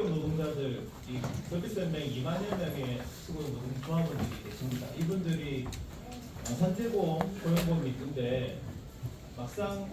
특수고용 노동자들, 이 서비스 연맹 2만여 명의 특수고용 노동 조합원들이 계십니다. 이분들이 산재보험, 고용보험이 있는데 막상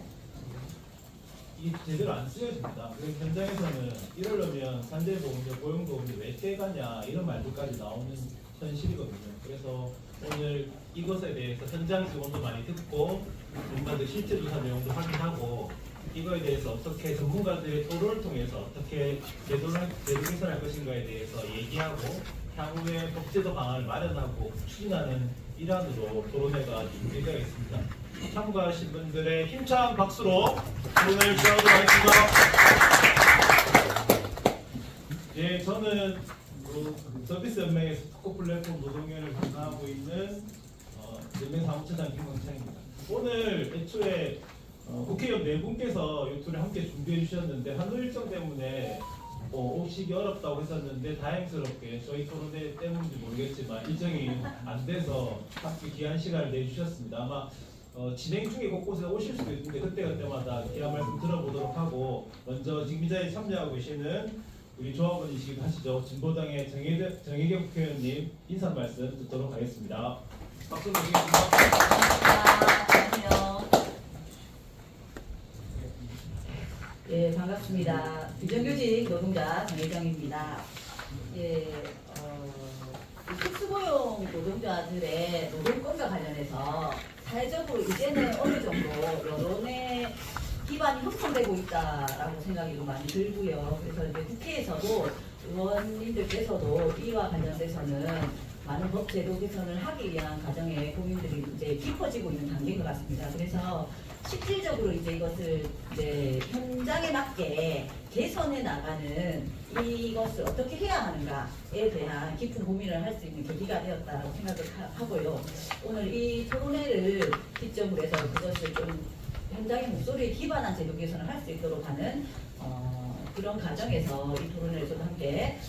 이 제대로 안 쓰여집니다. 그래서 현장에서는 이러려면 산재보험료, 고용보험료 왜 떼가냐 이런 말들까지 나오는 현실이거든요. 그래서 오늘 이것에 대해서 현장 직원도 많이 듣고 전문가들 실제 조사 내용도 확인하고 이거에 대해서 어떻게 전문가들의 토론을 통해서 어떻게 제도 개선할 것인가에 대해서 얘기하고 향후에 법제도 방안을 마련하고 추진하는 일환으로 토론회가 준비되어 있습니다. 참가하신 분들의 힘찬 박수로 토론회를 시작하도록 하겠습니다. 예, 저는 서비스 연맹에서 특허 플랫폼 노동위원회를 담당하고 있는 연맹 사무처장 김광창입니다. 오늘 애초에 국회의원 네 분께서 이 툴을 함께 준비해 주셨는데 한도 일정 때문에 오시기 어렵다고 했었는데 다행스럽게 저희 토론회 때문인지 모르겠지만 일정이 안 돼서 함께 귀한 시간을 내주셨습니다. 아마 진행 중에 곳곳에 오실 수도 있는데 그때마다 귀한 말씀 들어보도록 하고 먼저 지금 이 자리에 참여하고 계시는 우리 조합원이시기도 하시죠. 진보당의 정혜경 국회의원님 인사 말씀 듣도록 하겠습니다. 박수 드리겠습니다. 예, 반갑습니다. 비정규직 노동자 정혜정입니다. 예, 특수고용 노동자들의 노동권과 관련해서 사회적으로 이제는 어느 정도 여론의 기반이 형성되고 있다라고 생각이 많이 들고요. 그래서 이제 국회에서도 의원님들께서도 이와 관련돼서는 많은 법 제도 개선을 하기 위한 과정에 고민들이 이제 깊어지고 있는 단계인 것 같습니다. 그래서 실질적으로 이제 이것을 이제 현장에 맞게 개선해 나가는 이것을 어떻게 해야 하는가에 대한 깊은 고민을 할 수 있는 계기가 되었다고 생각을 하고요. 오늘 이 토론회를 기점으로 해서 그것을 좀 현장의 목소리에 기반한 제도 개선을 할 수 있도록 하는 그런 과정에서 이 토론회를 저도 함께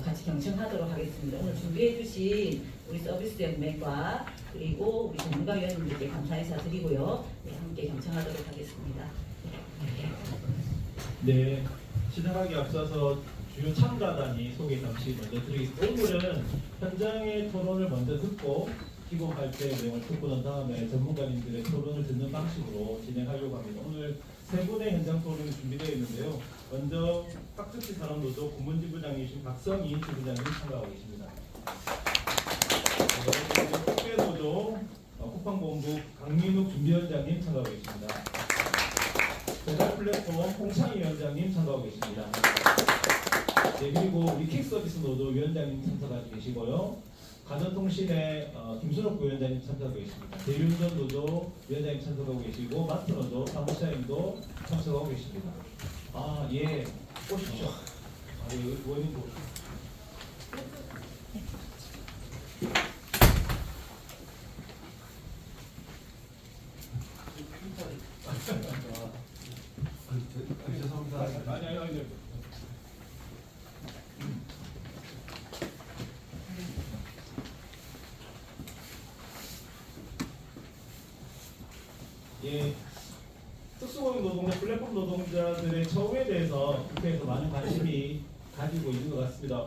같이 경청하도록 하겠습니다. 오늘 준비해 주신 우리 서비스 연맹과 그리고 우리 전문가위원님들께 감사 인사 드리고요. 네, 함께 경청하도록 하겠습니다. 네, 시작하기 앞서서 주요 참가단이 소개 잠시 먼저 드리겠습니다. 오늘은 현장의 토론을 먼저 듣고 기본 발표 내용을 듣고 난 다음에 전문가님들의 토론을 듣는 방식으로 진행하려고 합니다. 오늘 세 분의 현장 토론이 준비되어 있는데요. 먼저 학습지 산업노조 고문지부장이신 박성희 지부장님 참가하고 계십니다. 국회노조 국방본부 강민욱 준비위원장님 참가하고 계십니다. 배달 플랫폼 홍창희 위원장님 참가하고 계십니다. 네, 그리고 우리 킥서비스 노조 위원장님 참석하고 계시고요. 가전통신의 김순옥 부위원장님 참석하고 계십니다. 대리운전 노조 위원장님 참석하고 계시고 마트 노조 사무처장님도 참석하고 계십니다. 아, 예, 오십시오. 아, 예, 의원님도 오십시오. 죄송합니다. 아니. 예, 특수고용 노동자, 플랫폼 노동자들의 처우에 대해서 국회에서 많은 관심이 가지고 있는 것 같습니다.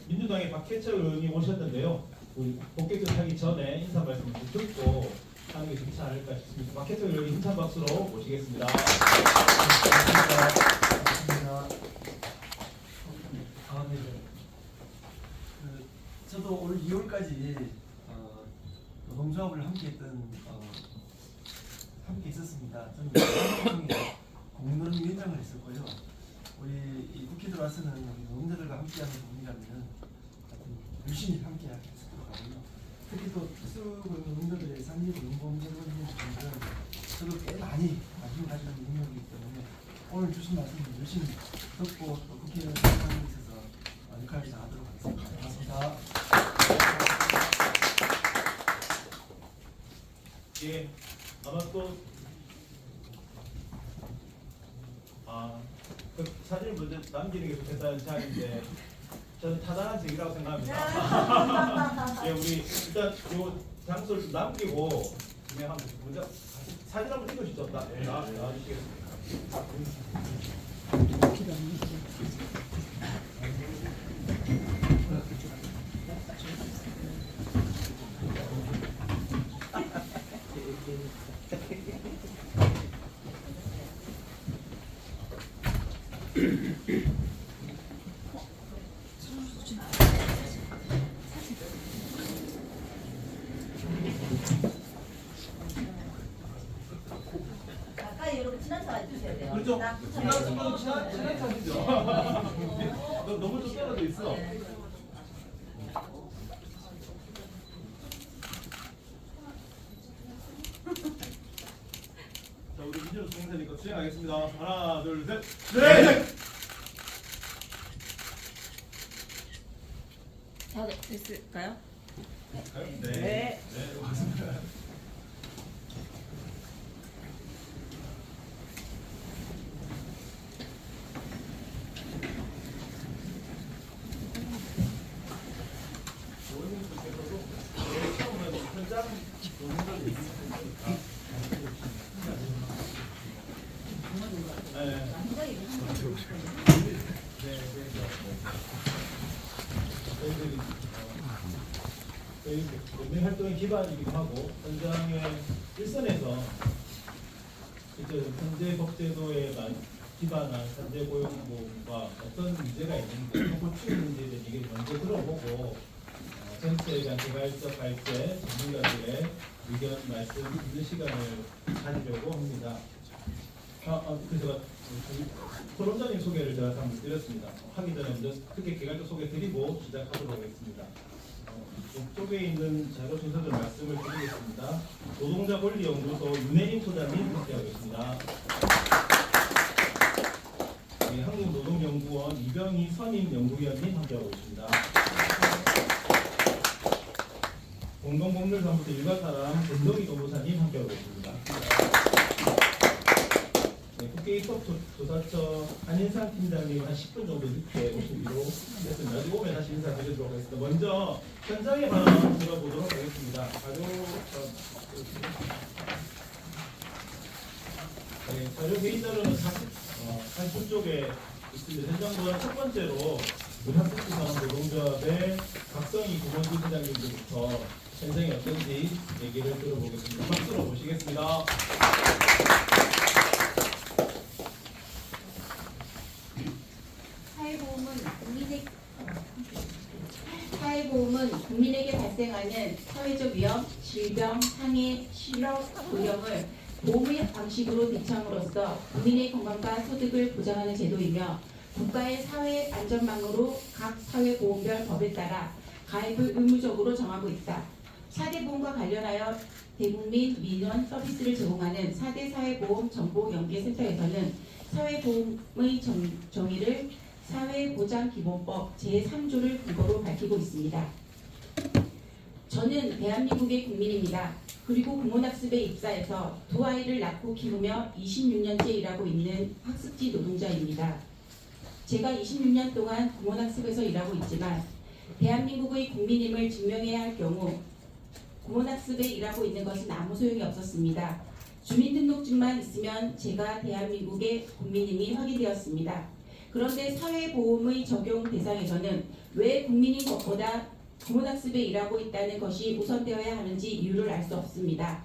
민주당의 박해철 의원이 오셨는데요. 우리 본격적으로 하기 전에 인사 말씀 좀 듣고 하는 게 좋지 않을까 싶습니다. 박해철 의원님 힘찬 박수로 모시겠습니다. 반갑습니다. 저도 올 2월까지 노동조합을 함께했던 함께 있었습니다. 저는 공론위원장을 했었고요. 우리 이 국회 들어와서는 우리 노동자들과 함께하는 동의라면 열심히 함께 했었도록 하고요. 특히 또 특수고용 노동자들의 산재 고용보험제도에 있는 분들은 저도 꽤 많이 관심을 가지는 능력이기 때문에 오늘 주신 말씀을 열심히 듣고 또 국회의원 생활에 있어서 역할을 다하도록 하겠습니다. 고맙습니다. 예, 아마 또 그 사진을 먼저 남기는 게 좋겠다는 생각인데 저는 타당한 제기라고 생각합니다. 예, 우리 일단 이 장소를 좀 남기고 진행하면 먼저 사진 한번 찍으시죠. 나와주시겠습니다. 가까이 여러분 친한 차 해주셔야 돼요. 그렇죠. 딱 지난 순간 지난 차시죠. 너무 좀 떨어져 있어. 네. 자, 우리 민주로 동행사니까 수행하겠습니다. 하나, 둘, 셋. 네. 다 됐을까요? 네. 네. 네, 고맙습니다. 의원님께서도 처음에 현장 동행사를 있으니까. 네. 굉장히 저희 연맹 활동의 기반이기도 하고 현장의 일선에서 현재 법제도에 기반한 산재 고용보험과 어떤 문제가 있는지 고충 문제에 대한 얘기를 먼저 들어보고 전체에 대한 개발적 발제 전문가들의 의견 말씀 듣는 시간을 가지려고 합니다. 그래서 토론자님 소개를 제가 한번 드렸습니다. 하기 전에 먼저 크게 개괄적 소개 드리고 시작하도록 하겠습니다. 이쪽에 있는 자료 순서들 말씀을 드리겠습니다. 노동자 권리 연구소 윤혜림 소장님 함께하고 있습니다. 네, 한국노동연구원 이병희 선임 연구위원님 함께하고 있습니다. 공동법률사무소 일가사람 전동희 노무사님 함께하고 있습니다. 네, 국회 입법조사처 한인상 팀장님 한 10분 정도 늦게 오시기로 했습니다. 아직 오면 다시 인사드리도록 하겠습니다. 먼저 현장의 반응 들어보도록 하겠습니다. 자료 개인 자료는 40쪽에 있습니다. 현장보다 첫 번째로 우리 학습지상원 노동조합의 박성희 구본주 회장님들부터 현장이 어떤지 얘기를 들어보겠습니다. 박수로 모시겠습니다. 사회보험은 국민에게 발생하는 사회적 위험, 질병, 장애, 실업, 고령을 보험의 방식으로 대처함으로써 국민의 건강과 소득을 보장하는 제도이며 국가의 사회 안전망으로 각 사회보험별 법에 따라 가입을 의무적으로 정하고 있다. 4대 보험과 관련하여 대국민 민원 서비스를 제공하는 4대 사회보험 정보연계센터에서는 사회보험의 정의를 사회보장기본법 제3조를 근거로 밝히고 있습니다. 저는 대한민국의 국민입니다. 그리고 공원학습에 입사해서 두 아이를 낳고 키우며 26년째 일하고 있는 학습지 노동자입니다. 제가 26년 동안 공원학습에서 일하고 있지만 대한민국의 국민임을 증명해야 할 경우 공원학습에 일하고 있는 것은 아무 소용이 없었습니다. 주민등록증만 있으면 제가 대한민국의 국민임이 확인되었습니다. 그런데 사회보험의 적용 대상에서는 왜 국민인 것보다 공원학습에 일하고 있다는 것이 우선되어야 하는지 이유를 알 수 없습니다.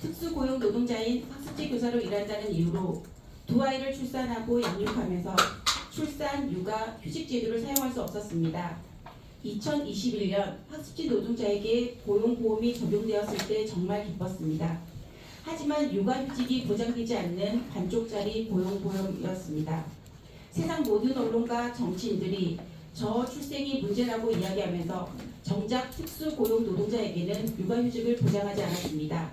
특수고용 노동자인 학습지 교사로 일한다는 이유로 두 아이를 출산하고 양육하면서 출산, 육아, 휴직 제도를 사용할 수 없었습니다. 2021년 학습지 노동자에게 고용보험이 적용되었을 때 정말 기뻤습니다. 하지만 육아휴직이 보장되지 않는 반쪽짜리 고용보험이었습니다. 세상 모든 언론과 정치인들이 저출생이 문제라고 이야기하면서 정작 특수고용 노동자에게는 육아휴직을 보장하지 않았습니다.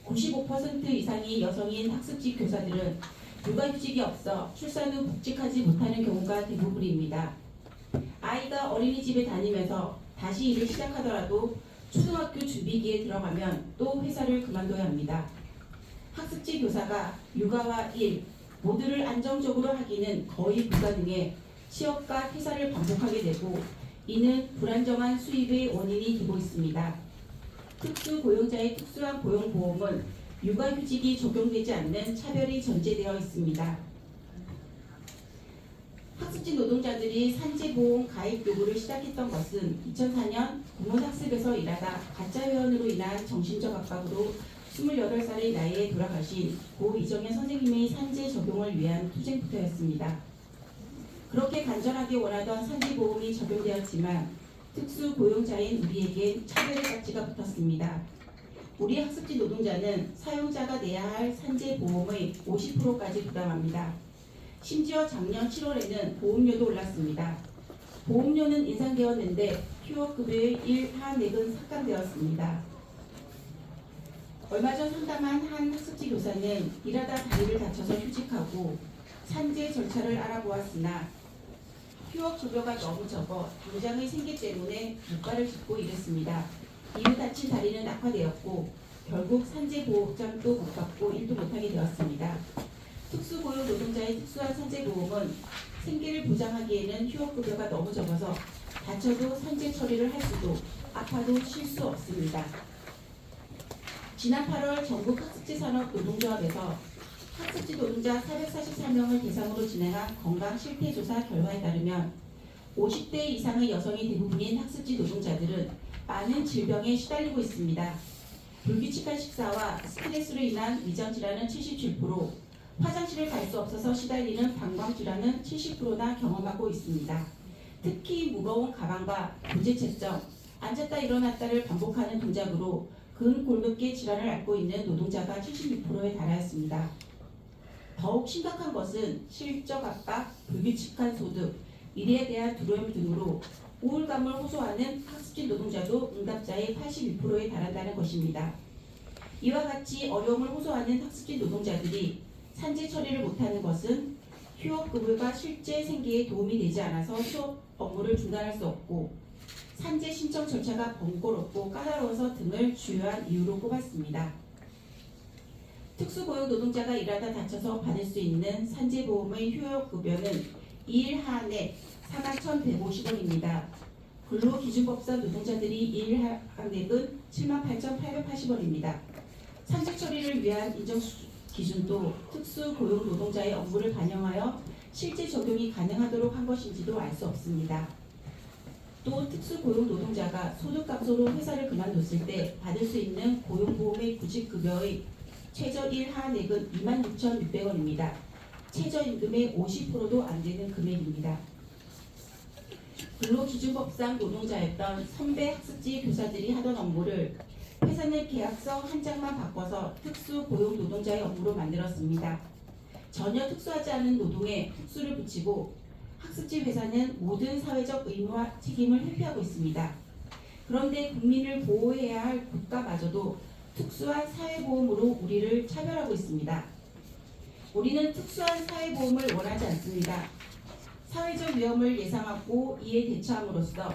95% 이상이 여성인 학습지 교사들은 육아휴직이 없어 출산 후 복직하지 못하는 경우가 대부분입니다. 아이가 어린이집에 다니면서 다시 일을 시작하더라도 초등학교 준비기에 들어가면 또 회사를 그만둬야 합니다. 학습지 교사가 육아와 일 모두를 안정적으로 하기는 거의 불가능해 취업과 퇴사를 반복하게 되고 이는 불안정한 수입의 원인이 되고 있습니다. 특수고용자의 특수한 고용보험은 육아휴직이 적용되지 않는 차별이 전제되어 있습니다. 학습지 노동자들이 산재보험 가입 요구를 시작했던 것은 2004년 공원학습에서 일하다 가짜 회원으로 인한 정신적 압박으로 28살의 나이에 돌아가신 고 이정현 선생님의 산재 적용을 위한 투쟁부터였습니다. 그렇게 간절하게 원하던 산재보험이 적용되었지만 특수고용자인 우리에겐 차별의 딱지가 붙었습니다. 우리 학습지 노동자는 사용자가 내야 할 산재보험의 50%까지 부담합니다. 심지어 작년 7월에는 보험료도 올랐습니다. 보험료는 인상되었는데 휴업급여의 일하액은 삭감되었습니다. 얼마 전 상담한 한 학습지 교사는 일하다 다리를 다쳐서 휴직하고 산재 절차를 알아보았으나 휴업급여가 너무 적어 당장의 생계 때문에 물가를 짚고 일했습니다. 이후 다친 다리는 악화되었고 결국 산재보장도 못 받고 일도 못하게 되었습니다. 특수고용 노동자의 특수한 산재보험은 생계를 보장하기에는 휴업급여가 너무 적어서 다쳐도 산재 처리를 할 수도 아파도 쉴 수 없습니다. 지난 8월 전국 학습지 산업 노동조합에서 학습지 노동자 444명을 대상으로 진행한 건강 실태 조사 결과에 따르면 50대 이상의 여성이 대부분인 학습지 노동자들은 많은 질병에 시달리고 있습니다. 불규칙한 식사와 스트레스로 인한 위장질환은 77%, 화장실을 갈 수 없어서 시달리는 방광질환은 70%나 경험하고 있습니다. 특히 무거운 가방과 부재채점, 앉았다 일어났다를 반복하는 동작으로 근골격계 질환을 앓고 있는 노동자가 76%에 달하였습니다. 더욱 심각한 것은 실적 압박, 불규칙한 소득, 미래에 대한 두려움 등으로 우울감을 호소하는 학습지 노동자도 응답자의 82%에 달한다는 것입니다. 이와 같이 어려움을 호소하는 학습지 노동자들이 산재 처리를 못하는 것은 휴업급여가 실제 생계에 도움이 되지 않아서 휴업 업무를 중단할 수 없고 산재 신청 절차가 번거롭고 까다로워서 등을 주요한 이유로 꼽았습니다. 특수고용 노동자가 일하다 다쳐서 받을 수 있는 산재보험의 휴업급여는 2일 한액 41,150원입니다. 근로기준법상 노동자들이 2일 한액은 78,880원입니다. 산재 처리를 위한 인정 기준도 특수고용 노동자의 업무를 반영하여 실제 적용이 가능하도록 한 것인지도 알 수 없습니다. 또 특수고용 노동자가 소득 감소로 회사를 그만뒀을 때 받을 수 있는 고용보험의 구직급여의 최저 1한액은 26,600원입니다. 최저임금의 50%도 안 되는 금액입니다. 근로기준법상 노동자였던 선배 학습지 교사들이 하던 업무를 회사는 계약서 한 장만 바꿔서 특수고용 노동자의 업무로 만들었습니다. 전혀 특수하지 않은 노동에 특수를 붙이고 학습지 회사는 모든 사회적 의무와 책임을 회피하고 있습니다. 그런데 국민을 보호해야 할 국가마저도 특수한 사회보험으로 우리를 차별하고 있습니다. 우리는 특수한 사회보험을 원하지 않습니다. 사회적 위험을 예상하고 이에 대처함으로써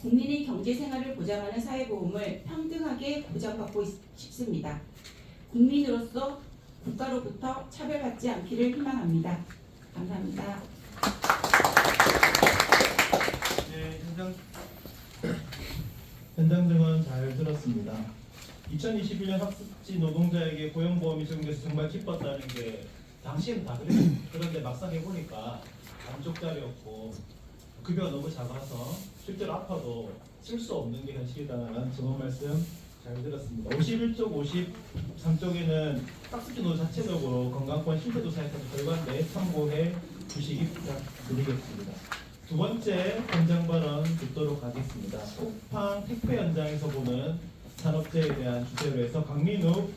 국민의 경제생활을 보장하는 사회보험을 평등하게 보장받고 싶습니다. 국민으로서 국가로부터 차별받지 않기를 희망합니다. 감사합니다. 네, 현장 현장 증언 잘 들었습니다. 2021년 학습지 노동자에게 고용보험이 적용돼서 정말 기뻤다는 게 당시에는 다 그랬어요. 그런데 막상 해보니까 반쪽짜리였고 급여가 너무 작아서 실제로 아파도 쓸 수 없는 게 현실이다라는 증언 말씀 잘 들었습니다. 51쪽, 53쪽에는 학습지 노조 자체적으로 건강권 실태조사에 따른 결과인데 참고해 주시기 부탁드리겠습니다. 두 번째 현장 발언 듣도록 하겠습니다. 쿠팡 택배 현장에서 보는 산업재해에 대한 주제로 해서 강민욱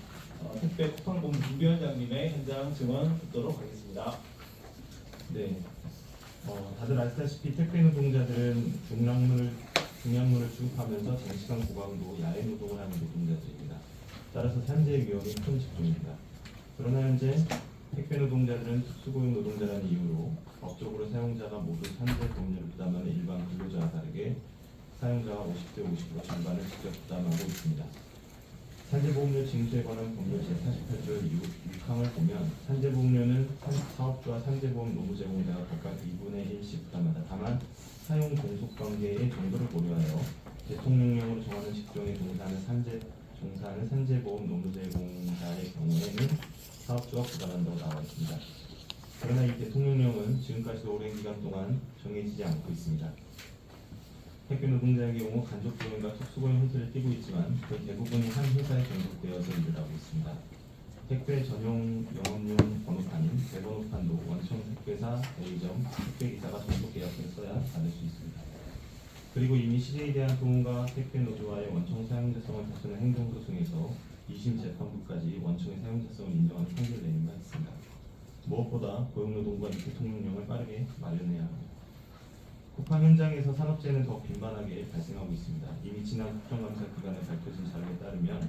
택배 쿠팡본부 준비원장님의 현장 증언 듣도록 하겠습니다. 네, 다들 아시다시피 택배 노동자들은 중량물을 주급하면서 장시간 고강도 야외 노동을 하는 노동자들입니다. 따라서 산재 위험이 큰 직종입니다. 그러나 현재 택배 노동자들은 특수고용 노동자라는 이유로 법적으로 사용자가 모두 산재 보험료를 부담하는 일반 근로자와 다르게 사용자가 50대 50% 절반을 직접 부담하고 있습니다. 산재보험료 징수에 관한 법률 제48조 6항을 보면 산재보험료는 사업주와 산재보험 노무 제공자가 각각 2분의 1씩 부담한다. 다만 사용 종속관계의 정도를 고려하여 대통령령으로 정하는 직종에 종사하는 산재보험 노무 제공자의 경우에는 사업주가 부담한다고 나와 있습니다. 그러나 이 대통령령은 지금까지도 오랜 기간 동안 정해지지 않고 있습니다. 택배 노동자의 경우 간접 고용과 특수고용 형태를 띠고 있지만 그 대부분이 한 회사에 전속되어서 일을 하고 있습니다. 택배 전용 영업용 번호판인 대번호판도 원청 택배사, A점, 택배기사가 전속 계약서를 써야 받을 수 있습니다. 그리고 이미 CJ에 대한 통운과 택배 노조와의 원청 사용자성을 다투는 행정소송에서 2심 재판부까지 원청의 사용자성을 인정하는 판결을 내린 바 있습니다. 무엇보다 고용노동부가 이 대통령령을 빠르게 마련해야 합니다. 쿠팡 현장에서 산업재해는 더 빈번하게 발생하고 있습니다. 이미 지난 국정감사 기간에 밝혀진 자료에 따르면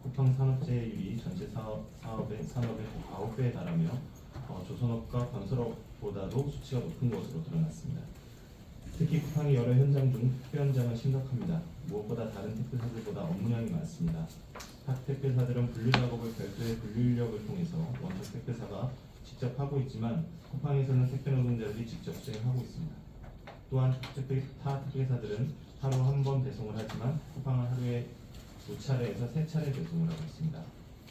쿠팡 산업재해율이 전체 산업의 9배에 달하며 조선업과 건설업보다도 수치가 높은 것으로 드러났습니다. 특히 쿠팡이 여러 현장 중 택배 현장은 심각합니다. 무엇보다 다른 택배사들보다 업무량이 많습니다. 각 택배사들은 분류 작업을 별도의 분류 인력을 통해서 원청 택배사가 직접 하고 있지만 쿠팡에서는 택배 노동자들이 직접 수행하고 있습니다. 또한 타 택배사들은 하루 한 번 배송을 하지만 쿠팡은 하루에 2차례에서 3차례 배송을 하고 있습니다.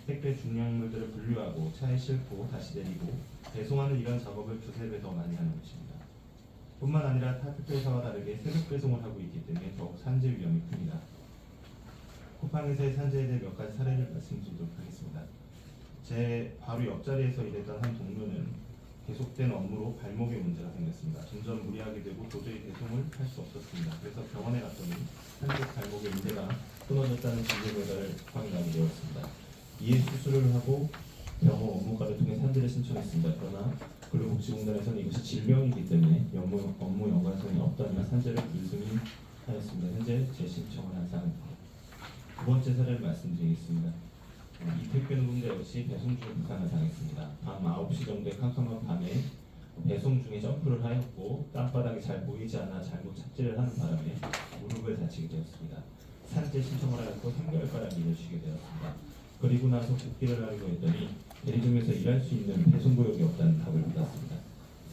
택배 중량물들을 분류하고 차에 싣고 다시 내리고 배송하는 이런 작업을 2~3배 더 많이 하는 것입니다. 뿐만 아니라 타 택배사와 다르게 새벽 배송을 하고 있기 때문에 더욱 산재 위험이 큽니다. 쿠팡에서의 산재에 대해 몇 가지 사례를 말씀드리도록 하겠습니다. 제 바로 옆자리에서 일했던 한 동료는 계속된 업무로 발목에 문제가 생겼습니다. 점점 무리하게 되고 도저히 배송을 할 수 없었습니다. 그래서 병원에 갔더니 한쪽 발목에 인대가 끊어졌다는 진료 결과를 쿠팡이 나게 되었습니다. 이에 수술을 하고 병원 업무과를 통해 산재를 신청했습니다. 그러나 근로복지공단에서는 이것이 질병이기 때문에 업무 연관성이 없다며 산재를 불승인하였습니다. 현재 재신청을 한 상황입니다. 두 번째 사례를 말씀드리겠습니다. 이 택배 노동자 역시 배송 중에 부상을 당했습니다. 밤 9시 정도의 캄캄한 밤에 배송 중에 점프를 하였고 땅바닥이 잘 보이지 않아 잘못 착지를 하는 바람에 무릎을 다치게 되었습니다. 산재 신청을 하였고 3개월가량 일을 쉬게 되었습니다. 그리고 나서 복귀를 하려고 했더니 대리점에서 일할 수 있는 배송구역이 없다는 답을 받았습니다.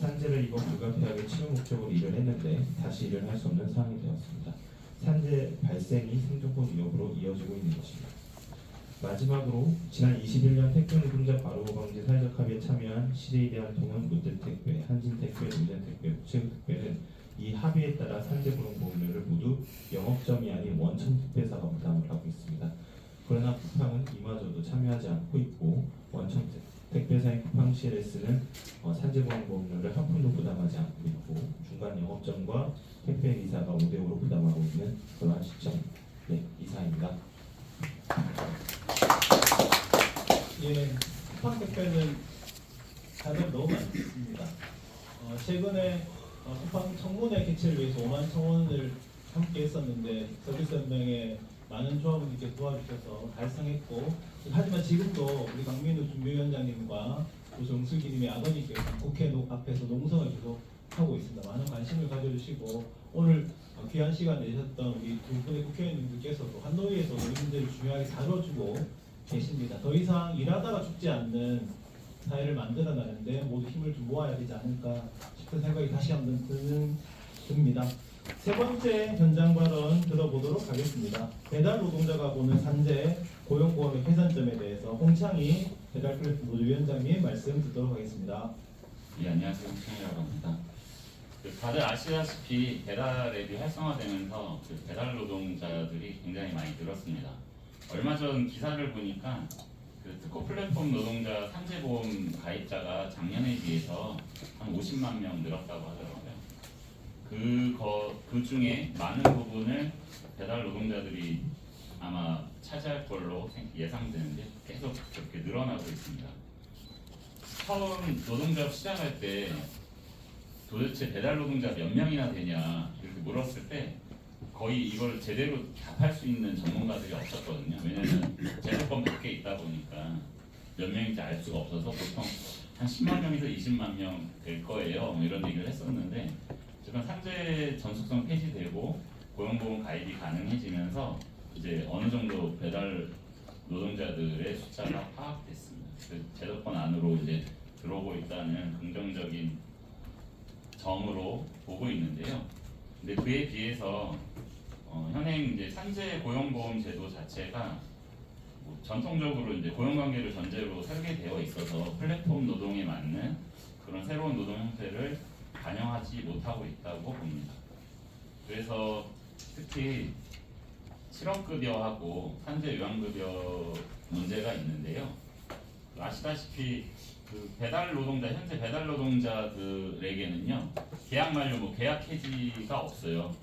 산재를 입어 불가피하게 치료 목적으로 일을 했는데 다시 일을 할 수 없는 상황이 되었습니다. 산재 발생이 생존권 위협으로 이어지고 있는 것입니다. 마지막으로 지난 21년 택배 노동자 과로로 방지 사회적 합의에 참여한 CJ 대한통운, 롯데택배, 한진택배, 운전택배, 우체국택배는 이 합의에 따라 산재보험료를 모두 영업점이 아닌 원청 택배사가 부담을 하고 있습니다. 그러나 쿠팡은 이마저도 참여하지 않고 있고 원청 택배사인 쿠팡 CLS는 산재보험료를 한 푼도 부담하지 않고 있고 중간 영업점과 택배 기사가 5대5로 부담하고 있는 그러한 시점. 네, 이상입니다. 예, 쿠팡 택배는 자료가 너무 많습니다. 최근에 쿠팡 청문회 개최를 위해서 5만 천 원을 함께 했었는데 서비스 연맹에 많은 조합원들께 도와주셔서 달성했고, 하지만 지금도 우리 강민우 준비위원장님과 정수기님의 아버님께서 국회 앞에서 농성을 계속 하고 있습니다. 많은 관심을 가져주시고 오늘 귀한 시간 내셨던 우리 두 분의 국회의원님들께서도 한노위에서 우리 문제를 중요하게 다뤄주고 계십니다. 더 이상 일하다가 죽지 않는 사회를 만들어나는데 모두 힘을 좀 모아야 되지 않을까 싶은 생각이 다시 한번 듭니다. 세 번째 현장 발언 들어보도록 하겠습니다. 배달 노동자가 보는 산재, 고용보험의 개선점에 대해서 홍창희 배달 플랫폼 노조위원장님 말씀 듣도록 하겠습니다. 네, 안녕하세요. 홍창희라고 합니다. 다들 아시다시피 배달앱이 활성화되면서 배달 노동자들이 굉장히 많이 늘었습니다. 얼마 전 기사를 보니까 특허 플랫폼 노동자 산재보험 가입자가 작년에 비해서 한 50만 명 늘었다고 하더라고요. 그 중에 많은 부분을 배달 노동자들이 아마 차지할 걸로 예상되는데 계속 그렇게 늘어나고 있습니다. 처음 노동조합 시작할 때 도대체 배달 노동자 몇 명이나 되냐 이렇게 물었을 때 거의 이걸 제대로 답할 수 있는 전문가들이 없었거든요. 왜냐하면 제도권 밖에 있다 보니까 몇 명인지 알 수가 없어서 보통 한 10만 명에서 20만 명 될 거예요. 이런 얘기를 했었는데 지금 산재 전속성 폐지되고 고용보험 가입이 가능해지면서 이제 어느 정도 배달 노동자들의 숫자가 파악됐습니다. 제도권 안으로 이제 들어오고 있다는 긍정적인 점으로 보고 있는데요. 근데 그에 비해서 현행 이제 산재 고용보험 제도 자체가 전통적으로 이제 고용관계를 전제로 설계되어 있어서 플랫폼 노동에 맞는 그런 새로운 노동 형태를 반영하지 못하고 있다고 봅니다. 그래서 특히 실업급여하고 산재 요양급여 문제가 있는데요. 아시다시피 그 배달 노동자 현재 배달 노동자들에게는요 계약 만료 뭐 계약 해지가 없어요.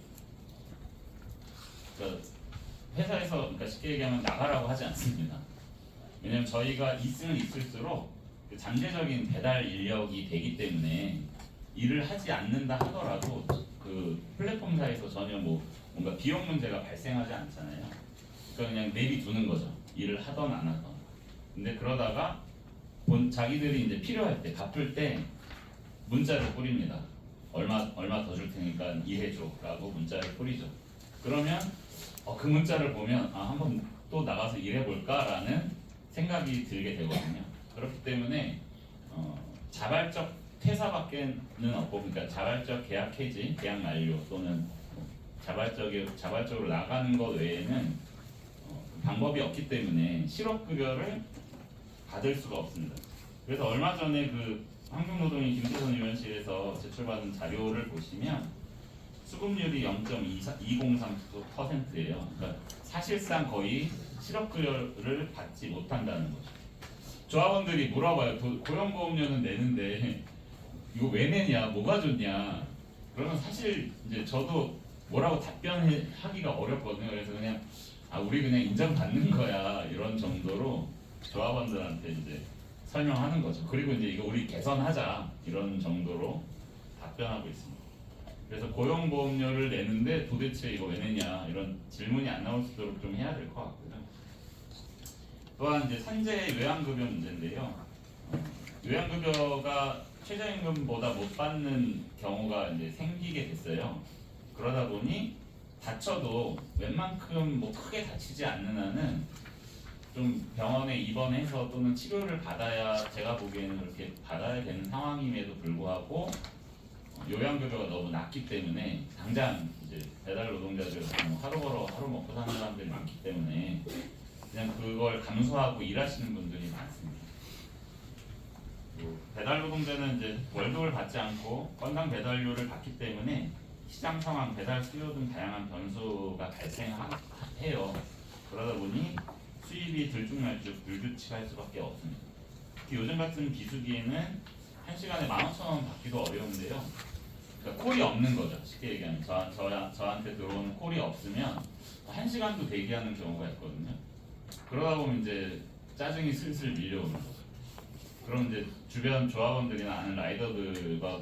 그러니까 회사에서 그러니까 쉽게 얘기하면 나가라고 하지 않습니다. 왜냐하면 저희가 있으면 있을수록 그 잠재적인 배달 인력이 되기 때문에 일을 하지 않는다 하더라도 그 플랫폼사에서 전혀 뭐 뭔가 비용 문제가 발생하지 않잖아요. 그러니까 그냥 내비두는 거죠. 일을 하던 안 하던. 근데 그러다가 자기들이 이제 필요할 때 갚을 때 문자를 뿌립니다. 얼마 더 줄 테니까 일해줘라고 문자를 뿌리죠. 그러면 그 문자를 보면 한번 또 나가서 일해볼까라는 생각이 들게 되거든요. 그렇기 때문에 자발적 퇴사밖에는 없고, 그러니까 자발적 계약 해지, 계약 만료 또는 자발적으로 나가는 것 외에는 방법이 없기 때문에 실업급여를 받을 수가 없습니다. 그래서 얼마 전에 그 환경노동위 김태선 의원실에서 제출받은 자료를 보시면 수급률이 0.203%예요. 그러니까 사실상 거의 실업급여를 받지 못한다는 거죠. 조합원들이 물어봐요. 고용보험료는 내는데 이거 왜 내냐, 뭐가 좋냐. 그러면 사실 이제 저도 뭐라고 답변하기가 어렵거든요. 그래서 그냥 우리 그냥 인정받는 거야 이런 정도로 조합원들한테 이제 설명하는 거죠. 그리고 이제 이거 우리 개선하자 이런 정도로 답변하고 있습니다. 그래서 고용보험료를 내는데 도대체 이거 왜 내냐 이런 질문이 안 나올 수 있도록 좀 해야 될 것 같고요. 또한 이제 산재 요양급여 문제인데요. 요양급여가 최저임금보다 못 받는 경우가 이제 생기게 됐어요. 그러다 보니 다쳐도 웬만큼 뭐 크게 다치지 않는 한은 좀 병원에 입원해서 또는 치료를 받아야 제가 보기에는 그렇게 받아야 되는 상황임에도 불구하고 요양급여가 너무 낮기 때문에 당장 이제 배달 노동자들 하루 벌어 하루 먹고 사는 사람들이 많기 때문에 그냥 그걸 감수하고 일하시는 분들이 많습니다. 배달 노동자는 이제 월급을 받지 않고 건당 배달료를 받기 때문에 시장 상황, 배달 수요 등 다양한 변수가 발생해요. 그러다 보니 수입이 들쭉날쭉 불규칙할 수밖에 없습니다. 특히 요즘 같은 비수기에는 1시간에 15,000원 받기도 어려운데요. 그러니까 콜이 없는 거죠. 쉽게 얘기하면 저한테 들어오는 콜이 없으면 1시간도 대기하는 경우가 있거든요. 그러다 보면 이제 짜증이 슬슬 밀려오는 거죠. 그럼 이제 주변 조합원들이나 아는 라이더들과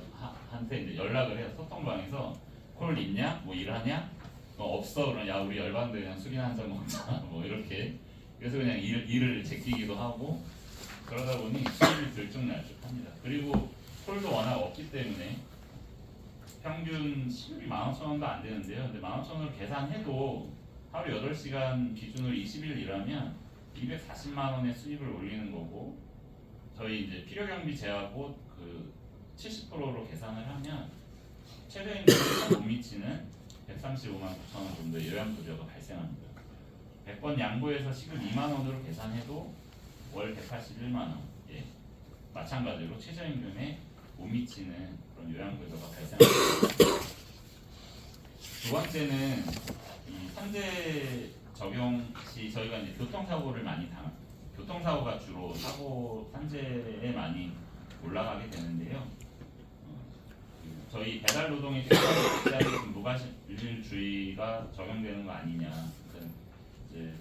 한테 이제 연락을 해요. 소통방에서 콜 있냐? 뭐 일하냐? 없어. 그러면 야 우리 열반들 그냥 술이나 한잔 먹자. 뭐 이렇게. 그래서 그냥 일을 제끼기도 하고 그러다 보니 수입이 들쭉날쭉합니다. 그리고 콜도 워낙 없기 때문에 평균 시급이 15,000원도 안 되는데요. 근데 15,000원을 계산해도 하루 8시간 기준으로 20일 일하면 240만 원의 수입을 올리는 거고 저희 이제 필요경비 제하고 그 70%로 계산을 하면 최저임금에 못 미치는 135만 9천 원 정도의 요양급여가 발생합니다. 100번 양보해서 시급 2만 원으로 계산해도 월 181만 원. 예. 마찬가지로 최저임금에 못 미치는 그런 요양급여가 발생합니다. 두 번째는 이 산재 적용 시 저희가 이제 교통사고를 많이 교통사고가 주로 산재에 많이 올라가게 되는데요. 저희 배달 노동의 특성에 무과실주의가 적용되는 거 아니냐. 이제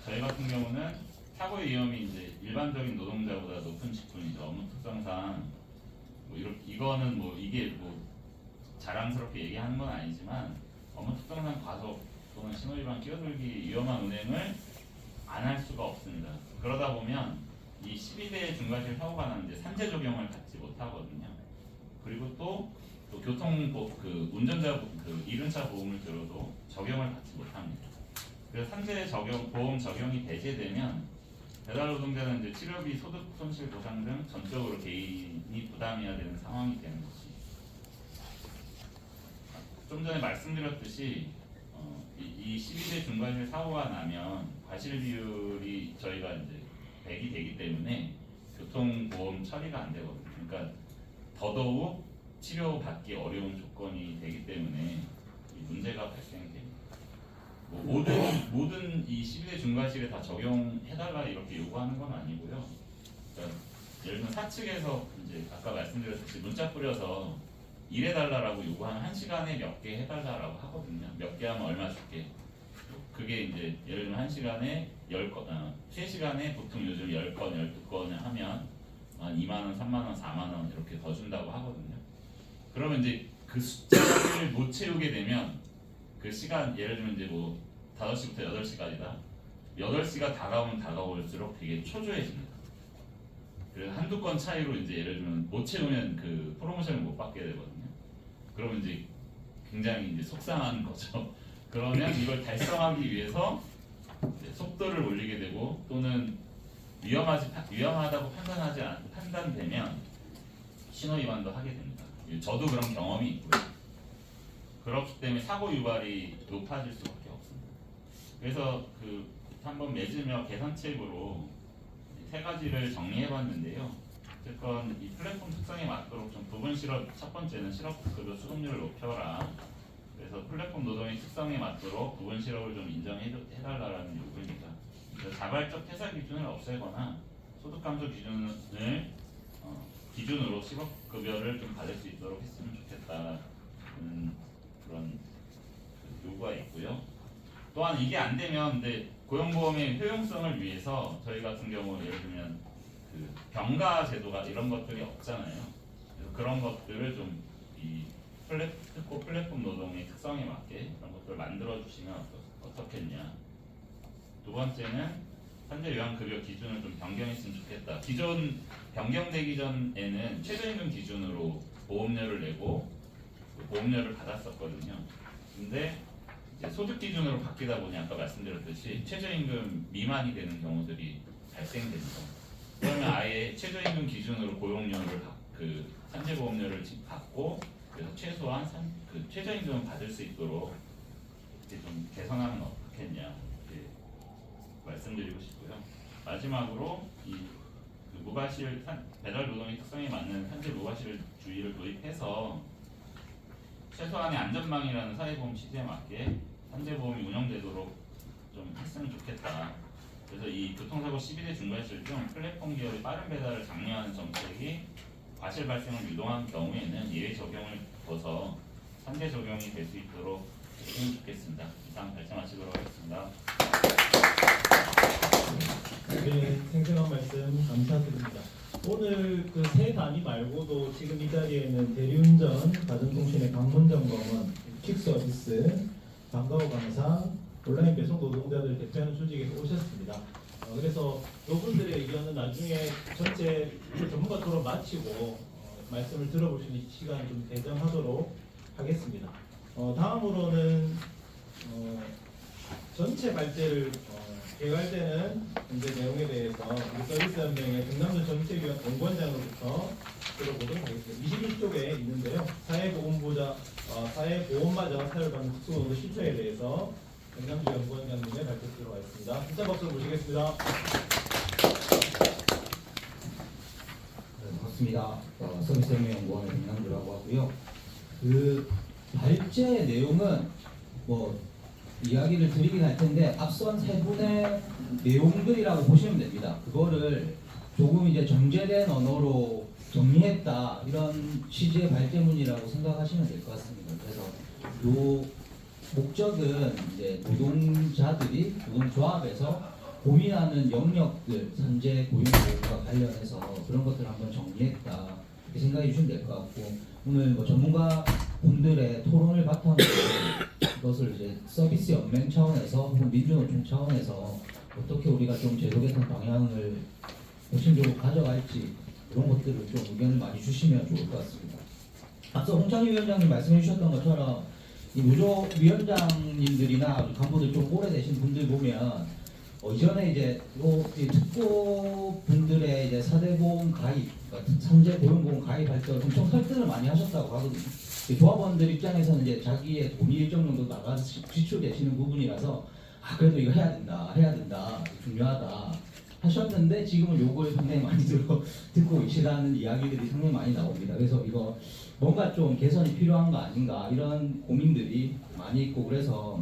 저희 같은 경우는 사고의 위험이 이제 일반적인 노동자보다 높은 직군이죠. 업무 특성상 이거는 뭐 이게 뭐 자랑스럽게 얘기하는 건 아니지만 업무 특성상 과속 또는 신호위반 끼어들기 위험한 운행을 안 할 수가 없습니다. 그러다 보면 이 12대 중과실 사고가 나는데 산재 적용을 받지 못하거든요. 그리고 또 운전자 이륜차 보험을 들어도 적용을 받지 못합니다. 그래서 산재 보험 적용이 배제되면 배달 노동자는 이제 치료비, 소득 손실 보상 등 전적으로 개인이 부담해야 되는 상황이 되는 것입니다. 좀 전에 말씀드렸듯이 이 12대 중과실 사고가 나면 과실 비율이 저희가 이제 100이 되기 때문에 교통보험 처리가 안 되거든요. 그러니까 더더욱 치료받기 어려운 조건이 되기 때문에 이 문제가 발생됩니다. 뭐 모든 이 12대 중과실에 다 적용해달라 이렇게 요구하는 건 아니고요. 그러니까 예를 들면 사측에서 이제 아까 말씀드렸듯이 문자 뿌려서 일해달라고 요구하면 1시간에 몇 개 해달라고 하거든요. 몇 개 하면 얼마 줄게. 그게 이제 예를 들면 1시간에 10건, 3시간에 보통 요즘 10건, 12건 하면 한 2만원, 3만원, 4만원 이렇게 더 준다고 하거든요. 그러면 이제 그 숫자를 못 채우게 되면 그 시간, 예를 들면 이제 뭐 5시부터 8시까지다. 8시가 다가오면 다가올수록 되게 초조해집니다. 그래서 한두 건 차이로 이제 예를 들면 못 채우면 그 프로모션을 못 받게 되거든요. 그러면 이제 굉장히 이제 속상한 거죠. 그러면 이걸 달성하기 위해서 이제 속도를 올리게 되고 또는 위험하다고 판단되면 신호 위반도 하게 됩니다. 저도 그런 경험이 있고요. 그렇기 때문에 사고 유발이 높아질 수밖에 없습니다. 그래서 그 한번 매지며 개선책으로 세 가지를 정리해봤는데요. 어쨌건 이 플랫폼 특성에 맞도록 좀 부분 실업, 첫 번째는 실업급여 수급률을 높여라. 그래서 플랫폼 노동의 특성에 맞도록 부분 실업을 좀 인정해달라는 요구입니다. 그래서 자발적 퇴사 기준을 없애거나 소득 감소 기준으로 실업급여를 좀 받을 수 있도록 했으면 좋겠다는 그런 요구가 있고요. 또한 이게 안 되면 근데 고용보험의 효용성을 위해서 저희 같은 경우 예를 들면 그 병가 제도가 이런 것들이 없잖아요. 그래서 그런 것들을 좀 이 플랫폼 노동의 특성에 맞게 그런 것들을 만들어 주시면 어떻겠냐. 두 번째는 현재 요양급여 기준을 좀 변경했으면 좋겠다. 기존 변경되기 전에는 최저임금 기준으로 보험료를 내고 보험료를 받았었거든요. 근데 이제 소득 기준으로 바뀌다 보니 아까 말씀드렸듯이 최저임금 미만이 되는 경우들이 발생됩니다. 그러면 아예 최저임금 기준으로 고용료를 그 산재보험료를 받고 그래서 최소한 그 최저임금을 받을 수 있도록 이렇게 좀 개선하면 어떻겠냐 이렇게 말씀드리고 싶고요. 마지막으로 그 무과실 배달 노동의 특성에 맞는 산재 무과실 주의를 도입해서 최소한의 안전망이라는 사회보험 시스템에 맞게 산재보험이 운영되도록 좀 했으면 좋겠다. 그래서 이 교통사고 12대 중과실 중 플랫폼 기업의 빠른 배달을 장려하는 정책이 과실 발생을 유도한 경우에는 예외 적용을 둬서 산재 적용이 될 수 있도록 했으면 좋겠습니다. 이상 발전하시도록 하겠습니다. 네, 생생한 말씀 감사드립니다. 오늘 그 세 단위 말고도 지금 이 자리에는 대리운전, 가전통신의 방문점검원, 퀵서비스, 방과후 강사, 온라인 배송 노동자들 대표하는 조직에서 오셨습니다. 그래서 이분들의 의견은 나중에 전체 전문가 토론 마치고 말씀을 들어볼 수 있는 시간 좀 배정하도록 하겠습니다. 다음으로는 전체 발제를 개괄되는 문제 내용에 대해서 우리 서비스연맹의 경남도 정책위원 공관장으로부터 들어보도록 하겠습니다. 21쪽에 있는데요. 사회보험마저 사회를 받는 특수노동 실태에 대해서 경남도 연구원장님의 발표 들어가겠습니다. 진짜 박수로 모시겠습니다. 네, 반갑습니다. 서비스연맹연구원의 김남주라고 하고요. 그 발제 내용은 뭐 이야기를 드리긴 할 텐데 앞선 세 분의 내용들이라고 보시면 됩니다. 그거를 조금 이제 정제된 언어로 정리했다 이런 취지의 발제문이라고 생각하시면 될 것 같습니다. 그래서 요 목적은 이제 노동조합에서 고민하는 영역들, 산재 고용보험과 관련해서 그런 것들을 한번 정리했다 이렇게 생각해 주시면 될 것 같고 오늘 뭐 전문가 분들의 토론을 바탕으로 이것을 이제 서비스 연맹 차원에서 혹은 민주노총 차원에서 어떻게 우리가 좀 제도 개선 방향을 핵심적으로 가져갈지 그런 것들을 좀 의견을 많이 주시면 좋을 것 같습니다. 앞서 홍창희 위원장님 말씀해 주셨던 것처럼 이 노조위원장님들이나 간부들 좀 오래되신 분들 보면 이전에 이제 특고 분들의 이제 사대보험 가입, 그러니까 산재 고용보험 가입할 때 엄청 설득을 많이 하셨다고 하거든요. 조합원들 입장에서는 이제 자기의 돈이 일정 정도 나가서 지출되시는 부분이라서 그래도 이거 해야 된다, 중요하다 하셨는데 지금은 요걸 상당히 많이 듣고 계시다는 이야기들이 상당히 많이 나옵니다. 그래서 이거 뭔가 좀 개선이 필요한 거 아닌가 이런 고민들이 많이 있고 그래서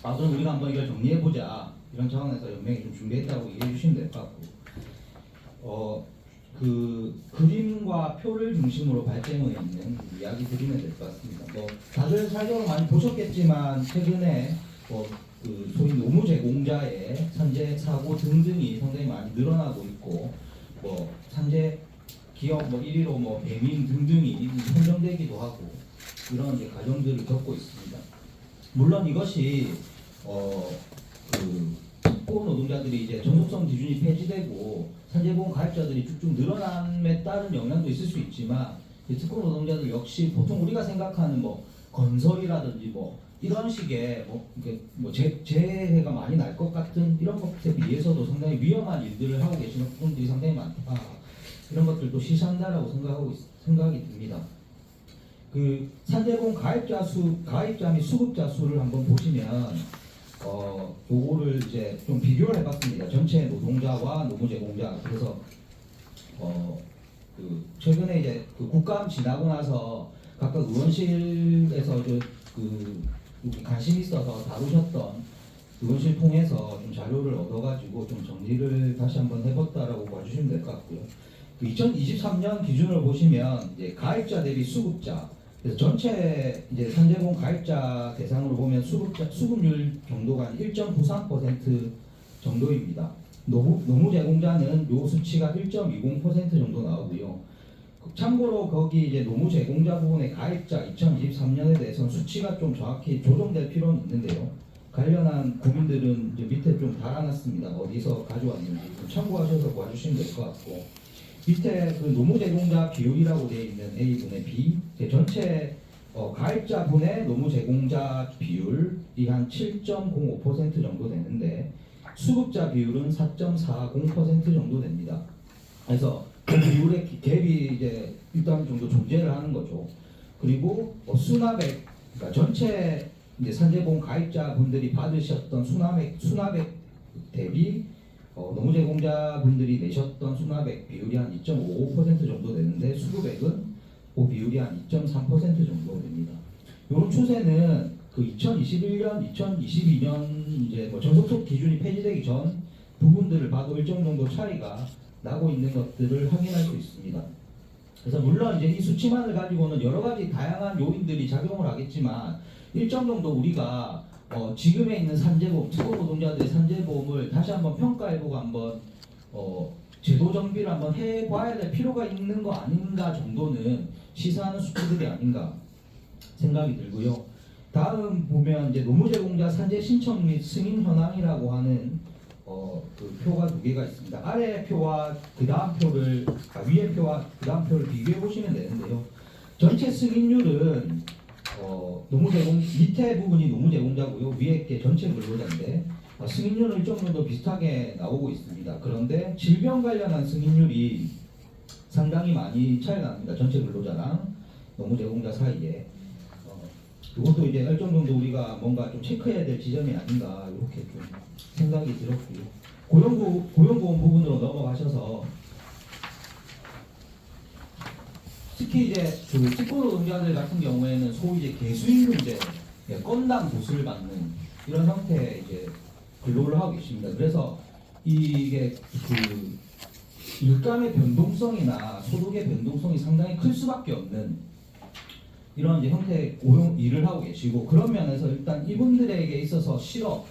그럼 우리가 한번 이걸 정리해보자 이런 차원에서 연맹이 좀 준비했다고 얘기해 주시면 될 것 같고 그 그림과 표를 중심으로 발전해 있는 이야기 드리면 될 것 같습니다. 뭐 다들 사적으로 많이 보셨겠지만 최근에 그 소위 노무 제공자의 산재 사고 등등이 상당히 많이 늘어나고 있고 뭐 산재 기업 1위로 배민 등등이 선정되기도 하고 이런 이제 과정들을 겪고 있습니다. 물론 이것이 그 특보 노동자들이 이제 전속성 기준이 폐지되고 산재보험 가입자들이 쭉쭉 늘어남에 따른 영향도 있을 수 있지만 특보 노동자들 역시 보통 우리가 생각하는 건설이라든지 이런 식의 재해가 많이 날 것 같은 이런 것에 비해서도 상당히 위험한 일들을 하고 계시는 분들이 상당히 많다. 이런 것들도 시사한다라고 생각이 듭니다. 그 산재보험 가입자 및 수급자 수를 한번 보시면 요거를 이제 좀 비교를 해봤습니다. 전체 노동자와 노무 제공자. 그래서 그 최근에 이제 그 국감 지나고 나서 각각 의원실에서 그 관심 있어서 다루셨던 의원실 통해서 좀 자료를 얻어가지고 좀 정리를 다시 한번 해봤다라고 봐주시면 될 것 같고요. 그 2023년 기준으로 보시면 이제 가입자 대비 수급자. 그래서 전체 이제 산재보험 가입자 대상으로 보면 수급률 정도가 1.93% 정도입니다. 노무 제공자는 요 수치가 1.20% 정도 나오고요. 참고로 거기 이제 노무 제공자 부분의 가입자 2023년에 대해서는 수치가 좀 정확히 조정될 필요는 있는데요. 관련한 고민들은 이제 밑에 좀 달아놨습니다. 어디서 가져왔는지 좀 참고하셔서 봐주시면 될 것 같고. 밑에 그 노무 제공자 비율이라고 되어 있는 A분의 B 전체 가입자분의 노무 제공자 비율이 한 7.05% 정도 되는데 수급자 비율은 4.40% 정도 됩니다. 그래서 그 비율의 갭이 이제 일단 정도 존재를 하는 거죠. 그리고 수납액, 그러니까 전체 이제 산재보험 가입자분들이 받으셨던 수납액 대비 노무 제공자분들이 내셨던 수납액 비율이 한 2.55% 정도 되는데 수급액은 그 비율이 한 2.3% 정도 됩니다. 이런 추세는 그 2021년, 2022년 이제 전속속 기준이 폐지되기 전 부분들을 봐도 일정 정도 차이가 나고 있는 것들을 확인할 수 있습니다. 그래서 물론 이제 이 수치만을 가지고는 여러 가지 다양한 요인들이 작용을 하겠지만 일정 정도 우리가 지금에 있는 산재보험, 특보 노동자들의 산재보험을 다시 한번 평가해보고 한번 제도 정비를 한번 해봐야 될 필요가 있는 거 아닌가 정도는 시사하는 수치들이 아닌가 생각이 들고요. 다음 보면 이제 노무 제공자 산재 신청 및 승인 현황이라고 하는 그 표가 두 개가 있습니다. 아래 표와 그 다음 표를 위에 표와 그 다음 표를 비교해 보시면 되는데요. 전체 승인율은 노무 제공 밑에 부분이 노무 제공자고요. 위에 게 전체 근로자인데 승인율은 일정 정도 비슷하게 나오고 있습니다. 그런데 질병 관련한 승인율이 상당히 많이 차이가 납니다. 전체 근로자랑 노무 제공자 사이에. 이것도 이제 일정 정도 우리가 뭔가 좀 체크해야 될 지점이 아닌가 이렇게 좀 생각이 들었고요. 고용보험 부분으로 넘어가셔서 특히 이제 그 특보 노동자들 같은 경우에는 소위 이제 개수인 문제, 건당 보수를 받는 이런 형태의 이제 근로를 하고 계십니다. 그래서 이게 그 일감의 변동성이나 소득의 변동성이 상당히 클 수밖에 없는 이런 이제 형태의 고용 일을 하고 계시고 그런 면에서 일단 이분들에게 있어서 실업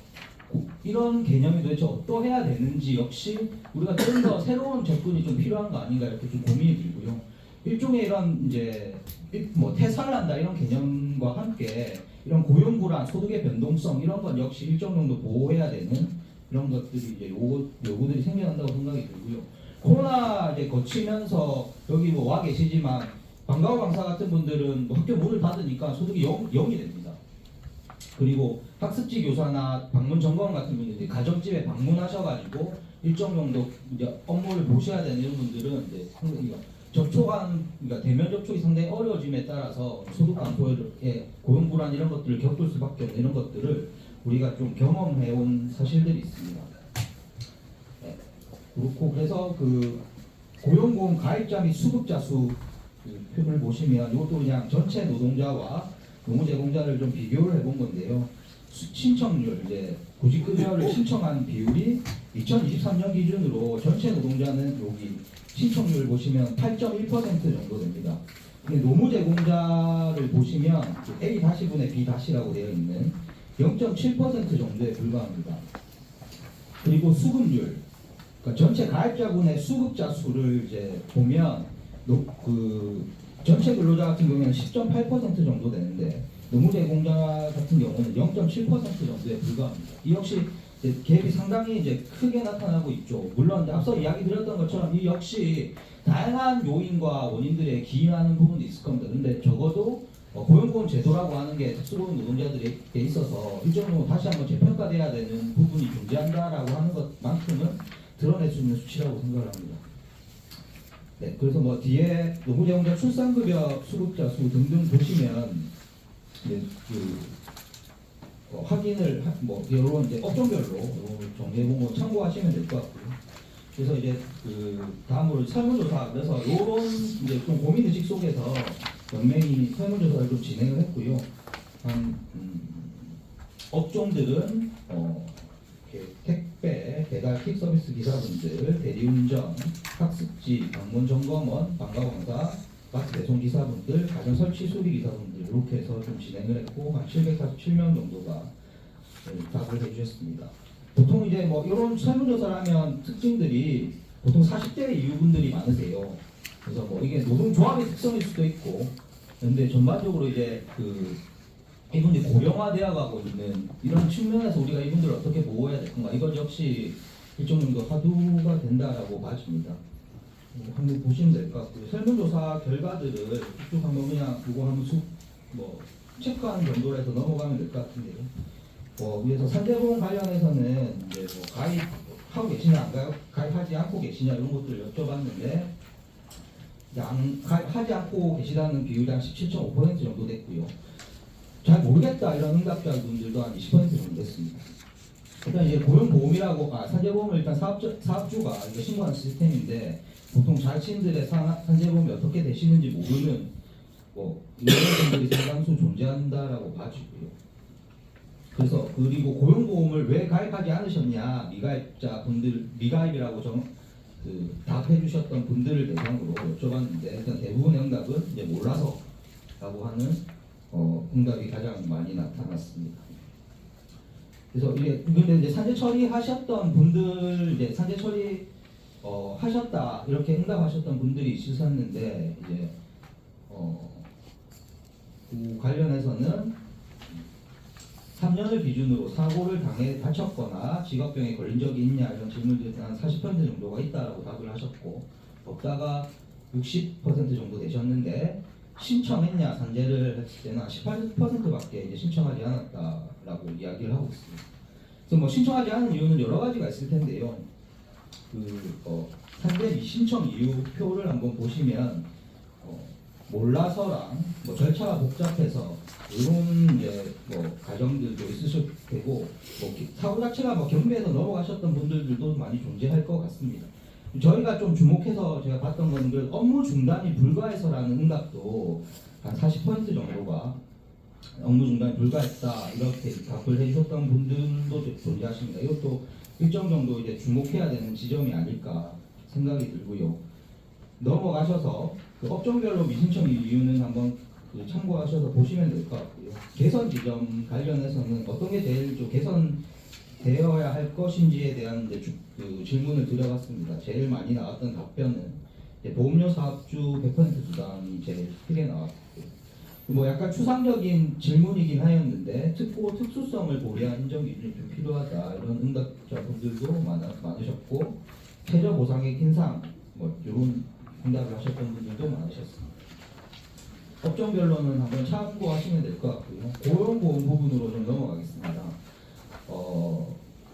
이런 개념이 도대체 어떠해야 되는지 역시 우리가 좀 더 새로운 접근이 좀 필요한 거 아닌가 이렇게 좀 고민이 들고요. 일종의 이런 이제 퇴사를 한다 이런 개념과 함께 이런 고용 불안, 소득의 변동성 이런 건 역시 일정 정도 보호해야 되는 이런 것들이 이제 요구들이 생겨난다고 생각이 들고요. 코로나 이제 거치면서 여기 와 계시지만 방과후 강사 같은 분들은 학교 문을 닫으니까 소득이 0이 됩니다. 그리고 학습지 교사나 방문 점검 같은 분들이 가정집에 방문하셔가지고 일정 정도 이제 업무를 보셔야 되는 이런 분들은 이제 상당히 그러니까 대면 접촉이 상당히 어려워짐에 따라서 소득 감소에 고용 불안 이런 것들을 겪을 수밖에 없는 이런 것들을 우리가 좀 경험해온 사실들이 있습니다. 네. 그렇고 그래서 그 고용보험 가입자 및 수급자 수 그 표를 보시면 이것도 그냥 전체 노동자와 노무 제공자를 좀 비교를 해본 건데요. 신청률 이제 구직급여를 신청한 비율이 2023년 기준으로 전체 노동자는 여기 신청률 보시면 8.1% 정도 됩니다. 근데 노무 제공자를 보시면 A-분의 B-라고 되어 있는 0.7% 정도에 불과합니다. 그리고 수급률, 그러니까 전체 가입자분의 수급자 수를 이제 보면 그 전체 근로자 같은 경우에는 10.8% 정도 되는데 노무 제공자 같은 경우는 0.7% 정도에 불과합니다. 이 역시 이제 갭이 상당히 이제 크게 나타나고 있죠. 물론 앞서 이야기 드렸던 것처럼 이 역시 다양한 요인과 원인들에 기인하는 부분도 있을 겁니다. 근데 적어도 고용보험 제도라고 하는 게 특수고용 노동자들에게 있어서 일정으로 다시 한번 재평가돼야 되는 부분이 존재한다라고 하는 것만큼은 드러낼 수 있는 수치라고 생각을 합니다. 네, 그래서 뭐 뒤에 노무 제공자 출산급여 수급자 수 등등 보시면 이제 확인을 뭐 이런 이제 업종별로 정리해본 참고하시면 될 것 같고요. 그래서 이제 그 다음으로 설문조사, 그래서 이런 이제 좀 고민의식 속에서 연맹이 설문조사를 좀 진행을 했고요. 한 업종들은 이렇게 택배, 배달 킥 서비스 기사분들, 대리운전, 학습지, 방문 점검원, 방과방사, 마트 배송 기사분들, 가전 설치 수리 기사분들 이렇게 해서 좀 진행을 했고 한 747명 정도가 답을 해주셨습니다. 보통 이제 뭐 이런 설문조사를 하면 특징들이 보통 40대 이후분들이 많으세요. 그래서 뭐 이게 노동조합의 특성일 수도 있고, 근데 전반적으로 이제 그 이분들이 고령화되어 가고 있는 이런 측면에서 우리가 이분들을 어떻게 보호해야 될 건가, 이것 역시 일정 정도 화두가 된다라고 봐집니다. 한번 보시면 될 것 같고요. 설문조사 결과들을 쭉 한번 그냥 이거 한번 뭐 체크하는 정도로 해서 넘어가면 될 것 같은데요. 위에서 산재보험 관련해서는 이제 뭐 가입하고 계시냐 안 가입하지 않고 계시냐 이런 것들을 여쭤봤는데 가입하지 않고 계시다는 비율이 한 17.5% 정도 됐고요. 잘 모르겠다 이런 응답자분들도 한 20% 정도 됐습니다. 일단 이제 고용보험이라고 산재보험을 일단 사업주가 이거 신고하는 시스템인데 보통 자신들의 산재보험이 어떻게 되시는지 모르는 이런 분들이 상당수 존재한다라고 봐지고요. 그래서 그리고 고용보험을 왜 가입하지 않으셨냐, 미가입이라고 답해 주셨던 분들을 대상으로 여쭤봤는데 일단 대부분의 응답은 이제 몰라서라고 하는 응답이 가장 많이 나타났습니다. 그래서 근데 이제 산재 처리하셨던 분들, 이제 산재 처리 하셨다 이렇게 응답하셨던 분들이 있으셨는데 이제 그 관련해서는 3년을 기준으로 사고를 당해 다쳤거나 직업병에 걸린 적이 있냐 이런 질문들이 한 40% 정도가 있다라고 답을 하셨고, 없다가 60% 정도 되셨는데 신청했냐 산재를 했을 때는 18%밖에 이제 신청하지 않았다라고 이야기를 하고 있습니다. 그래서 뭐 신청하지 않은 이유는 여러 가지가 있을 텐데요. 산재 미신청 이유 표를 한번 보시면 몰라서랑 뭐 절차가 복잡해서 이런 이제 뭐 가정들도 있으실 테고, 사고 자체가 뭐 경비에서 넘어가셨던 분들도 많이 존재할 것 같습니다. 저희가 좀 주목해서 제가 봤던 건 업무 중단이 불가해서라는 응답도 한 40% 정도가 업무 중단이 불가했다 이렇게 답을 해주셨던 분들도 존재하십니다. 이것도 일정 정도 이제 주목해야 되는 지점이 아닐까 생각이 들고요. 넘어가셔서 그 업종별로 미신청 이유는 한번 참고하셔서 보시면 될 것 같고요. 개선 지점 관련해서는 어떤 게 제일 좀 개선되어야 할 것인지에 대한 그 질문을 드려봤습니다. 제일 많이 나왔던 답변은 보험료 사업주 100% 부담이 제일 크게 나왔고요. 뭐 약간 추상적인 질문이긴 하였는데 특수성을 고려한 인정 기준이 좀 필요하다 이런 응답자분들도 많으셨고, 최저 보상액 인상 뭐 이런 응답을 하셨던 분들도 많으셨습니다. 업종별로는 한번 참고하시면 될 것 같고요. 고용보험 부분으로 좀 넘어가겠습니다.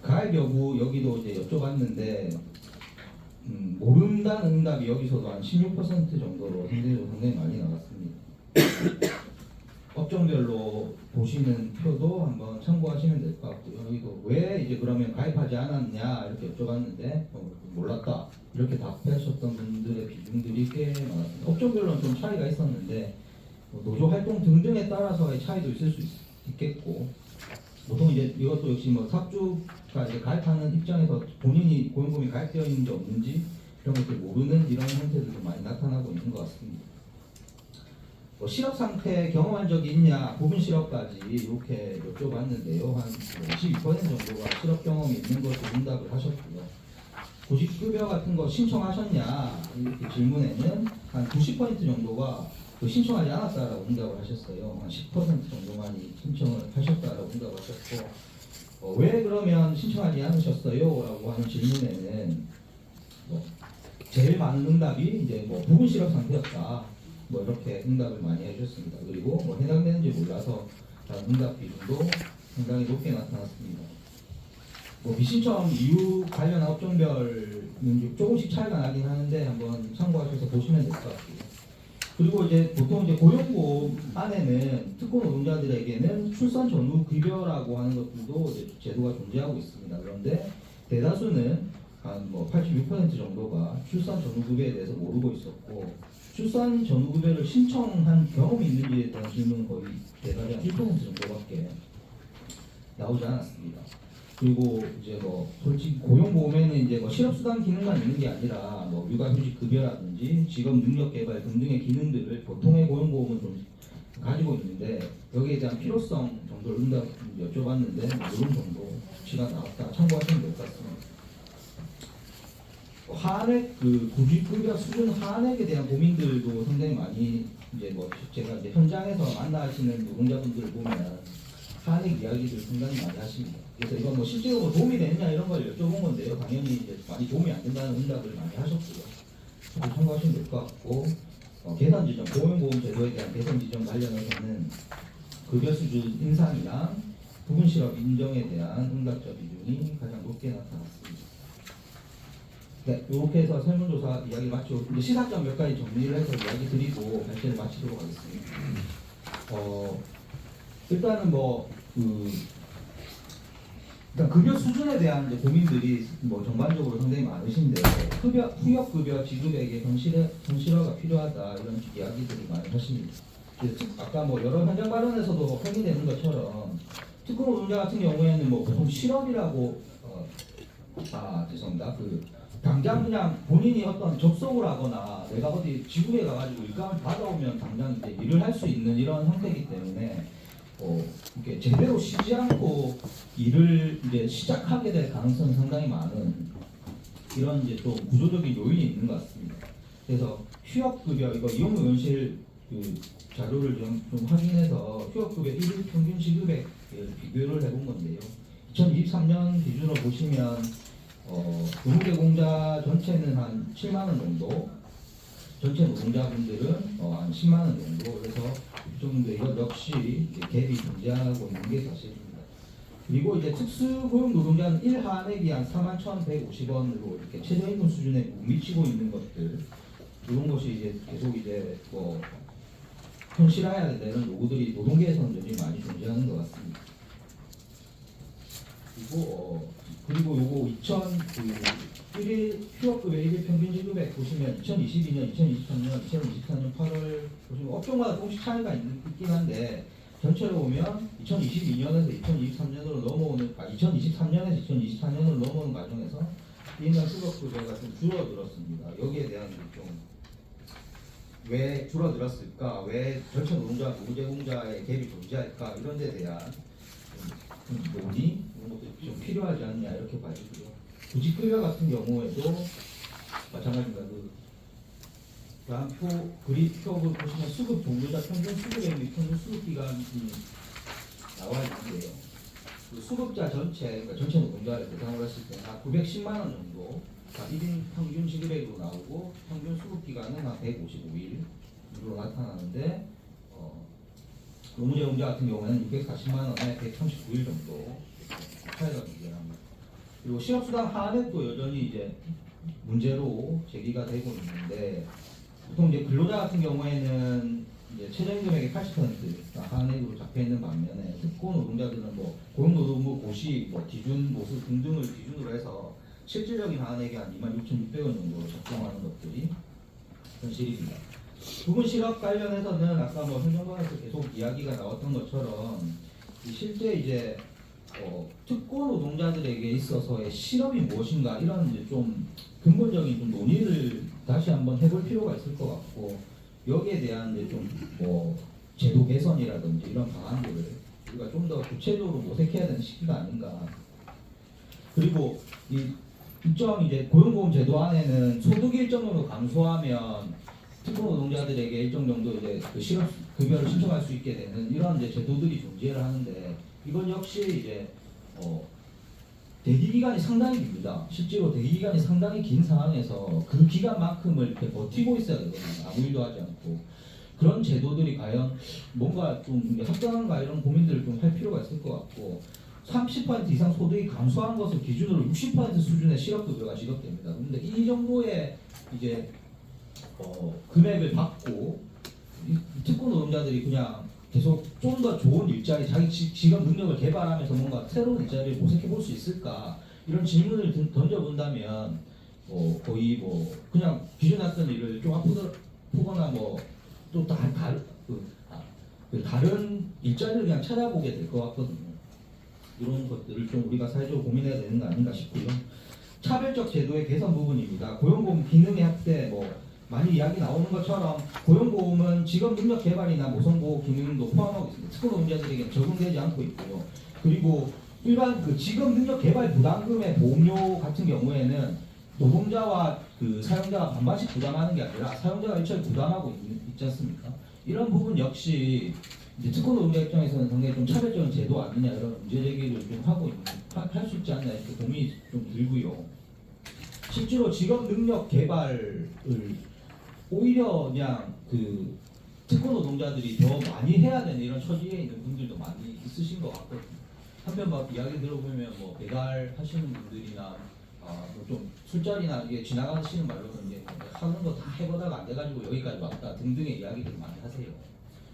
가입 여부 여기도 이제 여쭤봤는데 모른다는 응답이 여기서도 한 16% 정도로 상당히 많이 나왔습니다. 업종별로 보시는 표도 한번 참고하시면 될 것 같고요. 이거 왜 이제 그러면 가입하지 않았냐 이렇게 여쭤봤는데 몰랐다 이렇게 답하셨던 분들의 비중들이 꽤 많았습니다. 업종별로는 좀 차이가 있었는데 노조 활동 등등에 따라서의 차이도 있을 수 있겠고 보통 이제 이것도 역시 뭐 삽주가 이제 가입하는 입장에서 본인이 고용보험이 가입되어 있는지 없는지 이런 것들 모르는 이런 형태들도 많이 나타나고 있는 것 같습니다. 뭐 실업 상태 경험한 적이 있냐 부분 실업까지 이렇게 여쭤봤는데요. 한 22% 정도가 실업 경험이 있는 것으로 응답을 하셨고요. 구직급여 같은 거 신청하셨냐 이렇게 질문에는 한 90% 정도가 신청하지 않았다라고 응답을 하셨어요. 한 10% 정도만이 신청을 하셨다라고 응답을 하셨고 왜 그러면 신청하지 않으셨어요? 라고 하는 질문에는 제일 많은 응답이 이제 뭐 부분 실업 상태였다. 뭐 이렇게 응답을 많이 해주셨습니다. 그리고 뭐 해당되는지 몰라서 응답 비중도 상당히 높게 나타났습니다. 뭐 미신청 이유 관련한 업종별은 조금씩 차이가 나긴 하는데 한번 참고하셔서 보시면 될 것 같고요. 그리고 이제 보통 이제 고용보험 안에는 특고 노동자들에게는 출산 전후 급여라고 하는 것들도 이제 제도가 존재하고 있습니다. 그런데 대다수는 한 뭐 86% 정도가 출산 전후 급여에 대해서 모르고 있었고 출산 전후 급여를 신청한 경험이 있는지에 대한 질문은 거의 대답이 한 1% 정도밖에 나오지 않았습니다. 그리고 이제 뭐 솔직히 고용보험에는 이제 뭐 실업수당 기능만 있는 게 아니라 뭐 육아휴직 급여라든지 직업 능력 개발 등등의 기능들을 보통의 고용보험은 좀 가지고 있는데 여기에 대한 필요성 정도를 여쭤봤는데 이런 정도 수치가 나왔다 참고하시면 될 것 같습니다. 한액 그 구직급여 수준 한액에 대한 고민들도 상당히 많이 이제 뭐 제가 이제 현장에서 만나시는 노동자분들을 보면 한액 이야기들 상당히 많이 하십니다. 그래서 이건 뭐 실제로 뭐 도움이 되느냐 이런 걸 여쭤본 건데요. 당연히 이제 많이 도움이 안 된다는 응답을 많이 하셨고요. 참고하시면 될 것 같고 개선 지점 고용보험 제도에 대한 개선 지점 관련해서는 급여 수준 인상이랑 부분 실업 인정에 대한 응답자 비중이 가장 높게 나타났습니다. 네, 이렇게 해서 설문조사 이야기 마치고 이제 시사점 몇 가지 정리를 해서 이야기 드리고 발제를 마치도록 하겠습니다. 일단은 일단 급여 수준에 대한 이제 고민들이 뭐 전반적으로 상당히 많으신데 후역 급여 지급액의 현실화가 필요하다 이런 이야기들이 많이 하십니다. 아까 뭐 여러 현장 발언에서도 확인되는 것처럼 특고 노동자 같은 경우에는 뭐 보통 실업이라고 죄송합니다. 당장 그냥 본인이 어떤 접속을 하거나 내가 어디 지구에 가가지고 일감을 받아오면 당장 이제 일을 할 수 있는 이런 형태이기 때문에 이렇게 제대로 쉬지 않고 일을 이제 시작하게 될 가능성이 상당히 많은 이런 이제 또 구조적인 요인이 있는 것 같습니다. 그래서 휴업급여 이거 이용료 연실 자료를 좀 확인해서 휴업급여 1일 평균 지급액 비교를 해본 건데요. 2023년 기준으로 보시면 노동계공자 전체는 한 7만 원 정도, 전체 노동자분들은 한 10만 원 정도. 그래서 이 정도 이것 역시 갭이 존재하고 있는 게 사실입니다. 그리고 이제 특수고용 노동자는 1한액이 한 41,150원으로 이렇게 최저임금 수준에 못 미치고 있는 것들 이런 것이 이제 계속 이제 뭐 현실화해야 되는 요구들이 노동계에서는 굉장히 많이 존재하는 것 같습니다. 그리고 요거 1일 휴업급의 1일 평균 지급액 보시면 2022년, 2023년, 2024년 8월 보시면 업종마다 조금씩 차이가 있긴 한데 전체로 보면 2022년에서 2023년으로 넘어오는 2023년에서 2024년으로 넘어오는 과정에서 1인당 휴업급여가 좀 줄어들었습니다. 여기에 대한 좀 왜 줄어들었을까? 왜 전체 노동자, 노무제공자의 갭이 존재할까? 이런 데 대한 논의 이런 것도 좀 필요하지 않냐 이렇게 봐지고요. 구직급여 같은 경우에도 마찬가지입니다. 다음 표를 보시면 수급 종료자 평균 수급액 및 평균 수급 기간이 나와 있는데요. 수급자 전체, 그러니까 전체 노동자를 대상으로 했을 때 한 910만 원 정도 1인 평균 지급액으로 나오고 평균 수급 기간은 한 155일으로 나타나는데 노무제공자 같은 경우에는 640만 원에 139일 정도 차이가 존재합니다. 그리고 실업수당 하한액도 여전히 이제 문제로 제기가 되고 있는데 보통 이제 근로자 같은 경우에는 이제 최저임금액의 80%가 한액으로 잡혀 있는 반면에 특고 노동자들은 뭐 고용노동부 고시, 뭐 기준 모수 등등을 기준으로 해서 실질적인 한액이 한 26,600원 정도로 적정하는 것들이 현실입니다. 부분 실업 관련해서는 아까 뭐 행정관에서 계속 이야기가 나왔던 것처럼 실제 이제 특고 노동자들에게 있어서의 실업이 무엇인가 이런 이제 좀 근본적인 좀 논의를 다시 한번 해볼 필요가 있을 것 같고 여기에 대한 이제 좀 뭐 제도 개선이라든지 이런 방안들을 우리가 좀 더 구체적으로 모색해야 되는 시기가 아닌가. 그리고 이 일정 이제 고용보험 제도 안에는 소득이 일정 정도 감소하면 특고 노동자들에게 일정 정도 이제 그 실업 급여를 신청할 수 있게 되는 이런 이제 제도들이 존재를 하는데 이건 역시 이제 대기 기간이 상당히 깁니다. 실제로 대기 기간이 상당히 긴 상황에서 그 기간만큼을 이렇게 버티고 있어야 되거든요. 아무 일도 하지 않고 그런 제도들이 과연 뭔가 좀 합당한가 이런 고민들을 좀 할 필요가 있을 것 같고 30% 이상 소득이 감소한 것을 기준으로 60% 수준의 실업급여가 지급됩니다. 그런데 이 정도의 이제 금액을 받고 이 특고 노동자들이 그냥 계속 좀 더 좋은 일자리, 자기 직업 능력을 개발하면서 뭔가 새로운 일자리를 모색해 볼 수 있을까 이런 질문을 던져본다면 거의 뭐 그냥 기존에 했던 일을 좀 아프거나 뭐 또 다른 일자리를 그냥 찾아보게 될 것 같거든요. 이런 것들을 좀 우리가 사회적으로 고민해야 되는 거 아닌가 싶고요. 차별적 제도의 개선 부분입니다. 고용보험 기능의 확대 뭐 많이 이야기 나오는 것처럼 고용보험은 직업 능력 개발이나 모성보호 기능도 포함하고 있습니다. 특고 노동자들에게 적용되지 않고 있고요. 그리고 일반 그 직업 능력 개발 부담금의 보험료 같은 경우에는 노동자와 그 사용자가 반반씩 부담하는 게 아니라 사용자가 일체를 부담하고 있지 않습니까? 이런 부분 역시 이제 특고 노동자 입장에서는 상당히 좀 차별적인 제도 아니냐 이런 문제 제기를 좀 할 수 있지 않나 이렇게 고민이 좀 들고요. 실제로 직업 능력 개발을 오히려 그냥 그 특고 노동자들이 더 많이 해야 되는 이런 처지에 있는 분들도 많이 있으신 것 같거든요. 한편 막 이야기 들어보면 뭐 배달 하시는 분들이나 뭐좀 술자리나 이게 지나가시는 말로는 이제 하는 거 다 해보다가 안 돼가지고 여기까지 왔다 등등의 이야기들을 많이 하세요.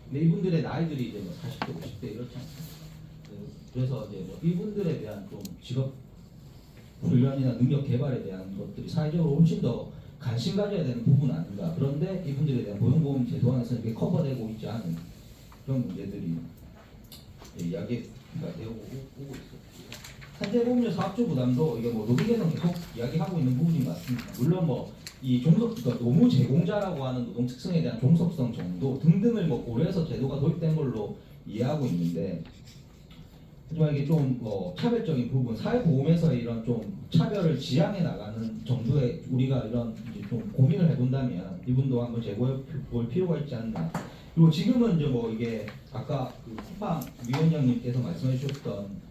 근데 이분들의 나이들이 이제 뭐 40대, 50대 이렇지 않습니까? 그래서 이제 뭐 이분들에 대한 좀 직업 훈련이나 능력 개발에 대한 것들이 사회적으로 훨씬 더 관심 가져야 되는 부분 아닌가. 그런데 이분들에 대한 고용보험 제도 안에서는 이게 커버되고 있지 않은 그런 문제들이 이야기가 되고 오고 있었고요. 산재보험료 사업주 부담도 이게 뭐 노동계에서 계속 이야기하고 있는 부분인 것 같습니다. 물론 뭐 이 그러니까 노무 제공자라고 하는 노동 특성에 대한 종속성 정도 등등을 뭐 고려해서 제도가 도입된 걸로 이해하고 있는데 하지만 이게 좀 차별적인 부분, 사회보험에서 이런 좀 차별을 지향해 나가는 정도의 우리가 이런 이제 좀 고민을 해본다면 이분도 한번 제고해 볼 필요가 있지 않나. 그리고 지금은 이제 뭐 이게 아까 그 쿠팡 위원장님께서 말씀해 주셨던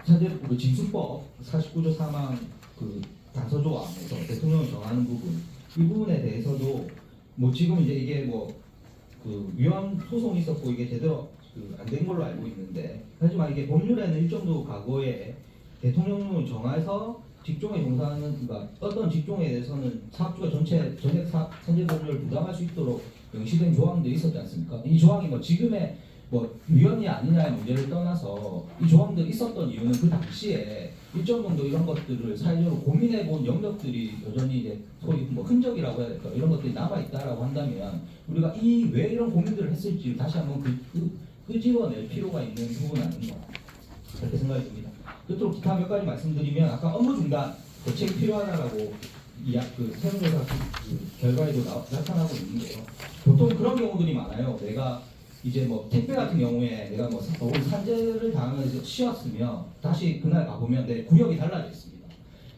산재부 징수법 49조 4항 그 단서조항에서 대통령을 정하는 부분 이 부분에 대해서도 뭐 지금 이제 이게 뭐 그 위헌 소송이 있었고 이게 제대로 안 된 걸로 알고 있는데 하지만 이게 법률에는 일정도 과거에 대통령령을 정해서 직종에 종사하는 그러니까 어떤 직종에 대해서는 사업주가 전액 산재보험료를 부담할 수 있도록 명시된 조항들이 있었지 않습니까? 이 조항이 뭐 지금의 뭐 위헌이 아니냐의 문제를 떠나서 이 조항들이 있었던 이유는 그 당시에 일정 정도 이런 것들을 사회적으로 고민해본 영역들이 여전히 이제 소위 뭐 흔적이라고 해야 될까 이런 것들이 남아 있다라고 한다면 우리가 왜 이런 고민들을 했을지 다시 한번 끄집어낼 필요가 있는 부분 아닌가 그렇게 생각이 듭니다. 끝으로 기타 몇 가지 말씀드리면 아까 업무 중단 대책이 필요하다라고 그 세무조사 결과에도 나타나고 있는데요. 보통 그런 경우들이 많아요. 내가 이제 뭐 택배 같은 경우에 내가 뭐 산재를 당하면서 쉬었으면 다시 그날 가보면 내 구역이 달라져 있습니다.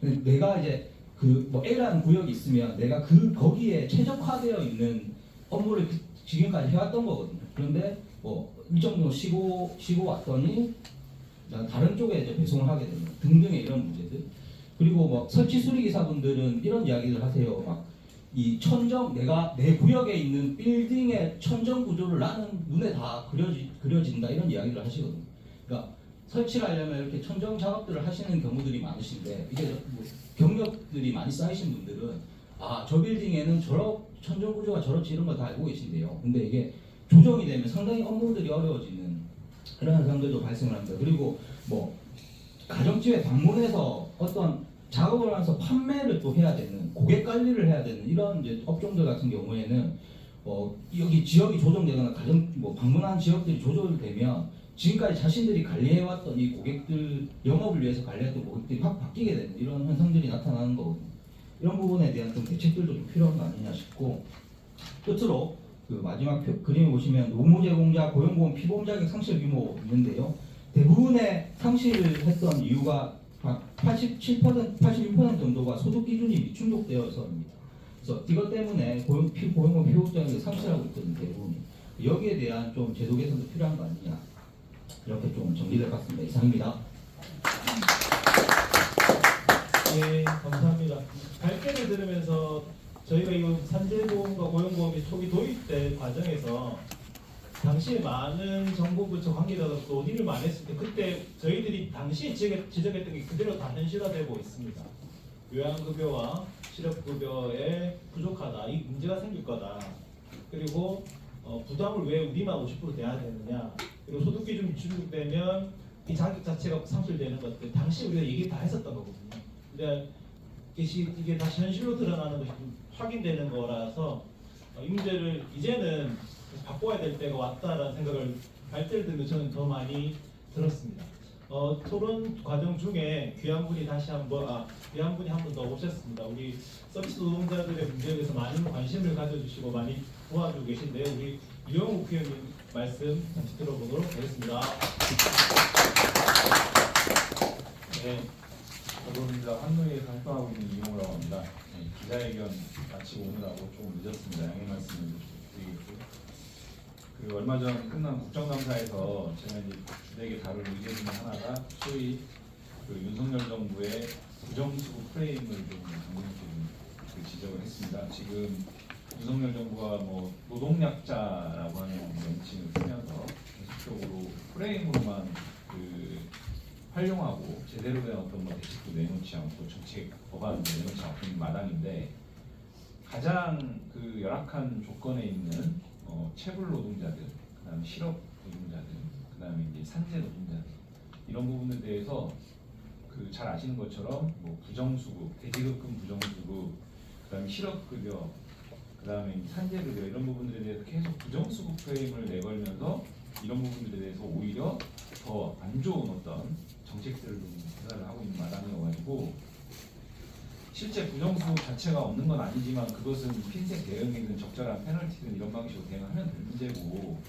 근데 내가 이제 그 뭐 A라는 구역이 있으면 내가 거기에 최적화되어 있는 업무를 지금까지 해왔던 거거든요. 그런데 뭐 일정 정도 쉬고 왔더니 다른 쪽에 이제 배송을 하게 되는 등등의 이런 문제들. 그리고 뭐 설치 수리 기사분들은 이런 이야기를 하세요. 막 이 천정 내가 내 구역에 있는 빌딩의 천정 구조를 나는 눈에 다 그려진다 이런 이야기를 하시거든요. 그러니까 설치를 하려면 이렇게 천정 작업들을 하시는 경우들이 많으신데 이게 뭐 경력들이 많이 쌓이신 분들은 저 빌딩에는 천정 구조가 저렇지 이런 거 다 알고 계신데요. 근데 이게 조정이 되면 상당히 업무들이 어려워지는 그런 현상들도 발생을 합니다. 그리고 뭐 가정집에 방문해서 어떤 작업을 하면서 판매를 또 해야 되는, 고객 관리를 해야 되는 이런 이제 업종들 같은 경우에는 여기 지역이 조정되거나 방문한 지역들이 조정되면 지금까지 자신들이 관리해왔던 이 고객들, 영업을 위해서 관리했던 고객들이 확 바뀌게 되는 이런 현상들이 나타나는 거거든요. 이런 부분에 대한 좀 대책들도 좀 필요한 거 아니냐 싶고, 끝으로 그 마지막 그림을 보시면 노무 제공자, 고용보험 피보험 자격 상실 규모 있는데요. 대부분의 상실을 했던 이유가 86% 정도가 소득 기준이 미충족되어서입니다. 그래서 이것 때문에 고용보험 피보험 자격을 상실하고 있거든요, 대부분이. 여기에 대한 좀 제도 개선도 필요한 거 아니냐, 이렇게 좀 정리될 것 같습니다. 이상입니다. 예, 감사합니다. 발표를 들으면서 저희가 이거 산재보험과 고용보험이 초기 도입된 과정에서 당시에 많은 정보부처 관계자들 논의를 많이 했을 때 그때 저희들이 당시에 지적했던 게 그대로 다 현실화되고 있습니다. 요양급여와 실업급여에 부족하다, 이 문제가 생길 거다. 그리고 부담을 왜 우리만 50% 내야 되느냐, 그리고 소득기준이 준수되면 이 자격 자체가 상실되는 것들 당시 우리가 얘기 다 했었던 거거든요. 근데 이게 다시 현실로 드러나는 것이 좀 확인되는 거라서 이 문제를 이제는 바꿔야 될 때가 왔다라는 생각을 발제를 들으면 저는 더 많이 들었습니다. 토론 과정 중에 귀한 분이 한 번 더 오셨습니다. 우리 서비스 노동자들의 문제에 대해서 많은 관심을 가져주시고 많이 도와주고 계신데요. 우리 유영욱 국회의원님 말씀 잠시 들어보도록 하겠습니다. 네, 더불어민주당 한노위에서 활동하고 있는 이용우라고 합니다. 네, 기자회견 마치고 오느라고 조금 늦었습니다. 양해 말씀을 드리겠고요. 그 얼마 전 끝난 국정감사에서 제가 이제 주되게 다룰 의제 중에 하나가 소위 그 윤석열 정부의 부정수급 프레임을 좀 강력히 지적을 했습니다. 지금 윤석열 정부가 뭐 노동약자라고 하는 명칭을 쓰면서 계속적으로 프레임으로만 활용하고 제대로 된 어떤 대책도 내놓지 않고 정책 법안도 내놓지 않고 있는 마당인데, 가장 그 열악한 조건에 있는 체불 노동자들, 그다음에 실업 노동자들, 그다음에 이제 산재 노동자들, 이런 부분에 대해서 잘 아시는 것처럼 뭐 부정수급, 대지급금 부정수급, 그다음에 실업급여, 그다음에 산재급여, 이런 부분들에 대해서 계속 부정수급 프레임을 내걸면서 이런 부분들에 대해서 오히려 더 안 좋은 어떤 정책들을 개발을 하고 있는 마당이어가지고, 실제 부정수급 자체가 없는 건 아니지만 그것은 핀셋 대응이든 적절한 페널티든 이런 방식으로 대응하면 될 문제고,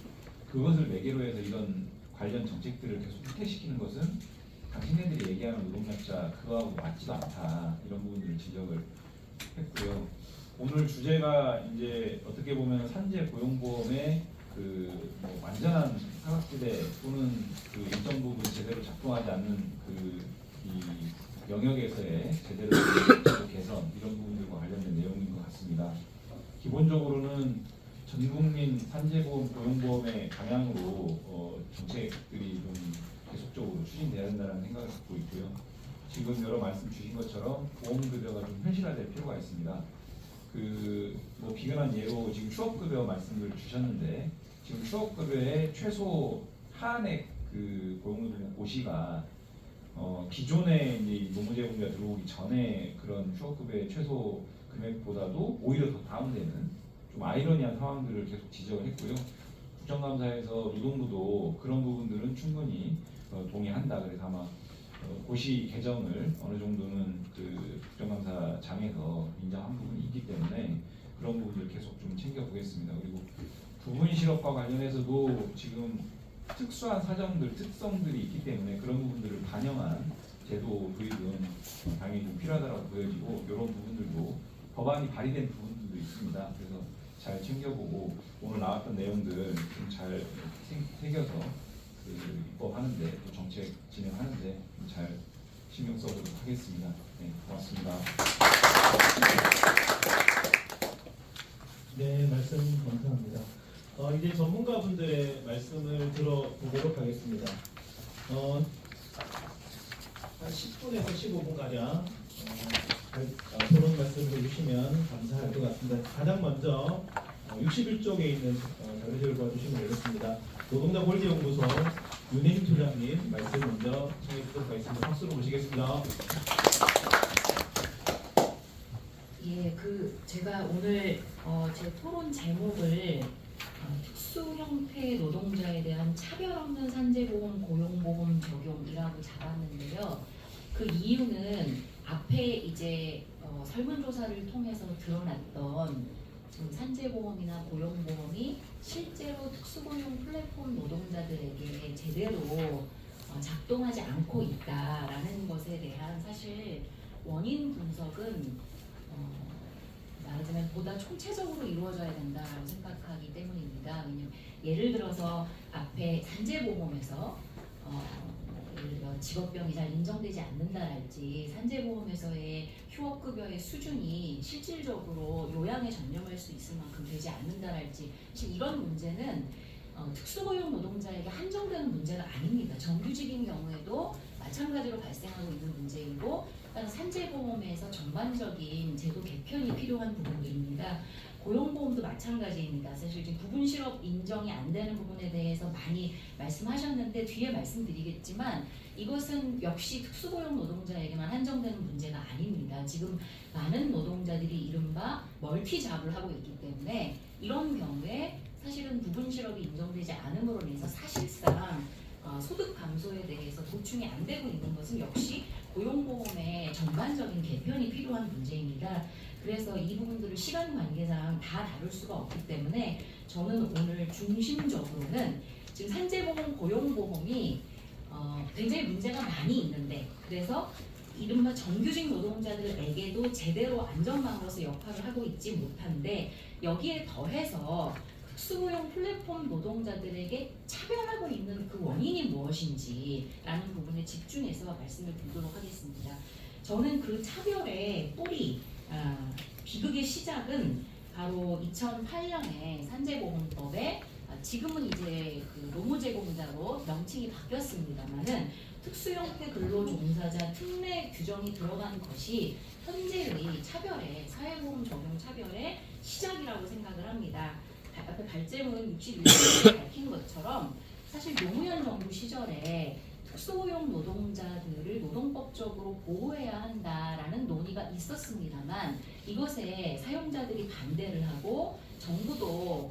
그것을 매개로 해서 이런 관련 정책들을 계속 후퇴시키는 것은 당신네들이 얘기하는 노동약자 그거하고 맞지도 않다, 이런 부분들을 지적을 했고요. 오늘 주제가 이제 어떻게 보면 산재 고용보험의 뭐 완전한 사각지대 또는 일정 부분 제대로 작동하지 않는 이 영역에서의 제대로 된 개선, 이런 부분들과 관련된 내용인 것 같습니다. 기본적으로는 전국민 산재보험 고용보험의 방향으로 정책들이 좀 계속적으로 추진돼야 된다는 생각을 갖고 있고요. 지금 여러 말씀 주신 것처럼 보험급여가 좀 현실화될 필요가 있습니다. 뭐 비근한 예로 지금 추억급여 말씀을 주셨는데, 지금 추억급여의 최소 하한액 고용노동 고시가 기존에 이제 노무제공자 들어오기 전에 그런 추억급여의 최소 금액보다도 오히려 더 다운되는 좀 아이러니한 상황들을 계속 지적을 했고요. 국정감사에서 노동부도 그런 부분들은 충분히 동의한다. 그래서 아마 고시 개정을 어느 정도는 국정감사장에서 인정한 부분이 있기 때문에 그런 부분들 계속 좀 챙겨보겠습니다. 그리고 부분 실업과 관련해서도 지금 특수한 사정들, 특성들이 있기 때문에 그런 부분들을 반영한 제도 도입은 당연히 좀 필요하다고 보여지고, 이런 부분들도 법안이 발의된 부분들도 있습니다. 그래서 잘 챙겨보고 오늘 나왔던 내용들 좀 잘 새겨서 입법하는데, 또 정책 진행하는데 좀 잘 신경 써보도록 하겠습니다. 네, 고맙습니다. 네, 말씀 감사합니다. 이제 전문가분들의 말씀을 들어보도록 하겠습니다. 한 10분에서 15분 가량 토론 말씀해 주시면 감사할 것 같습니다. 가장 먼저 61쪽에 있는 자료실을 봐주시면 되겠습니다. 노동자 권리연구소 윤혜임 소장님 말씀 먼저 청해 주도록 하겠습니다. 박수로 모시겠습니다. 예, 제가 오늘 제 토론 제목을 특수 형태 노동자에 대한 차별 없는 산재보험 고용보험 적용이라고 잡았는데요. 그 이유는 앞에 이제 설문조사를 통해서 드러났던 산재보험이나 고용보험이 실제로 특수고용 플랫폼 노동자들에게 제대로 작동하지 않고 있다라는 것에 대한 사실 원인 분석은 말하자면 보다 총체적으로 이루어져야 된다고 생각하기 때문입니다. 왜냐면 예를 들어서 앞에 산재보험에서 예를 들어 직업병이 잘 인정되지 않는다랄지 산재보험에서의 휴업급여의 수준이 실질적으로 요양에 전념할 수 있을 만큼 되지 않는다랄지 사실 이런 문제는 특수고용 노동자에게 한정되는 문제가 아닙니다. 정규직인 경우에도 마찬가지로 발생하고 있는 문제이고 산재보험에서 전반적인 제도 개편이 필요한 부분들입니다. 고용보험도 마찬가지입니다. 사실 지금 부분실업 인정이 안 되는 부분에 대해서 많이 말씀하셨는데 뒤에 말씀드리겠지만 이것은 역시 특수고용 노동자에게만 한정되는 문제가 아닙니다. 지금 많은 노동자들이 이른바 멀티잡을 하고 있기 때문에 이런 경우에 사실은 부분실업이 인정되지 않음으로 인해서 사실상 소득 감소에 대해서 보충이 안 되고 있는 것은 역시 고용보험의 전반적인 개편이 필요한 문제입니다. 그래서 이 부분들을 시간 관계상 다 다룰 수가 없기 때문에 저는 오늘 중심적으로는 지금 산재보험, 고용보험이 굉장히 문제가 많이 있는데 그래서 이른바 정규직 노동자들에게도 제대로 안전망으로서 역할을 하고 있지 못한데 여기에 더해서 특수고용 플랫폼 노동자들에게 차별하고 있는 그 원인이 무엇인지라는 부분에 집중해서 말씀을 드리도록 하겠습니다. 저는 그 차별의 뿌리, 비극의 시작은 바로 2008년에 산재보험법에 지금은 이제 그 노무제공자로 명칭이 바뀌었습니다만은 특수형태 근로종사자 특례 규정이 들어간 것이 현재의 차별의 사회보험 적용 차별의 시작이라고 생각을 합니다. 앞에 발제문 61조에 밝힌 것처럼 사실 노무현 정부 시절에 특수고용 노동자들을 노동법적으로 보호해야 한다라는 논의가 있었습니다만 이것에 사용자들이 반대를 하고 정부도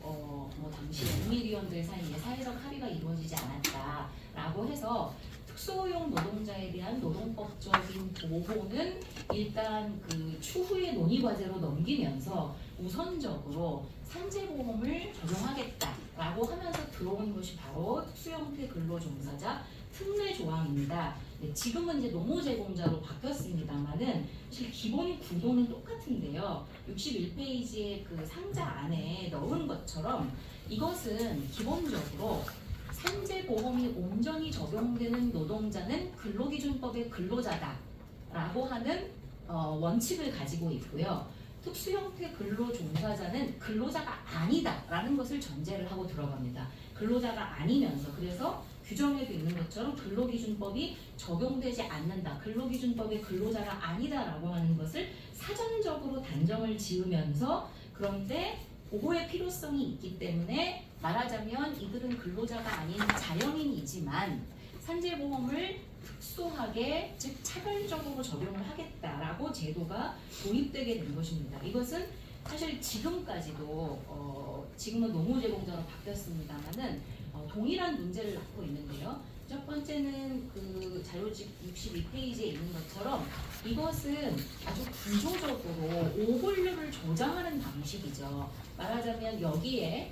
당시 국민위원들 사이에 사회적 합의가 이루어지지 않았다라고 해서 특수고용 노동자에 대한 노동법적인 보호는 일단 그 추후의 논의 과제로 넘기면서 우선적으로 산재보험을 적용하겠다라고 하면서 들어온 것이 바로 특수형태 근로종사자 특례 조항입니다. 네, 지금은 이제 노무제공자로 바뀌었습니다만은 사실 기본 구도는 똑같은데요. 61페이지의 그 상자 안에 넣은 것처럼 이것은 기본적으로 산재보험이 온전히 적용되는 노동자는 근로기준법의 근로자다라고 하는 원칙을 가지고 있고요. 특수형태 근로종사자는 근로자가 아니다라는 것을 전제를 하고 들어갑니다. 근로자가 아니면서 그래서 규정에도 있는 것처럼 근로기준법이 적용되지 않는다. 근로기준법의 근로자가 아니다라고 하는 것을 사전적으로 단정을 지으면서 그런데 보호의 필요성이 있기 때문에 말하자면 이들은 근로자가 아닌 자연인이지만 산재보험을 특수하게 즉 차별적으로 적용을 하겠다라고 제도가 도입되게 된 것입니다. 이것은 사실 지금까지도 지금은 노무제공자로 바뀌었습니다만은 동일한 문제를 낳고 있는데요. 첫 번째는 그 자료집 62페이지에 있는 것처럼 이것은 아주 구조적으로 오분류를 조정하는 방식이죠. 말하자면 여기에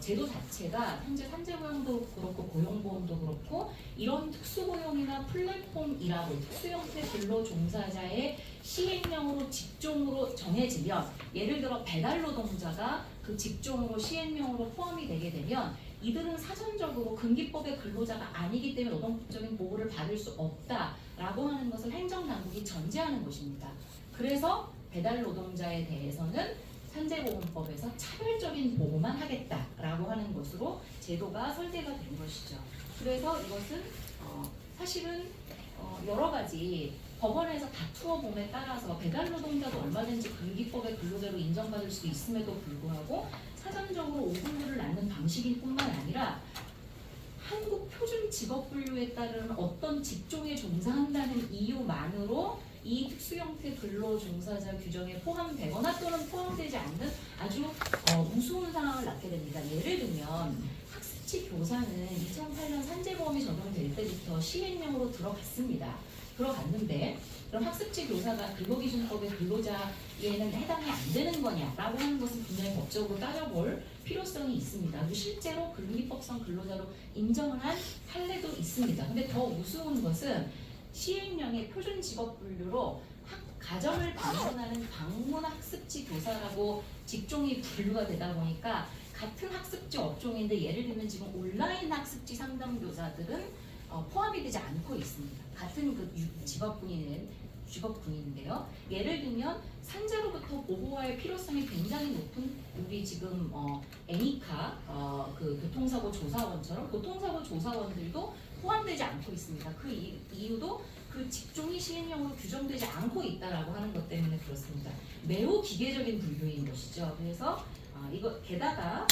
제도 자체가 현재 산재보험도 그렇고 고용보험도 그렇고 이런 특수고용이나 플랫폼이라고 특수형태 근로종사자의 시행령으로 직종으로 정해지면 예를 들어 배달노동자가 그 직종으로 시행령으로 포함이 되게 되면 이들은 사전적으로 근기법의 근로자가 아니기 때문에 노동법적인 보호를 받을 수 없다라고 하는 것을 행정당국이 전제하는 것입니다. 그래서 배달노동자에 대해서는 산재보험법에서 차별적인 보호만 하겠다라고 하는 것으로 제도가 설계가 된 것이죠. 그래서 이것은 사실은 여러 가지 법원에서 다투어 봄에 따라서 배달 노동자도 얼마든지 근기법의 근로자로 인정받을 수 있음에도 불구하고 사전적으로 5분류를 낳는 방식일 뿐만 아니라 한국 표준 직업 분류에 따른 어떤 직종에 종사한다는 이유만으로 이 특수 형태 근로 종사자 규정에 포함되거나 또는 포함되지 않는 아주 우스운 상황을 낳게 됩니다. 예를 들면 학습지 교사는 2008년 산재보험이 적용될 때부터 시행령으로 들어갔는데 그럼 학습지 교사가 근로기준법의 근로자에는 해당이 안 되는 거냐라고 하는 것은 분명히 법적으로 따져볼 필요성이 있습니다. 그리고 실제로 근로기법상 근로자로 인정을 한 판례도 있습니다. 근데 더 우스운 것은 시행령의 표준 직업 분류로 가정을 방문하는 방문 학습지 교사라고 직종이 분류가 되다 보니까 같은 학습지 업종인데 예를 들면 지금 온라인 학습지 상담 교사들은 포함이 되지 않고 있습니다. 같은 그 직업군인데요. 예를 들면 산재로부터 보호할 필요성이 굉장히 높은 우리 지금 애니카 그 교통사고 조사원처럼 교통사고 조사원들도 포함되지 않고 있습니다. 그 이유도 그 직종이 시행령으로 규정되지 않고 있다라고 하는 것 때문에 그렇습니다. 매우 기계적인 분류인 것이죠. 그래서 이거 게다가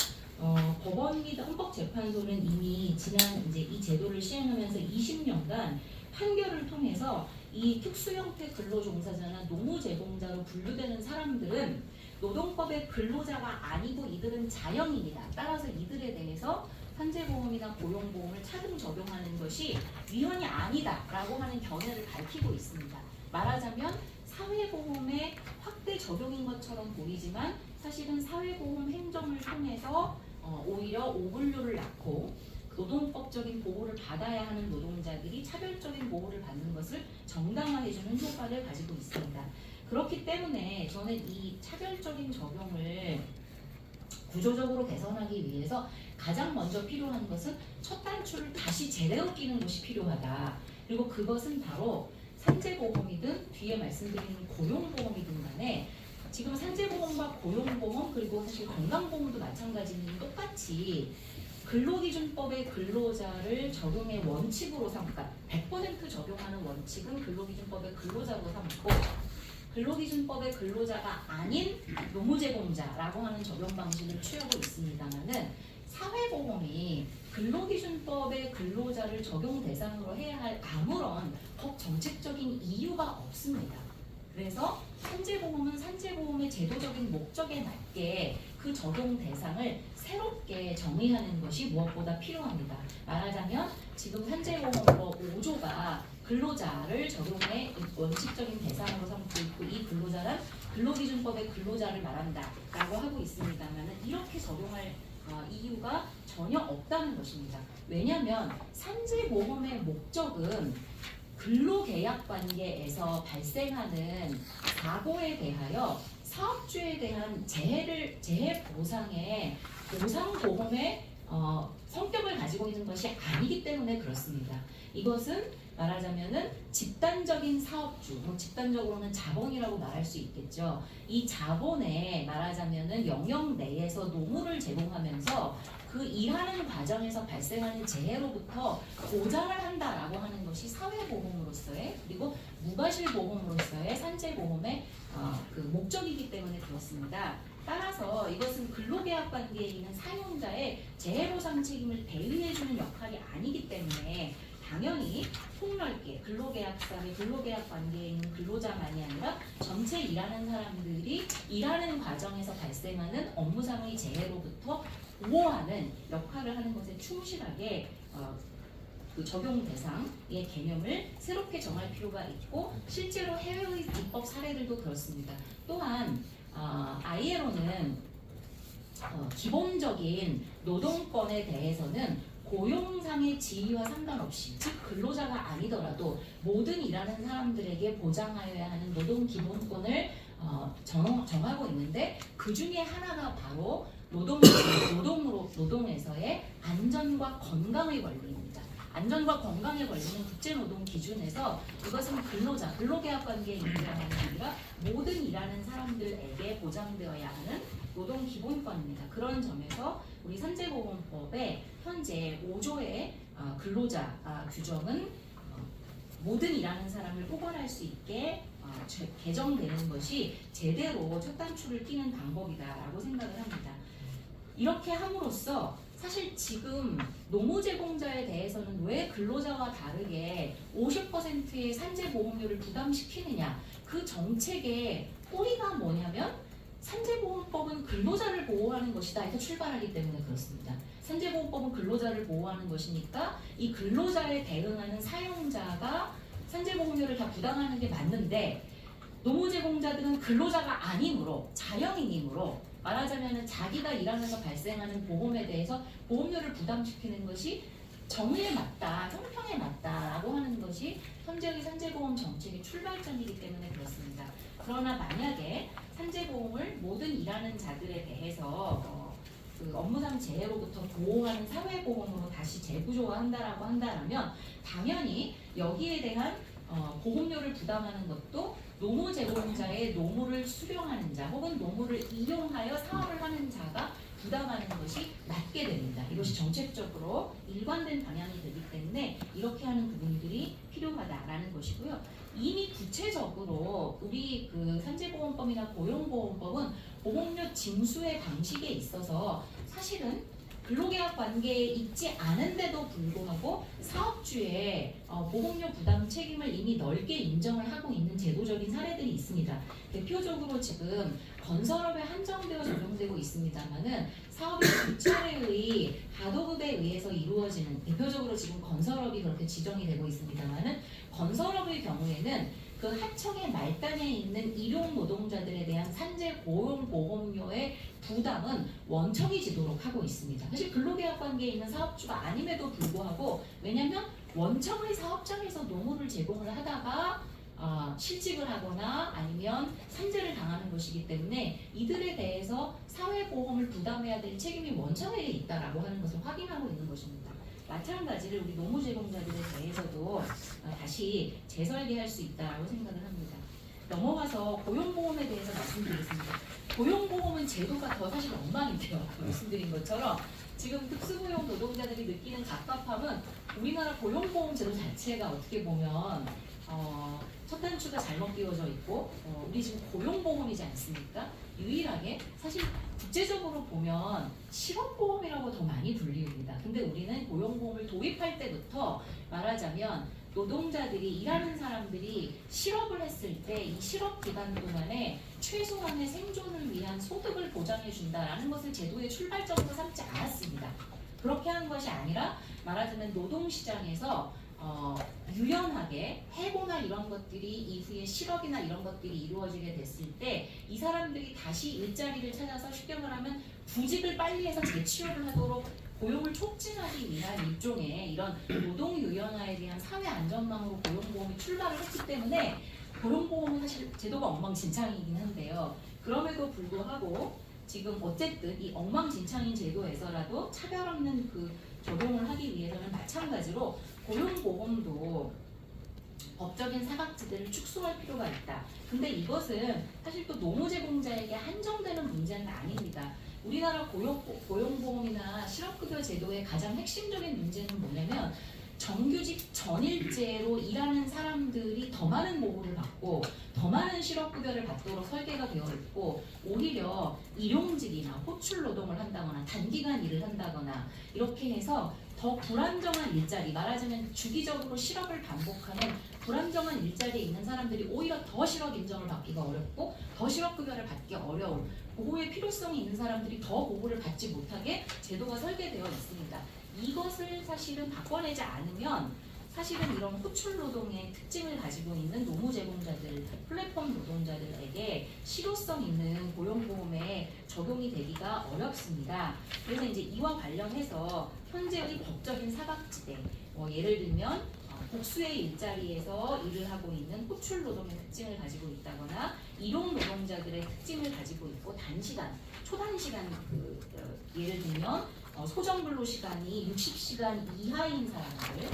법원 및 헌법재판소는 이미 지난 이제 이 제도를 시행하면서 20년간 판결을 통해서 이 특수 형태 근로 종사자나 노무 제공자로 분류되는 사람들은 노동법의 근로자가 아니고 이들은 자영입니다. 따라서 이들에 대해서 산재보험이나 고용보험을 차등 적용하는 것이 위헌이 아니다라고 하는 견해를 밝히고 있습니다. 말하자면 사회보험의 확대 적용인 것처럼 보이지만 사실은 사회보험 행정을 통해서 오히려 5분류를 낳고 노동법적인 보호를 받아야 하는 노동자들이 차별적인 보호를 받는 것을 정당화해주는 효과를 가지고 있습니다. 그렇기 때문에 저는 이 차별적인 적용을 구조적으로 개선하기 위해서 가장 먼저 필요한 것은 첫 단추를 다시 제대로 끼는 것이 필요하다. 그리고 그것은 바로 산재보험이든 뒤에 말씀드리는 고용보험이든 간에 지금 산재보험과 고용보험 그리고 사실 건강보험도 마찬가지는 똑같이 근로기준법의 근로자를 적용의 원칙으로 삼을까? 100% 적용하는 원칙은 근로기준법의 근로자로 삼고 근로기준법의 근로자가 아닌 노무제공자라고 하는 적용 방식을 취하고 있습니다만은 사회보험이 근로기준법의 근로자를 적용 대상으로 해야 할 아무런 법 정책적인 이유가 없습니다. 그래서 산재보험은 산재보험의 제도적인 목적에 맞게 그 적용 대상을 새롭게 정의하는 것이 무엇보다 필요합니다. 말하자면 지금 산재보험법 5조가 근로자를 적용의 원칙적인 대상으로 삼고 있고 이 근로자란 근로기준법의 근로자를 말한다라고 하고 있습니다만 이렇게 적용할 이유가 전혀 없다는 것입니다. 왜냐하면 산재보험의 목적은 근로계약 관계에서 발생하는 사고에 대하여 사업주에 대한 재해 보상의 보상보험의 성격을 가지고 있는 것이 아니기 때문에 그렇습니다. 이것은 말하자면은 집단적인 사업주, 집단적으로는 자본이라고 말할 수 있겠죠. 이 자본에 말하자면은 영역 내에서 노무를 제공하면서 그 일하는 과정에서 발생하는 재해로부터 보장을 한다라고 하는 것이 사회보험으로서의 그리고 무과실보험으로서의 산재보험의 그 목적이기 때문에 그렇습니다. 따라서 이것은 근로계약 관계에 있는 사용자의 재해보상 책임을 대리해주는 역할이 아니기 때문에 당연히 폭넓게 근로계약상의 근로계약 관계에 있는 근로자만이 아니라 전체 일하는 사람들이 일하는 과정에서 발생하는 업무상의 재해로부터 보호하는 역할을 하는 것에 충실하게 그 적용 대상의 개념을 새롭게 정할 필요가 있고 실제로 해외의 입법 사례들도 그렇습니다. 또한 ILO는 기본적인 노동권에 대해서는 고용상의 지위와 상관없이 즉 근로자가 아니더라도 모든 일하는 사람들에게 보장하여야 하는 노동 기본권을 정하고 있는데 그 중에 하나가 바로 노동에서의 안전과 건강의 권리입니다. 안전과 건강의 권리는 국제노동 기준에서 이것은 근로계약 관계에 있는 사람이 아니라 모든 일하는 사람들에게 보장되어야 하는 노동 기본권입니다. 그런 점에서 우리 산재보험법의 현재 5조의 근로자 규정은 모든 일하는 사람을 포괄할 수 있게 개정되는 것이 제대로 첫 단추를 끼는 방법이다라고 생각을 합니다. 이렇게 함으로써 사실 지금 노무 제공자에 대해서는 왜 근로자와 다르게 50%의 산재보험료를 부담시키느냐, 그 정책의 뿌리가 뭐냐면 산재보험법은 근로자를 보호하는 것이다 해서 출발하기 때문에 그렇습니다. 산재보험법은 근로자를 보호하는 것이니까 이 근로자에 대응하는 사용자가 산재보험료를 다 부담하는 게 맞는데, 노무 제공자들은 근로자가 아니므로, 자영인이므로 말하자면 자기가 일하면서 발생하는 보험에 대해서 보험료를 부담시키는 것이 정의에 맞다, 형평에 맞다라고 하는 것이 현재의 산재보험 정책의 출발점이기 때문에 그렇습니다. 그러나 만약에 산재보험을 모든 일하는 자들에 대해서 그 업무상 재해로부터 보호하는 사회보험으로 다시 재구조화한다라고 한다면 당연히 여기에 대한 보험료를 부담하는 것도 노무 제공자의 노무를 수령하는 자 혹은 노무를 이용하여 사업을 하는 자가 부담하는 것이 맞게 됩니다. 이것이 정책적으로 일관된 방향이 되기 때문에 이렇게 하는 부분들이 필요하다라는 것이고요. 이미 구체적으로 우리 그 산재보험법이나 고용보험법은 보험료 징수의 방식에 있어서 사실은 근로계약 관계에 있지 않은데도 불구하고 사업주의 보험료 부담 책임을 이미 넓게 인정을 하고 있는 제도적인 사례들이 있습니다. 대표적으로 지금 건설업에 한정되어 적용되고 있습니다만은 사업의 주차례의 가도급에 의해서 이루어지는, 대표적으로 지금 건설업이 그렇게 지정이 되고 있습니다만은 건설업의 경우에는 그 하청의 말단에 있는 일용 노동자들에 대한 산재 고용보험료의 부담은 원청이 지도록 하고 있습니다. 사실 근로계약 관계에 있는 사업주가 아님에도 불구하고, 왜냐하면 원청의 사업장에서 노무를 제공을 하다가 실직을 하거나 아니면 산재를 당하는 것이기 때문에 이들에 대해서 사회보험을 부담해야 될 책임이 원청에 있다라고 하는 것을 확인하고 있는 것입니다. 마찬가지로 우리 노무 제공자들에 대해서도 다시 재설계할 수 있다고 생각을 합니다. 넘어가서 고용보험에 대해서 말씀드리겠습니다. 고용보험은 제도가 더 사실 엉망인데요. 말씀드린 것처럼 지금 특수고용 노동자들이 느끼는 갑갑함은 우리나라 고용보험 제도 자체가 어떻게 보면 첫 단추가 잘못 끼워져 있고 우리 지금 고용보험이지 않습니까? 유일하게 사실 국제적으로 보면 실업보험이라고 더 많이 불립니다. 근데 우리는 고용보험을 도입할 때부터 말하자면 노동자들이, 일하는 사람들이 실업을 했을 때 이 실업 기간 동안에 최소한의 생존을 위한 소득을 보장해 준다라는 것을 제도의 출발점으로 삼지 않았습니다. 그렇게 하는 것이 아니라 말하자면 노동시장에서 유연하게 해고나 이런 것들이 이후에 실업이나 이런 것들이 이루어지게 됐을 때 이 사람들이 다시 일자리를 찾아서 쉽게 말하면 구직을 빨리 해서 재취업을 하도록 고용을 촉진하기 위한 일종의 이런 노동 유연화에 대한 사회 안전망으로 고용보험이 출발을 했기 때문에 고용보험은 사실 제도가 엉망진창이긴 한데요. 그럼에도 불구하고 지금 어쨌든 이 엉망진창인 제도에서라도 차별 없는 그 적용을 하기 위해서는 마찬가지로 고용보험도 법적인 사각지대를 축소할 필요가 있다. 근데 이것은 사실 또 노무 제공자에게 한정되는 문제는 아닙니다. 우리나라 고용보험이나 실업급여 제도의 가장 핵심적인 문제는 뭐냐면 정규직 전일제로 일하는 사람들이 더 많은 보호를 받고 더 많은 실업급여를 받도록 설계가 되어 있고, 오히려 일용직이나 호출 노동을 한다거나 단기간 일을 한다거나 이렇게 해서 더 불안정한 일자리, 말하자면 주기적으로 실업을 반복하는 불안정한 일자리에 있는 사람들이 오히려 더 실업 인정을 받기가 어렵고 더 실업급여를 받기 어려운, 보호의 필요성이 있는 사람들이 더 보호를 받지 못하게 제도가 설계되어 있습니다. 이것을 사실은 바꿔내지 않으면 사실은 이런 호출 노동의 특징을 가지고 있는 노무 제공자들, 플랫폼 노동자들에게 실효성 있는 고용보험에 적용이 되기가 어렵습니다. 그래서 이제 이와 관련해서 현재의 법적인 사각지대, 예를 들면 복수의 일자리에서 일을 하고 있는 호출 노동의 특징을 가지고 있다거나 일용 노동자들의 특징을 가지고 있고 단시간, 초단시간 예를 들면 소정근로 시간이 60시간 이하인 사람들,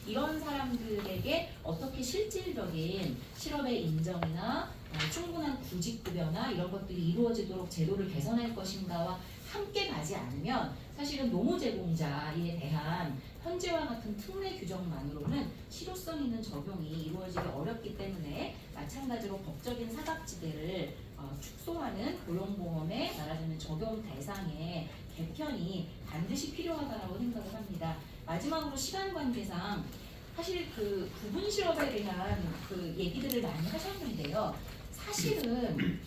이런 사람들에게 어떻게 실질적인 실업의 인정이나 충분한 구직급여나 이런 것들이 이루어지도록 제도를 개선할 것인가와 함께 가지 않으면 사실은 노무 제공자에 대한 현재와 같은 특례 규정만으로는 실효성 있는 적용이 이루어지기 어렵기 때문에 마찬가지로 법적인 사각지대를 축소하는 고용보험의 말하자면 적용 대상의 개편이 반드시 필요하다고 생각을 합니다. 마지막으로 시간 관계상 사실 그 부분 실업에 대한 그 얘기들을 많이 하셨는데요. 사실은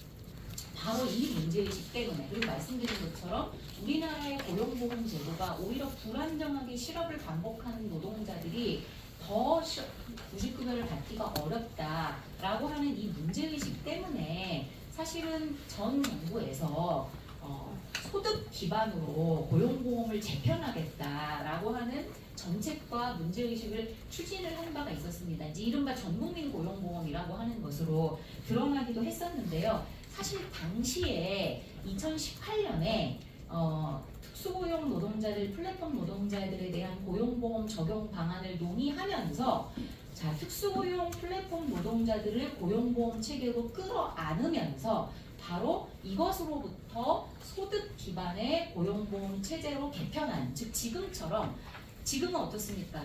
바로 이 문제의식 때문에 그리고 말씀드린 것처럼 우리나라의 고용보험 제도가 오히려 불안정하게 실업을 반복하는 노동자들이 더 구직급여를 받기가 어렵다라고 하는 이 문제의식 때문에 사실은 전 정부에서 소득 기반으로 고용보험을 재편하겠다라고 하는 정책과 문제의식을 추진을 한 바가 있었습니다. 이제 이른바 전국민 고용보험이라고 하는 것으로 드러나기도 했었는데요. 사실 당시에 2018년에 특수고용 노동자들, 플랫폼 노동자들에 대한 고용보험 적용 방안을 논의하면서 자, 특수고용 플랫폼 노동자들을 고용보험 체계로 끌어안으면서 바로 이것으로부터 소득 기반의 고용보험 체제로 개편한, 즉 지금은 어떻습니까?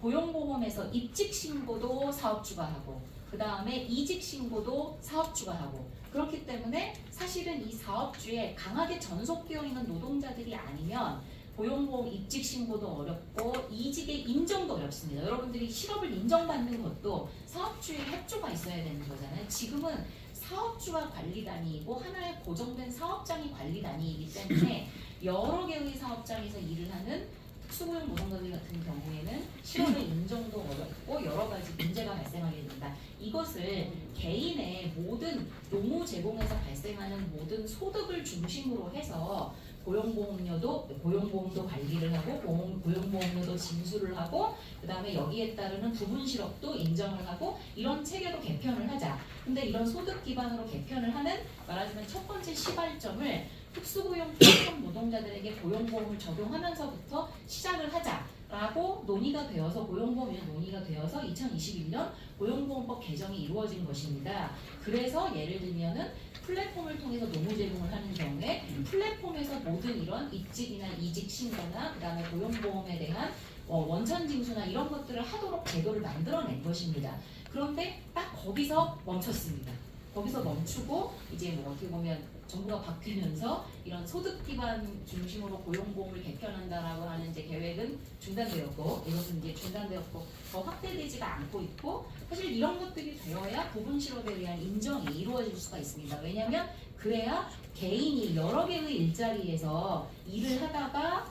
고용보험에서 입직신고도 사업주가 하고 그 다음에 이직신고도 사업주가 하고 그렇기 때문에 사실은 이 사업주에 강하게 전속되어 있는 노동자들이 아니면 고용보험 입직신고도 어렵고 이직의 인정도 어렵습니다. 여러분들이 실업을 인정받는 것도 사업주의 협조가 있어야 되는 거잖아요. 지금은 사업주가 관리단위이고 하나의 고정된 사업장이 관리단위이기 때문에 여러 개의 사업장에서 일을 하는 특수고용 노동자들 같은 경우에는 실업의 인정도 어렵고 여러 가지 문제가 발생하게 된다. 이것을 개인의 모든 노무 제공에서 발생하는 모든 소득을 중심으로 해서 고용보험도 관리를 하고 고용보험료도 징수를 하고 그 다음에 여기에 따르는 부분 실업도 인정을 하고 이런 체계로 개편을 하자. 근데 이런 소득 기반으로 개편을 하는 말하자면 첫 번째 시발점을 특수고용 플랫폼 노동자들에게 고용보험을 적용하면서부터 시작을 하자라고 논의가 되어서 고용보험이 논의가 되어서 2021년 고용보험법 개정이 이루어진 것입니다. 그래서 예를 들면은 플랫폼을 통해서 노무 제공을 하는 경우에 플랫폼에서 모든 이런 입직이나 이직 신고나 그다음에 고용보험에 대한 원천 징수나 이런 것들을 하도록 제도를 만들어낸 것입니다. 그런데 딱 거기서 멈췄습니다. 거기서 멈추고 이제 뭐 어떻게 보면 정부가 바뀌면서 이런 소득 기반 중심으로 고용보험을 개편한다라고 하는 이제 계획은 중단되었고 이것은 이제 중단되었고 더 확대되지가 않고 있고 사실 이런 것들이 되어야 부분 실업에 대한 인정이 이루어질 수가 있습니다. 왜냐하면 그래야 개인이 여러 개의 일자리에서 일을 하다가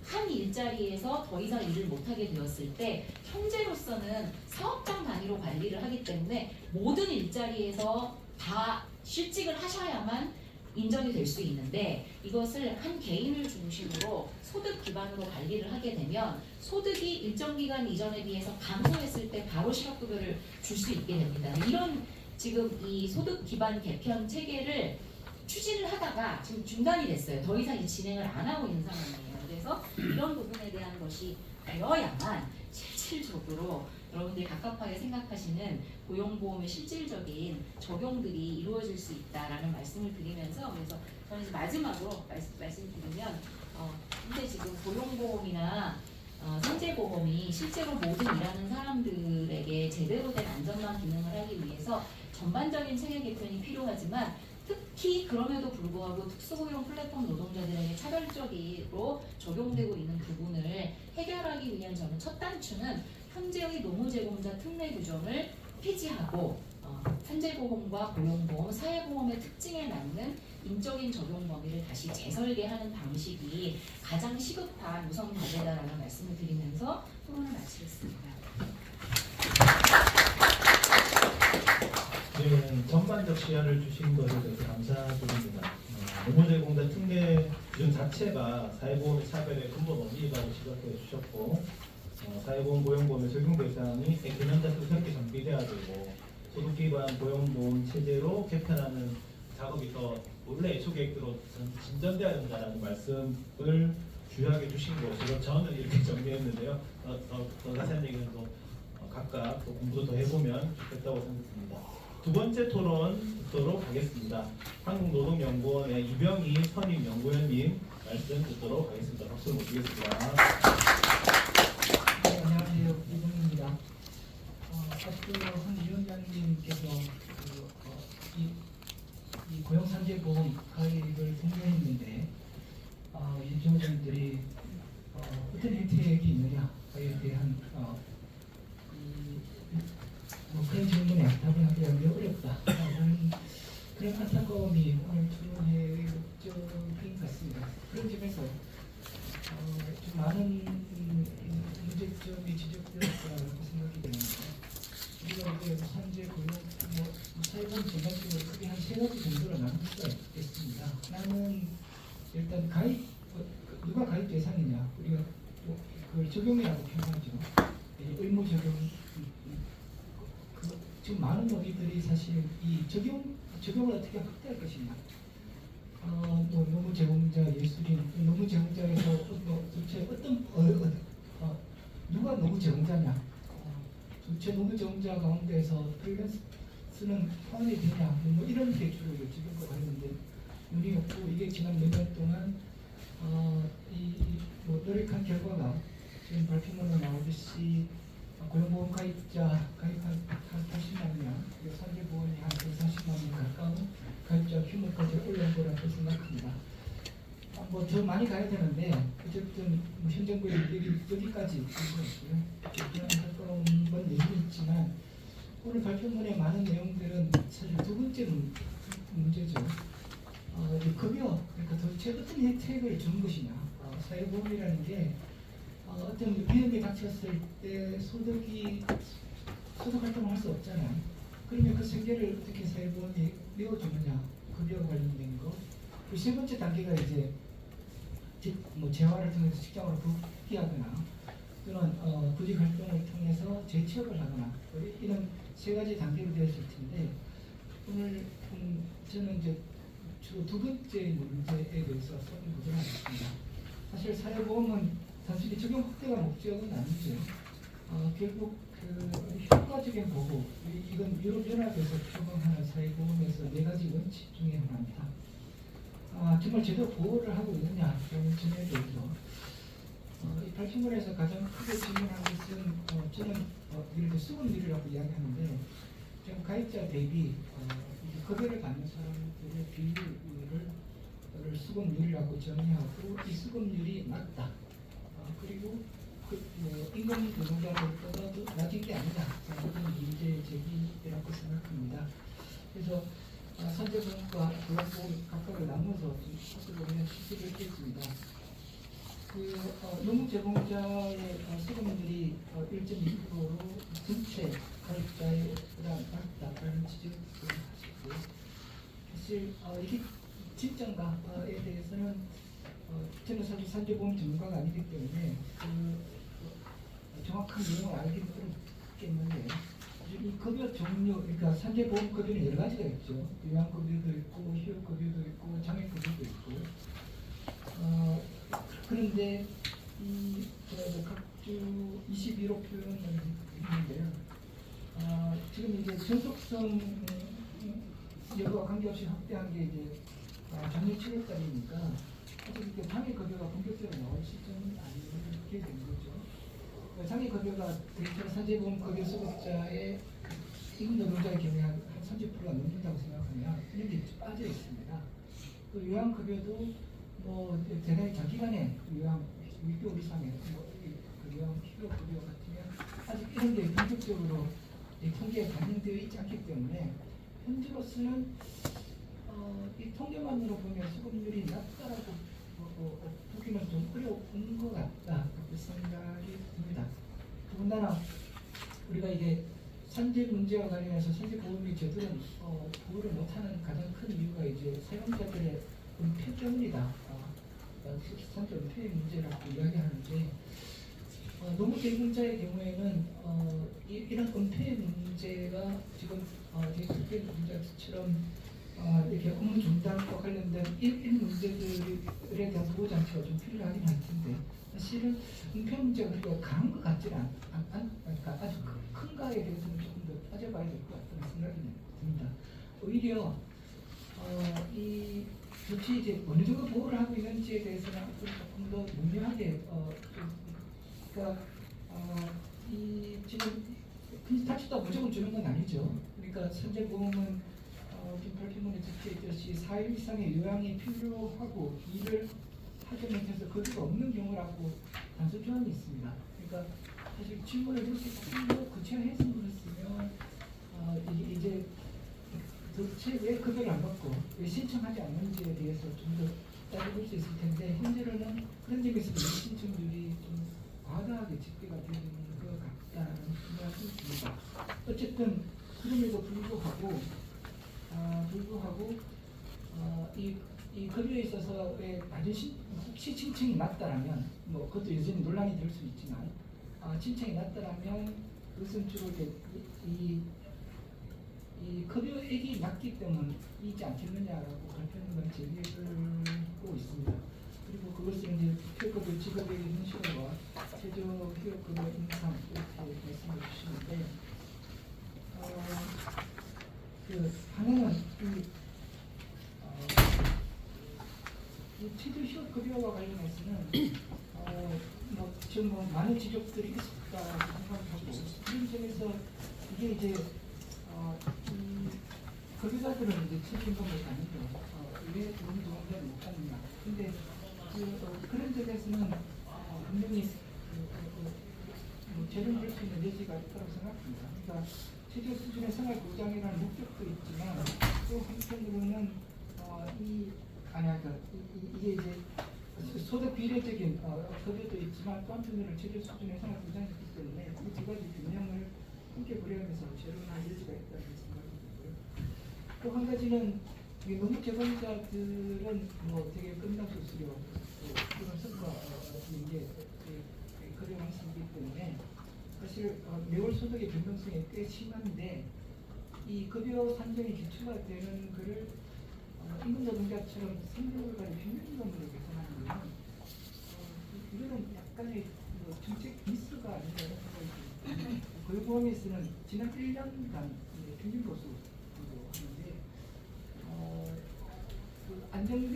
한 일자리에서 더 이상 일을 못하게 되었을 때 현재로서는 사업장 단위로 관리를 하기 때문에 모든 일자리에서 다 실직을 하셔야만 인정이 될 수 있는데 이것을 한 개인을 중심으로 소득 기반으로 관리를 하게 되면 소득이 일정 기간 이전에 비해서 감소했을 때 바로 실업급여를 줄 수 있게 됩니다. 이런 지금 이 소득 기반 개편 체계를 추진을 하다가 지금 중단이 됐어요. 더 이상 이 진행을 안 하고 있는 상황이에요. 그래서 이런 부분에 대한 것이 되어야만 실질적으로 여러분들이 갑갑하게 생각하시는 고용보험의 실질적인 적용들이 이루어질 수 있다라는 말씀을 드리면서 그래서 저는 이제 마지막으로 말씀드리면 근데 지금 고용보험이나 산재보험이 실제로 모든 일하는 사람들에게 제대로 된 안전망 기능을 하기 위해서 전반적인 체계 개편이 필요하지만 특히 그럼에도 불구하고 특수고용 플랫폼 노동자들에게 차별적으로 적용되고 있는 부분을 해결하기 위한 저는 첫 단추는 현재의 노무 제공자 특례 규정을 폐지하고 산재보험과 고용보험, 사회보험의 특징에 맞는 인적인 적용 범위를 다시 재설계하는 방식이 가장 시급한 우선 과제다라는 말씀을 드리면서 토론을 마치겠습니다. 네, 전반적 시야를 주신 것에 대해서 감사드립니다. 노무 제공자 특례 기준 자체가 사회보험의 차별의 근본 원인이라고 지적해 주셨고 사회보험 고용보험의 적용 대상이 개념자 수색이 정비돼야 되고 소득 기반 고용보험 체제로 개편하는 작업이 더 원래 예초 계획대로 진전돼야 된다는 말씀을 주요하게 주신 것으로 저는 이렇게 정리했는데요. 더 자세한 얘기는 또 각각 또 공부도 더 해보면 좋겠다고 생각합니다. 두 번째 토론 듣도록 하겠습니다. 한국노동연구원의 이병희 선임 연구원님 말씀 듣도록 하겠습니다. 박수를 모시겠습니다. 네, 안녕하세요. 이봉입니다. 아직도 한 위원장님께서 이 고용산재보험 가입을 독려했는데 이 지원자들이 어떤 혜택이 있느냐에 대한 그런 질문에 답을 하기 어렵다라는 그런 안타까움이 오늘 토론회의 목적인 것 같습니다. 그런 점에서 좀 많은 문제점이 지적되었다고 생각이 됩니다. 우리가 이제 산재 고용 사회보험 전반적으로 크게 한 세 가지 정도로 나눌 수가 있겠습니다. 하나는 일단 가입 누가 가입 대상이냐 우리가 그걸 적용이라고 표현하죠. 의무 적용. 지금 많은 논의들이 사실 이 적용을 어떻게 확대할 것이냐. 뭐 노무 제공자 예술인 노무 제공자에서 도대체 누가 노무 제공자냐, 도대체 노무 제공자 가운데서 프리랜서는 포함이 되냐, 뭐 이런 대출을 여쭤본 것 같는데 논의였고 이게 지난 몇 년 동안 뭐 노력한 결과가 지금 발표문에 나오듯이 고용보험 가입자 가입한 80만 명, 산재보험이 한 140만 명 가까운 가입자 규모까지 올라온 거라고 생각합니다. 뭐 더 많이 가야 되는데 어쨌든 뭐 현 정부의 여기까지 된 거였고요. 그런 가까운 건 얘기 있지만 오늘 발표문의 많은 내용들은 사실 두 번째 문제죠. 급여, 그러니까 도대체 어떤 혜택을 주는 것이냐. 사회보험이라는 게 어떤 위험이 닥쳤을 때 소득 활동을 할 수 없잖아요. 그러면 그 생계를 어떻게 사회보험이 메워주느냐, 급여와 관련된 거. 그 세 번째 단계가 이제 뭐 재활을 통해서 직장으로 복귀하거나 또는 구직 활동을 통해서 재취업을 하거나 이런 세 가지 단계로 되었을 텐데 오늘 저는 이제 주로 두 번째 문제에 대해서 설명을 하겠습니다. 사실 사회보험은 단순히 적용 확대가 목적은 아니죠. 결국 그 효과적인 보호, 이건 유럽연합에서 표방하는 사회보험에서 네 가지 원칙 중에 하나입니다. 정말 제대로 보호를 하고 있느냐라는 점에 대해서 이 발표문에서 가장 크게 질문한 것은 저는 예를 들어 수급률이라고 이야기하는데 지금 가입자 대비 급여를 받는 사람들의 비율을 수급률이라고 정의하고 이 수급률이 낮다. 그리고 임금 노동자들보다도 낮은 게 아니냐 이런 문제 제기라고 생각합니다. 그래서 산재보험과 고용보험 각각을 나눠서 좀 보면 실시를 했습니다. 노무 제공자의 수급률이 1.2%로 전체 가입자보다 낮다라는 지적을 하셨고요. 사실 이게 진짠가에 대해서는 저는 사실 산재보험 전문가가 아니기 때문에 정확한 내용을 알기는 어렵겠는데 이 급여 종류, 그러니까 산재보험 급여는 여러 가지가 있죠. 요양급여도 있고 휴업급여도 있고 장애급여도 있고 그런데 이 각주 21호 표현을 했는데요. 지금 이제 전속성 여부와 관계없이 확대한 게 이제 작년 7월달이니까 아직 이렇게 장애급여가 본격적으로 나올 시점은 아니게 된 거죠. 장애급여가 대체로 산재보험급여 수급자의 임노동자의 경우에 한 30%가 넘는다고 생각하면 이렇게 빠져 있습니다. 또 요양급여도 뭐 대단히 장기간의 요양 6개월 이상의 요양 휴업급여 같으면 아직 이런 게 본격적으로 통계에 반영되어 있지 않기 때문에 현재로서는 이 통계만으로 보면 수급률이 낮다라고 보기는 좀 어려운 것 같다 그렇게 생각이 듭니다. 더군다나 우리가 이게 산재 문제와 관련해서 산재보험이 제대로 보호를 못하는 가장 큰 이유가 이제 사용자들의 은폐 때문이다. 산재 은폐 문제라고 이야기하는데 노무 제공자의 경우에는 이런 은폐 문제가 지금 대표된 문제처럼 이렇게 업무 중단과 관련된 일 문제들에 대한 보호 장치가 좀 필요하긴 할 텐데 사실은 은폐 문제가 그렇게 강한 것 같지는 않으니까 아주 큰가에 대해서는 조금 더 따져봐야 될 것 같다는 생각이 같습니다. 오히려 이 조치 이제 어느 정도 보호를 하고 있는지에 대해서는 조금 더 문명하게 그러니까 이 지금 타치도 무조건 주는 건 아니죠. 그러니까 선제보험은 지금 발표문에 적혀있듯이 4일 이상의 요양이 필요하고 일을 하지 못해서 거리가 없는 경우라고 단서 조항이 있습니다. 그러니까 사실 질문을 그렇게 좀 구체화해서 물었으면 이게 이제 도대체 왜 급여를 안 받고 왜 신청하지 않는지에 대해서 좀 더 따져볼 수 있을 텐데 현재로는 그런 점에서 신청률이 좀 과다하게 집계가 되는 것 같다는 생각이 듭니다. 어쨌든 그럼에도 불구하고 이 급여에 있어서의 낮은 혹시 신청이 낮다라면 뭐 그것도 여전히 논란이 될 수 있지만 신청이 낮다라면 그것은 주로 이제 이 급여액이 낮기 때문이지 않겠느냐라고 발표는 제기를 하고 있습니다. 그리고 그것을 이제 퇴급의 직업액의 현실과 최저 휴업급여 인상 이렇게 말씀을 주시는데 그 하나는 이 최저 휴업급여와 관련해서는 뭐 지금 뭐 많은 지적들이 있었다고 생각하고 그런 점에서 이게 이제 이 급여자들은 이제 최저임금을 받는데 왜 노동조합자를 못 받느냐. 근데 그런 점에서는 분명히 제공할 수 있는 여지가 있다고 생각합니다. 그러니까 최저 수준의 생활 보장이라는 목적도 있지만 또 한편으로는 이게 이제 소득 비례적인 급여도 있지만 또 한편으로는 최저 수준의 생활 보장이 있기 때문에 이 두 가지 균형을 함께 고려하면서 제로나 여지가 있다는 생각이 들고요. 또 한 가지는 노무 제공자들은 뭐 되게 끝난 수수료 그런 성과인 게 급여 방식이기 때문에 사실 매월 소득의 변동성이 꽤 심한데 이 급여 산정이 기초가 되는 것을 임금 노동자처럼 3개월간의 평균임금으로 계산하는 것은 이거는 약간의 정책 미스가 아닌가 생각이 듭니다. 고용보험에서는 지난 1년간 평균 보수로 하는데 그 안정된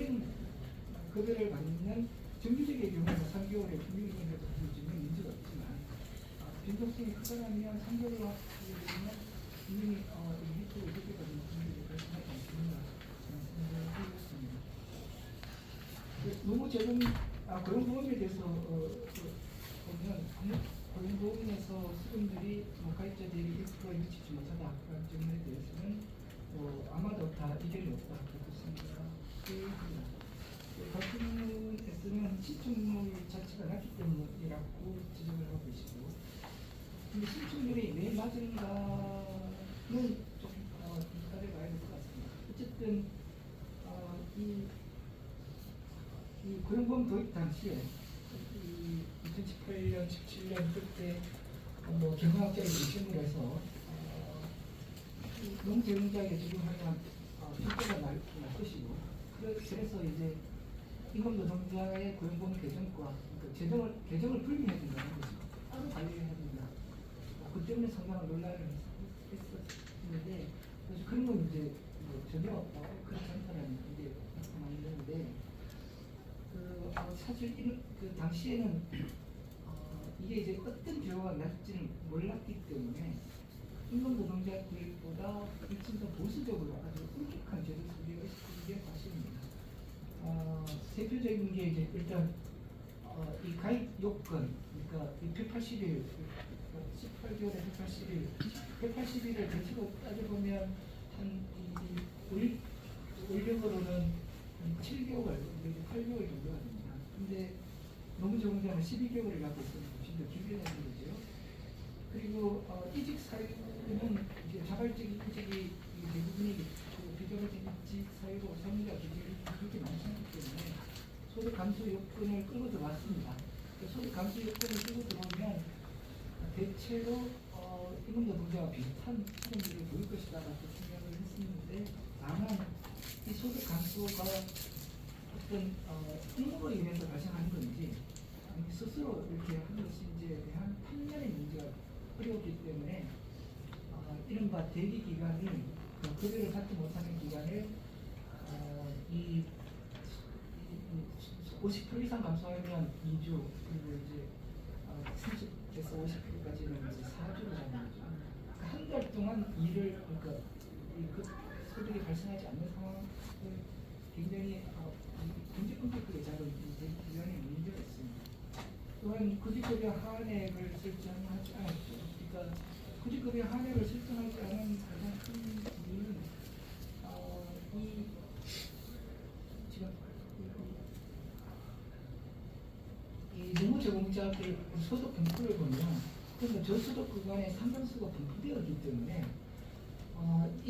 급여를 받는 정규직의 경우는 3개월의 평균임금에도 보여주는 문제가 없지만 변동성이 크다면 3개월 합치면 분명히 혜택을 얻게 되는 분들이 발생하지 않겠나 생각을 하고 있습니다. 노무 제공 고용보험에 대해서 보면 고용보험에서 수금들이 가입자들이 1%에 미치지 못하다라는 점에 대해서는 아마도 다 이견이 없다 그렇게 생각합니다. 발표문에서는 신청률 자체가 낮기 때문이라고 지적을 하고 계시고 근데 신청률이 왜 낮은가는 좀 따져봐야 될 것 같습니다. 어쨌든 이 고용보험 도입 당시에 2018년, 17년 그때 뭐 경영학자를 중심으로 해서 농제공자에게 적용하면 평가가 날 것이고 그래서 이제 임금노동자의 고용보험 개정과 개정을 분리해야 된다는 거죠. 따로 관리해야 된다. 그 때문에 상당한 논란을 했었는데 그래서 그런 건 이제 전혀 그렇지 않다는 게 나타나는데 사실 그 당시에는 이게 이제 어떤 제도가 날지는 몰랐기 때문에 임금노동자들보다 훨씬 더 보수적으로 아주 엄격한 제도 수립을 했던 게 사실입니다. 대표적인 게 이제 일단 이 가입 요건, 그러니까 이 180일, 18개월에 180일을 대체로 따져보면 원력으로는 7개월, 8개월 정도가 됩니다. 근데 노무제공자는 12개월을 갖고 있으면 훨씬 더 길게 되는 거죠. 그리고 이직 사유는 이제 자발적인 이직이 대부분이 비자발적인 이직 사유로 사용자 기준이 그렇게 많지 않기 때문에 소득 감소 요건을 끌고 들어왔습니다. 소득 감소 요건을 끌고 들어오면 대체로 임금노동자와 비슷한 수준들이 보일 것이다라고 생각을 했었는데 다만 이 소득 감소가 어떤 행동으로 인해서 발생하는 건지 아니면 스스로 이렇게 한 것인지에 대한 판단의 문제가 어려웠기 때문에 이른바 대기 기간이 그 급여를 받지 못하는 기간에 이 50% 이상 감소하면 2주, 그리고 이제 30에서 50%까지는 이제 4주를 하는 거죠. 그러니까 한 달 동안 일을, 그러니까 그 소득이 발생하지 않는 상황은 굉장히 경제권격하게 작은 기간에 문제가 있습니다. 또한 구직급여 하한액을 설정하지 않았죠. 그러니까 구직급여 하한액을 설정하지 않은 가장 큰 이유는 이 지금 이 노무제공자들 소득 분포를 보면 그러니까 저소득 구간에 상당수가 분포되었기 때문에 이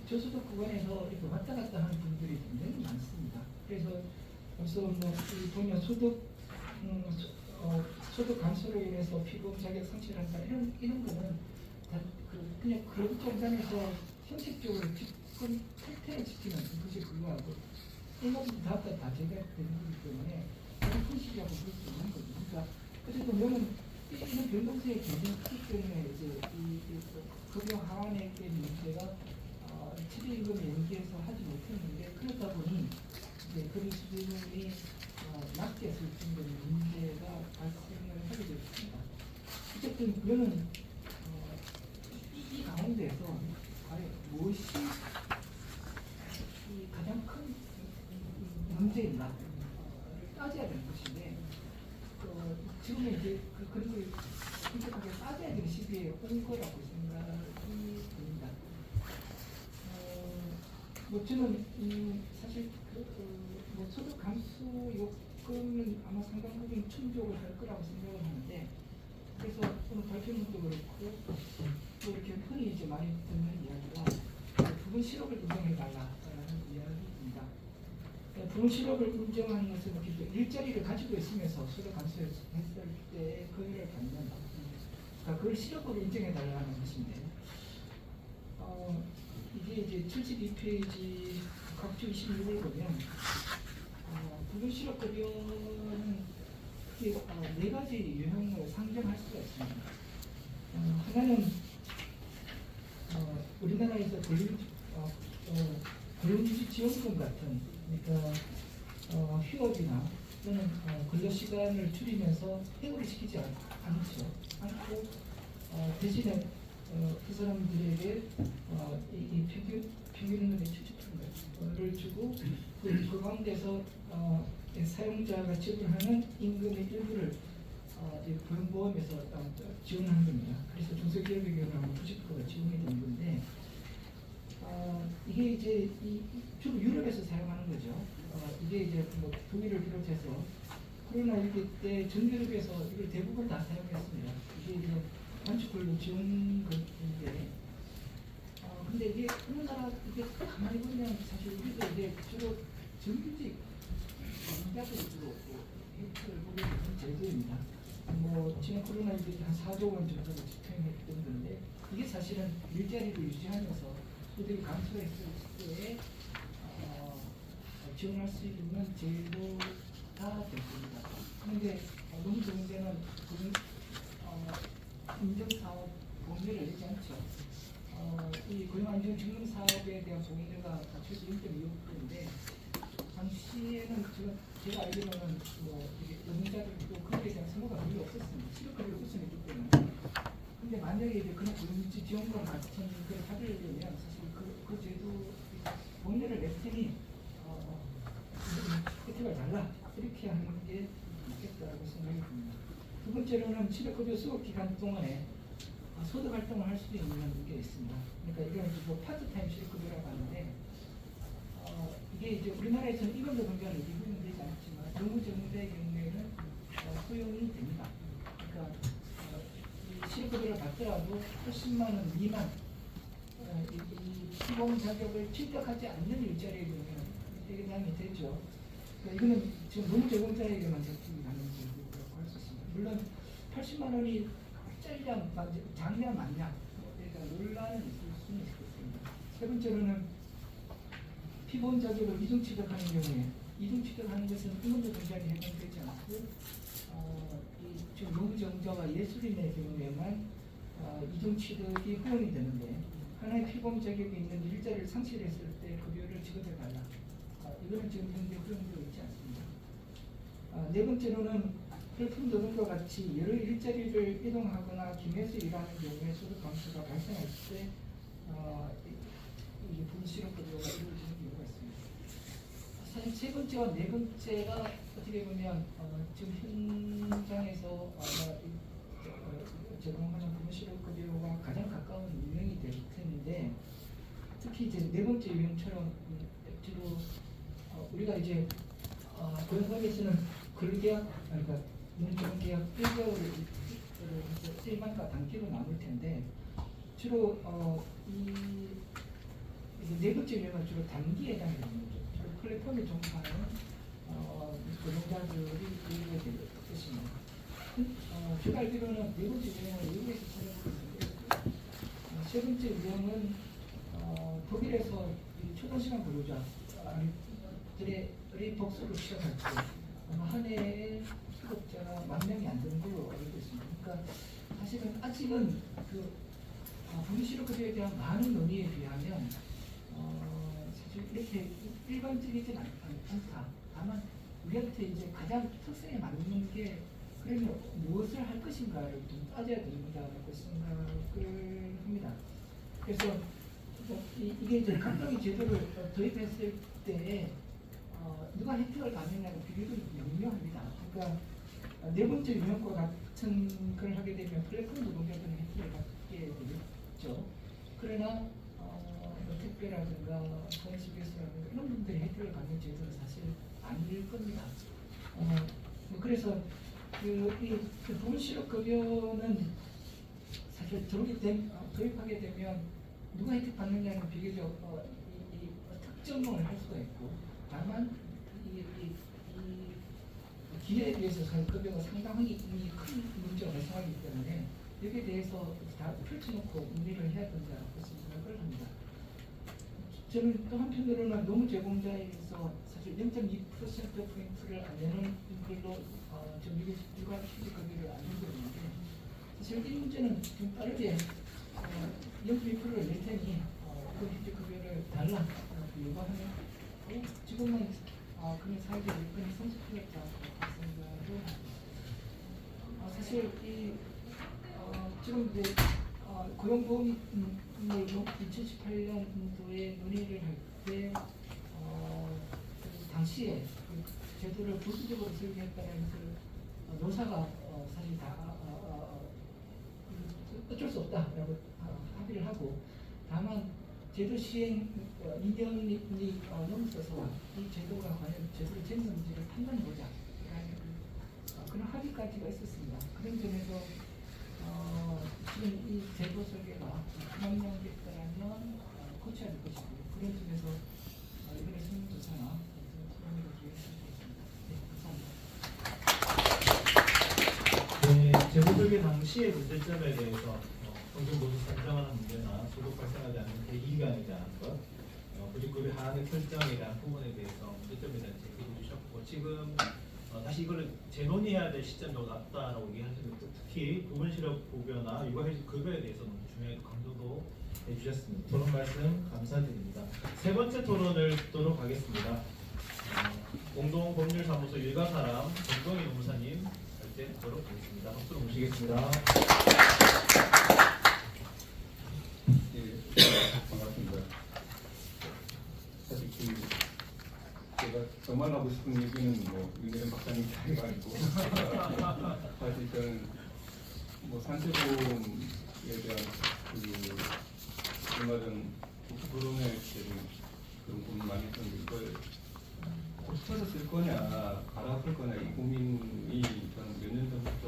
저소득 구간에서 이렇게 왔다 갔다 하는 분들이 굉장히 많습니다. 그래서 벌써 보면 소득 감소로 인해서 피부 자격 상실한다 이런 거는 다 그냥 그런 공간에서 형식적으로 집권 탈퇴를 시키는 것이 불구하고 이런 것도 다 제가 되는 거기 때문에 그런 현실이라고 볼 수 있는 거죠. 그러니까 어쨌든 저는 이런 변동성이 굉장히 크기 때문에 이제 이 급여 하한액의 문제가 최저임금에 연계해서 하지 못했는데 그러다 보니 이제 그런 수준이 낮게 설정되는 문제가 발생을 하게 됐습니다. 어쨌든 그거는 이 가운데서 과연 무엇이 가장 큰 문제인가 따져야 되는 것인데 지금은 이제 그런 걸 엄격하게 따져야 되는 시기에 온 거라고 생각이 듭니다. 뭐 저는 사실 뭐 소득 감소 요건은 아마 상당 부분 충족을 할 거라고 생각을 하는데 그래서 오늘 발표문도 그렇고 또 이렇게 흔히 이제 많이 듣는 이야기가 부분 실업을 인정해달라라는 이야기입니다. 부분 실업을 인정하는 것은 일자리를 가지고 있으면서 소득 감소했을 때 금액을 받는 그러니까 그걸 실업으로 인정해달라는 것인데 이게 이제 72페이지 각주 26을 보면 부분 실업급여는 크게 네 가지 유형을 상정할 수가 있습니다. 하나는 우리나라에서 근로유지 지원금 같은 그러니까 휴업이나 또는 근로시간을 줄이면서 해고를 시키지 않고 대신에 그 사람들에게 이 평균임금의 70%를 주고 그 가운데서 사용자가 지불하는 임금의 일부를 고용보험에서 지원하는 겁니다. 그래서 중소기업의 경우는 90%가 지원이 되는 건데 이게 이제 주로 유럽에서 사용하는 거죠. 이게 이제 뭐 독일을 비롯해서 코로나19 때 전 유럽에서 이걸 대부분 다 사용했습니다. 이게 이제 단축근로 지원 건데 근데 이게 우리나라 이게 가만히 보면 사실 우리도 이제 주로 정규직 노동자들 주로 혜택을 보게 되는 제도입니다. 뭐 지난 코로나19 한 4조 원 정도를 집행했던 건데 이게 사실은 일자리를 유지하면서 소득이 감소했을 때 지원할 수 있는 제도가 됐습니다. 그런데 노무제공자는 인정사업 공개를 하지 않죠. 이 고용안정증명사업에 대한 공개가 최소 1.25%인데 당시에는 제가 알기로는 뭐 노동자들도 그거에 대한 선호가 별로 없었습니다. 실업급여를 우선했기 때문에. 근데 만약에 이제 그런 고용지 지원금 같은 걸 받으려면 사실 그 제도 공개를 낼 테니 혜택을 달라 이렇게 하는 게 맞겠다고 생각이 듭니다. 두 번째로는 실업급여 수급 기간 동안에 소득 활동을 할 수도 있는 게 있습니다. 그러니까 이건 이제 뭐 파트타임 실업급여라고 하는데 이게 이제 우리나라에서는 이번 노동자는 이후는 되지 않지만 노무제공자의 경우에는 허용이 됩니다. 그러니까 이 실업급여를 받더라도 80만 원 미만 이 시공 자격을 취득하지 않는 일자리의 경우에는 해당이 되죠. 그러니까 이거는 지금 노무제공자에게만 적용이 가는 제도라고 할 수 있습니다. 물론 80만 원이 짧냐 작냐 많냐 그러니까 논란은 있을 수는 있겠습니다. 세 번째로는 피보험 자격을 이중 취득하는 경우에 이중 취득하는 것은 임원노동자에 해당되지 않고 지금 노무제공자와 예술인의 경우에만 이중 취득이 허용이 되는데 하나의 피보험 자격이 있는 일자리를 상실했을 때 급여를 지급해달라. 이거는 지금 현재 허용되어 있지 않습니다. 네 번째로는 플랫폼 노동과 같이 여러 일자리를 이동하거나 김해서 일하는 경우에 소득 감소가 발생할 때 이게 분실업급여가 이루어지는 경우가 있습니다. 사실 세 번째와 네 번째가 어떻게 보면 지금 현장에서 제공하는 분실업급여가 가장 가까운 유형이 될 텐데, 특히 이제 네 번째 유형처럼 주로 우리가 이제 고용사회에서는 근로계약, 그러니까 민주계약 1개월을 일반과 단기로 나눌 텐데, 주로 이제 네 번째 유형은 주로 단기에 해당되는 거죠. 주로 플랫폼에 종사하는 노동자들이 이루게 될 것입니다. 제가 알기로는 네 번째 유형은 미국에서 찾아보고 있는데, 세 번째 유형은 독일에서 초단시간 근로자들의 복수를 시작할 때 아마 한 해에 실업자가 10,000명이 안 되는 걸로 알고 있습니다. 그러니까 사실은 아직은 분실업급여에 대한 많은 논의에 비하면 사실 이렇게 일반적이진 않다. 다만 우리한테 이제 가장 특성에 맞는 게 그러면 무엇을 할 것인가를 좀 따져야 된다고 생각을 합니다. 그래서 이게 이제 감독이 제도를 도입했을 때 누가 혜택을 받느냐고 비교도 명료합니다. 그러니까 네 번째 유형과 같은 걸 하게 되면 플랫폼 노동자들은 혜택을 받게 되겠죠. 그러나 택배라든가 서울시계서라든가 이런 분들이 혜택을 받는 제도는 사실 아닐 겁니다. 그래서 이 분실업급여는 사실 도입하게 되면 누가 혜택 받느냐는 비교적 특정을 할 수가 있고, 다만 이 기회에 비해서 급여가 상당히 큰 문제가 발생하기 때문에 여기에 대해서 다 펼쳐놓고 논의를 해야 된다고 생각을 합니다. 저는 또 한편으로는 노무 제공자에서 사실 0.2%포인트를 안 내는 걸로 미국 일괄 휴직급여를 안 해주는데, 사실 이 문제는 좀 빠르게 0.2%를 낼 테니 그 휴직급여를 달라고 요구하면 지금은 그런 사회적 여건이 성숙해졌다고 생각을 합니다. 사실 지금 이제 고용보험을 2018년도에 논의를 할 때 당시에 제도를 보수적으로 설계했다는 노사가 사실 다 어쩔 수 없다라고 합의를 하고, 다만 제도 시행 2년이 넘어서서 이 제도가 과연 제대로 됐는지를 판단해보자 라는 그런 합의까지가 있었습니다. 그런 점에서 지금 이 제도 설계가 불합리하게 있다면 고쳐야 될 것이고, 그런 점에서 이번에 설문조사나 설문을 기획하겠습니다. 네, 감사합니다. 네, 제도 설계 당시의 문제점에 대해서 공정노조 산정하는 문제나 소득 발생하지 않는 대기기간에 대한 것, 구직급여 하한의 설정에 대한 부분에 대해서 문제점에 대한 제기를 주셨고, 지금 다시 이거를 재논의해야 될 시점이 왔다라고 얘기하시는데, 특히 부분실업급여나 육아휴직급여에 대해서 너무 중요하게 강조도 해주셨습니다. 토론 말씀 감사드립니다. 세 번째 토론을 듣도록 하겠습니다. 공동법률사무소 일가사람 정동희 노무사님 할때 듣도록 하겠습니다. 박수로 모시겠습니다. 반갑습니다. 사실 제가 정말 하고 싶은 얘기는 윤혜연 박사님 자리가 아니고 사실 저는 산재보험에 대한 얼마 전 토론회 때는 그런 고민 많이 했었는데, 이걸 고쳐서 쓸 거냐 갈아 쓸 거냐 이 고민이 저는 몇 년 전부터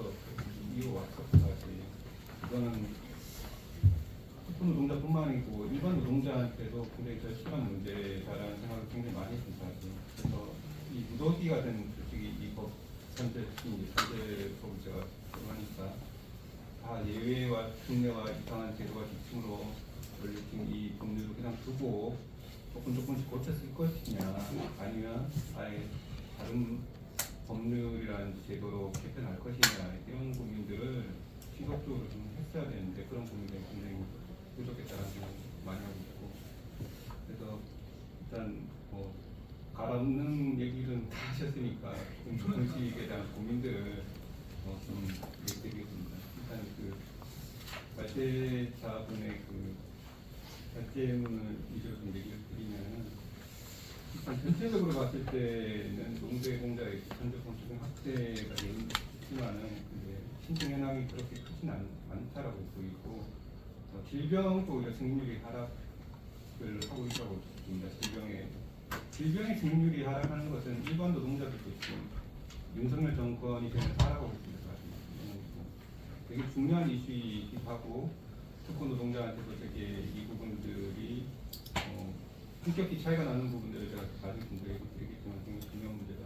이어왔었어요. 이거는 노동자뿐만 아니고 일반 노동자한테도 굉장히 절실한 문제다라는 생각을 굉장히 많이 했습니다. 그래서 이 무더기가 된 솔직히 이 법 산재법을 제가 하니까 다 예외와 특례와 이상한 제도가 기침으로 올려진 이 법률을 그냥 두고 조금씩 고쳤을 것이냐, 아니면 아예 다른 법률이라는 제도로 개편할 것이냐, 이런 고민들을 지속적으로 좀 했어야 되는데 그런 고민들이 굉장히 부족했다는 생각이 많이 하고 있고 그래서 일단 뭐 가라앉는 얘기는 다 하셨으니까 공직에 대한 고민들을 좀 얘기드리겠습니다. 일단 그 발제자분의 그 발제문을 위주로 좀 얘기를 드리면은 일단 전체적으로 봤을 때는 노동자의 전체적인 확대가 있지만은 신청 현황이 그렇게 크진 않다라고 보이고 질병도 오히려 승인율이 하락을 하고 있다고 봅니다. 질병의 승인율이 하락하는 것은 일반 노동자들도 지금 윤석열 정권이 되면서 하락하고 있습니다. 되게 중요한 이슈이기도 하고 특권 노동자한테도 되게 이 부분들이 품격이 차이가 나는 부분들을 제가 나중에 드리겠지만 굉장히 중요한 문제다.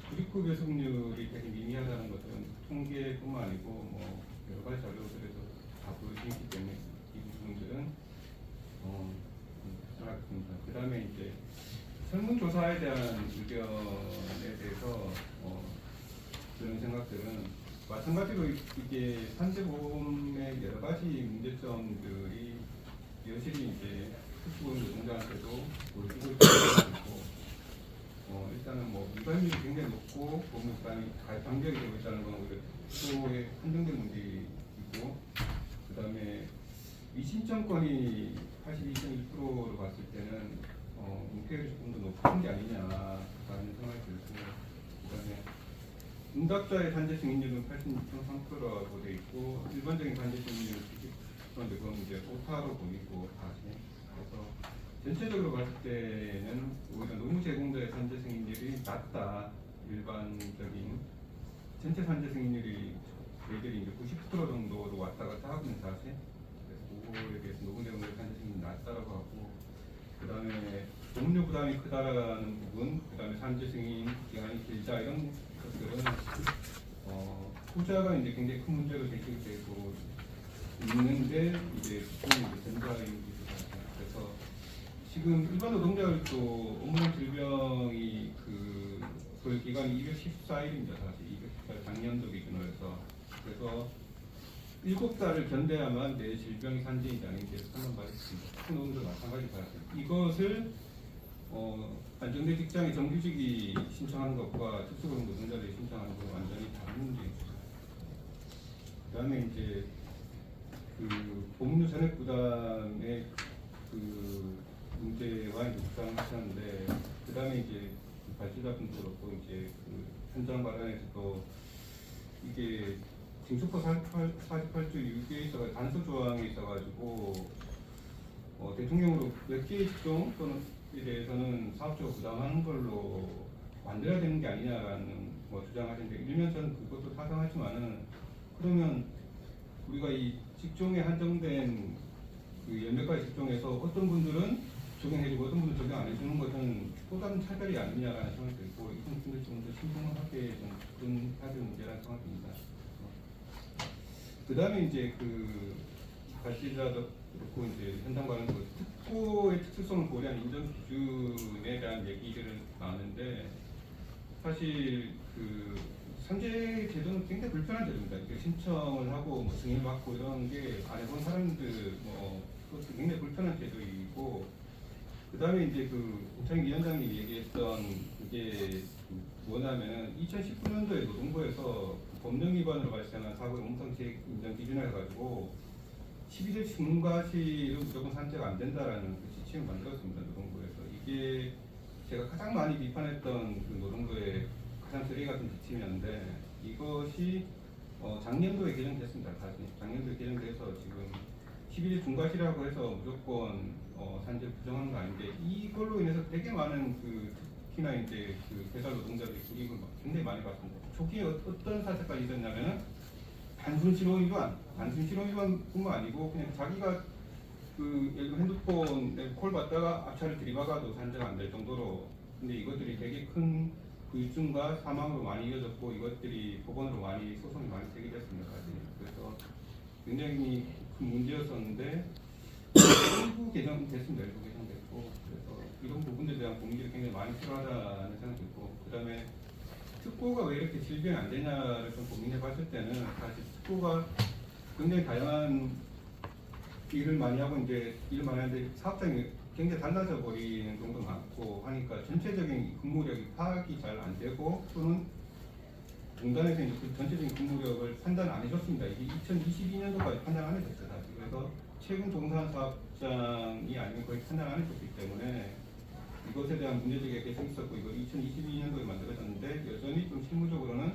구직급여 승률이 되게 미미하다는 것은 통계뿐만 아니고 뭐 여러 가지 자료들에서 다 보여주기 때문에 이 부분들은 생각했습니다. 그 다음에 이제 설문조사에 대한 의견에 대해서 드는 생각들은 마찬가지로 이게 산재보험의 여러 가지 문제점들이 여실히 이제 특수고용 노동자한테도 보여주고 있고 일단은 뭐 위반율이 굉장히 높고 보험 부담이 가입장벽이 되고 있다는 건 오히려 특수고의 한정된 문제이고 그 다음에 미신청권이 82.1%로 봤을 때는 은폐율이 조금 더 높은 게 아니냐라는 생각이 들고 그 다음에 응답자의 산재 승인율은 86.3%라고 되어 있고 일반적인 산재 승인율은 90%인데 그건 이제 오타로 보이고 사실 그래서 전체적으로 봤을 때는 오히려 노무 제공자의 산재 승인율이 낮다. 일반적인 전체 산재 승인율이 저희들이 이제 90% 정도로 왔다 갔다 하고 있는 사실. 그래서 그거에 대해서 노무 제공자의 산재 승인율이 낮다라고 하고 그 다음에 보험료 부담이 크다라는 부분, 그 다음에 산재 승인 기간이 길다 이런 것들은 후자가 이제 굉장히 큰 문제로 제기되고 있는데 이제 전자인기도 그래서 지금 일반 노동자들도 업무상 질병이 그 기간이 214일입니다. 사실 214일 작년도 기준으로 해서 그래서 7달을 견뎌야만 내 질병이 산재인지 아닌지 판단받았습니다. 큰 노동자 마찬가지 받았습니다. 이것을 안정된 직장의 정규직이 신청하는 것과 특수고용 노동자들이 신청하는 것은 완전히 다른 문제입니다. 그 다음에 이제 그 보험료 전액 부담의 그 문제와 입장을 하셨는데 그 다음에 이제 발제자분도 그렇고 이제 그 현장 마련에서도 이게 징수법 48조 6에 있어가 단서 조항에 있어가지고 대통령으로 몇 개의 직종 또는 에 대해서는 사업적으로 부담하는 걸로 만들어야 되는 게 아니냐라는 주장하시는데 일면 저는 그것도 타당하지만은 그러면 우리가 이 직종에 한정된 그 몇몇 가지 직종에서 어떤 분들은 적용해주고 어떤 분들은 적용 안 해주는 것은 또 다른 차별이 아니냐라는 생각이 들고 이건 근데 좀 더 신중하게 좀 접근해야 될 문제라는 생각이 듭니다. 그 다음에 이제 그 발제자도 그렇고 이제 현장 관련도 특고의 특수성을 고려한 인정 기준에 대한 얘기를 나왔는데 사실 그 산재 제도는 굉장히 불편한 제도입니다. 신청을 하고 뭐 승인을 받고 이런 게 안 해본 사람들 그것도 굉장히 불편한 제도이고 그 다음에 이제 그 우창희 위원장님이 얘기했던 그게 뭐냐면은 2019년도에 노동부에서 법령 위반으로 발생한 사고의 음성체 인정 기준을 해가지고 12대 중과실은 무조건 산재가 안 된다라는 그 지침을 만들었습니다. 노동부에서. 이게 제가 가장 많이 비판했던 그 노동부의 가장 쓰레기 같은 지침이었는데 이것이 작년도에 개정됐습니다. 사실 작년도에 개정돼서 지금 12대 중과실이라고 해서 무조건 산재를 부정하는 거 아닌데 이걸로 인해서 되게 많은 그 특히나 이제 그 배달 노동자들이 불이익을 굉장히 많이 받습니다. 초기에 어떤 사태가 있었냐면은 단순 실효위반뿐만 아니고 그냥 자기가 그 예를 들어 핸드폰에 콜 받다가 앞차를 들이박아도 산재가 안 될 정도로 근데 이것들이 되게 큰 불중과 사망으로 많이 이어졌고 이것들이 법원으로 많이 소송이 많이 제기됐습니다. 그래서 굉장히 큰 문제였었는데 일부 개정됐습니다. 일부 개정됐고 그래서 이런 부분들에 대한 고민이 굉장히 많이 필요하다는 생각이 들고 그 다음에 특고가 왜 이렇게 질병이 안 되냐를 좀 고민해 봤을 때는 사실 특고가 굉장히 다양한 일을 많이 하고 이제 일을 많이 하는데 사업장이 굉장히 달라져 버리는 경우도 많고 하니까 전체적인 근무력이 파악이 잘 안 되고 또는 공단에서 이제 그 전체적인 근무력을 판단 안 해줬습니다. 이게 2022년도까지 판단 안 해줬어요. 사실. 그래서 최근 동산 사업장이 아니면 거의 판단 안 해줬기 때문에 이것에 대한 문제제기가 계속 있었고 이거 2022년도에 만들어졌는데 여전히 좀 실무적으로는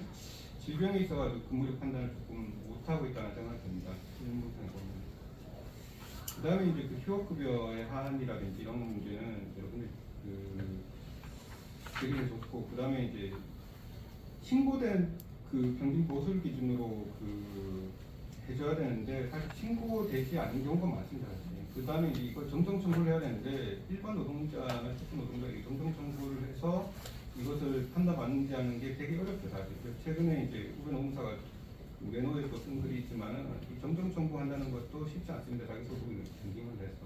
질병이 있어가지고 근무력 판단을 조금 못하고 있다는 생각이 듭니다. 실무상에 보면. 그 다음에 이제 그 휴업급여의 하한이라든지 이런 문제는 여러분들 되게 좋고 그 다음에 이제 신고된 그 평균 보수를 기준으로 해줘야 되는데 사실 신고되지 않는 경우가 많습니다. 그 다음에 이걸 정정 청구를 해야 되는데 일반 노동자나 특수 노동자에게 정정 청구를 해서 이것을 판단받는지 하는 게 되게 어렵죠. 사실. 그래서 최근에 이제 우변노동사가 외노에서 쓴 글이 있지만은 이 정정 청구한다는 것도 쉽지 않습니다. 자기 소득을 변경을 해서.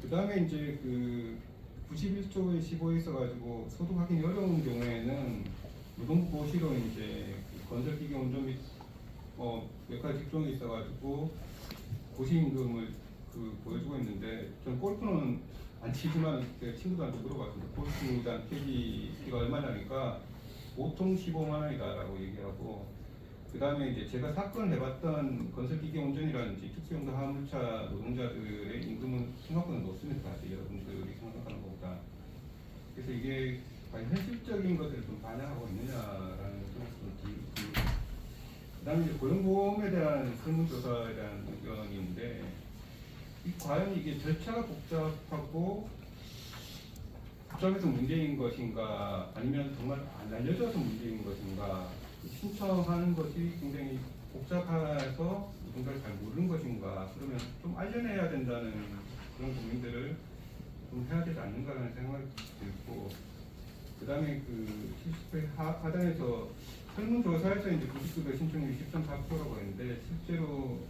그 다음에 이제 91조의 15에 있어가지고 소득 확인이 어려운 경우에는 노동부 고시로 이제 건설기계 운전 및 몇 가지 직종이 있어가지고 고시임금을 보여주고 있는데 전 골프는 안 치지만 제 친구들한테 물어봤습니다. 골프장 캐디가 얼마냐니까 보통 15만 원이다라고 얘기하고 그 다음에 이제 제가 사건을 해봤던 건설기계 운전이라든지 특수용도 화물차 노동자들의 임금은 생각보다 높습니다. 사실 여러분들이 생각하는 것보다. 그래서 이게 과연 현실적인 것들을 좀 반영하고 있느냐라는 생각도 들고 그 다음에 이제 고용보험에 대한 설문조사에 대한 의견인데 과연 이게 절차가 복잡해서 문제인 것인가 아니면 정말 안 알려져서 문제인 것인가 신청하는 것이 굉장히 복잡해서 노동자를 잘 모르는 것인가 그러면 좀 알려내야 된다는 그런 고민들을 좀 해야 되지 않는가라는 생각이 들고 그 다음에 70회 하단에서 설문조사에서 이제 구직급여 신청률이 10.4%라고 했는데 실제로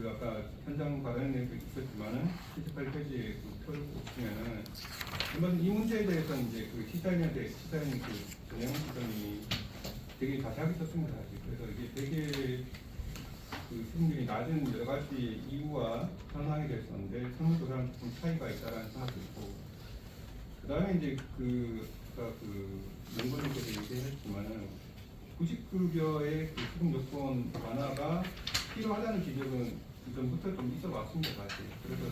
아까 현장 발언에도 있었지만은 78페이지에 표를 보시면은 이 문제에 대해서 이제 시사인의 전형 시점이 되게 자세하게 썼습니다. 그래서 이게 되게 수익률이 낮은 여러 가지 이유와 현황에 대해서인데 설문조사랑 좀 차이가 있다라는 생각도 있고 그 다음에 이제 연구원님께서 얘기했지만은 구직급여의 수급 요건 완화가 필요하다는 지적은 이전부터 좀 있어 왔습니다. 사실. 그래서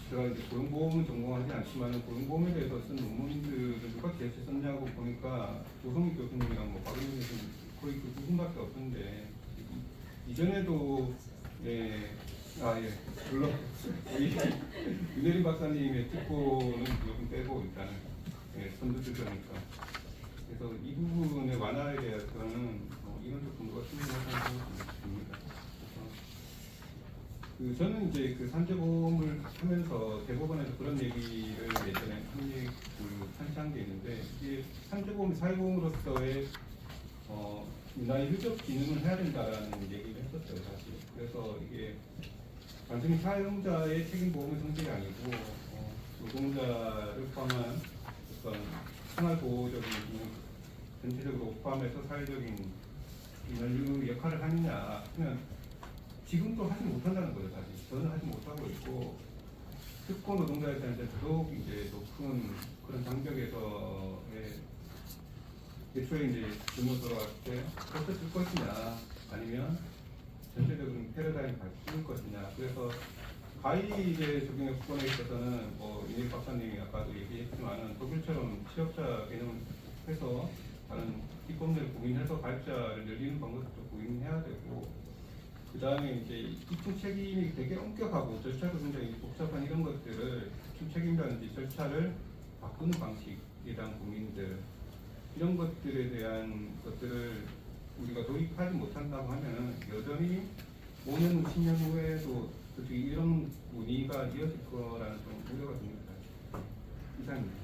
제가 이제 고용보험은 전공하지 않지만 고용보험에 대해서 쓴 논문들을 누가 제시 썼냐고 보니까 조성익 교수님이랑 박은영 교수님 거의 두 분밖에 없는데 이전에도 물론 우리 윤혜림 박사님의 특보는 조금 빼고 일단은 선두들 거니까 그래서 이 부분의 완화에 대해서는 이론적 근거가 충분하다는 생각이 듭니다. 저는 이제 산재보험을 하면서 대법원에서 그런 얘기를 예전에 한시한 게 있는데 이게 산재보험 사회보험으로서의 유난히 효적 기능을 해야 된다라는 얘기를 했었어요. 사실. 그래서 이게 단순히 사용자의 책임보험의 성질이 아니고 노동자를 포함한 어떤 생활보호적인 기능 전체적으로 포함해서 사회적인 인류 역할을 하느냐 하면 지금도 하지 못한다는 거죠. 사실 저는 하지 못하고 있고 특권 노동자에 대한 더더욱 이제 높은 그런 장벽에서의 애초에 이제 질문 들어갔을 때 어떻게 쓸 것이냐 아니면 전체적인 패러다임을 바꿀 것이냐 그래서 가입의 적용 요건에 있어서는 윤혜림 박사님이 아까도 얘기했지만은 독일처럼 취업자 개념을 해서 다른 입법률을 고민해서 가입자를 늘리는 방법도 고민해야 되고 그 다음에 이제 입증 책임이 되게 엄격하고 절차도 굉장히 복잡한 이런 것들을 입증 책임이라든지 절차를 바꾸는 방식에 대한 고민들 이런 것들에 대한 것들을 우리가 도입하지 못한다고 하면 여전히 5년, 10년 후에도 이런 문의가 이어질 거라는 좀 우려가 듭니다. 이상입니다.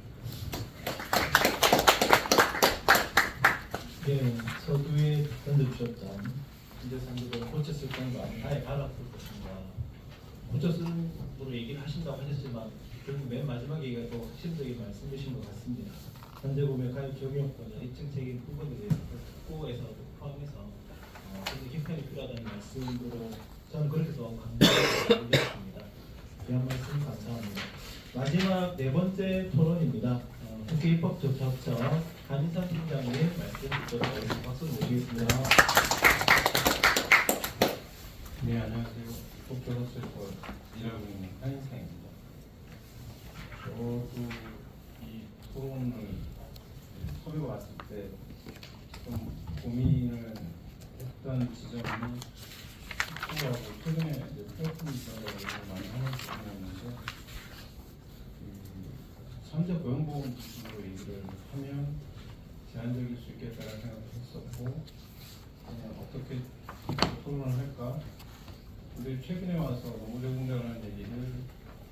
예, 서두에 던져주셨던 이제 산도를 고쳤을 건가 아예 갈아볼 것인가 고쳤을 으로 얘기를 하신다고 하셨지만 결국 맨 마지막 얘기가 또 핵심적인 말씀이신 것 같습니다. 산재보험의 가입 적용권이나 입증 책임 부분에 대해서 특보에서 포함해서 굉장히 개편이 필요하다는 말씀으로 저는 그렇게 더 강조드리겠습니다. 귀한 말씀 감사합니다. 마지막 네 번째 토론입니다. 국회 입법조사처 한인상 팀장님 말씀 듣도록 하겠습니다. 박수 모시겠습니다. 네, 안녕하세요. 국교사실과 일하고 있는 한인상입니다. 저도 이 토론을 처음에 왔을 때 좀 고민을 했던 지점이 특수하고 최근에 이제 플랫폼 이사를 많이 하는 부분이었는데 산재 고용보험 기준으로 얘기를 하면 제한적일 수 있겠다는 생각을 했었고 어떻게 토론을 할까? 근데 최근에 와서 노무제공자라는 얘기를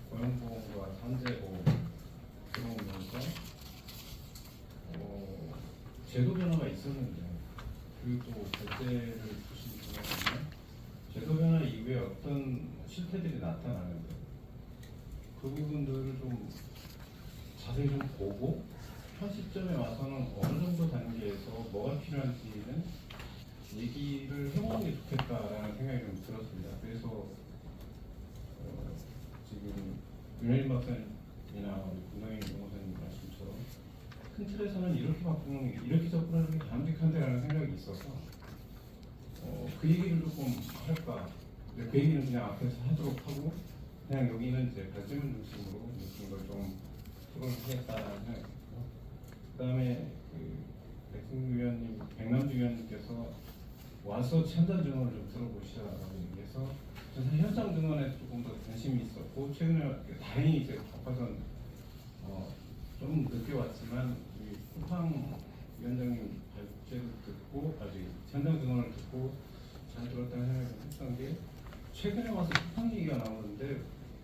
고용보험과 산재보험 들어오면서 제도 변화가 있었는데 그리고 결제를 주신 분야는 제도 변화 이후에 어떤 실태들이 나타나는데 그 부분들을 좀 자세히 좀 보고 현 시점에 와서는 어느 정도 단계에서 뭐가 필요한지는 얘기를 해보는 게 좋겠다라는 생각이 좀 들었습니다. 그래서 지금 윤혜림 박사님이나 우리 김동인 변호사님 말씀처럼 큰 틀에서는 이렇게 바꾸는 이렇게 접근하는 게 바람직한데라는 생각이 있어서 그 얘기를 조금 할까. 그 얘기는 그냥 앞에서 하도록 하고 그냥 여기는 이제 발전을 중심으로 이런 걸 좀 토론을 하겠다라는 생각이 있고 그다음에 백승 위원님, 백남주 위원님께서 와서 현장 증언을 좀 들어보시라고 얘기해서 저는 사실 현장 증언에 조금 더 관심이 있었고 최근에 다행히 이제 바빠서 좀 늦게 왔지만 우리 쿠팡 위원장님 발제를 듣고 아직 현장 증언을 듣고 잘 들었다는 생각을 했던 게 최근에 와서 쿠팡 얘기가 나오는데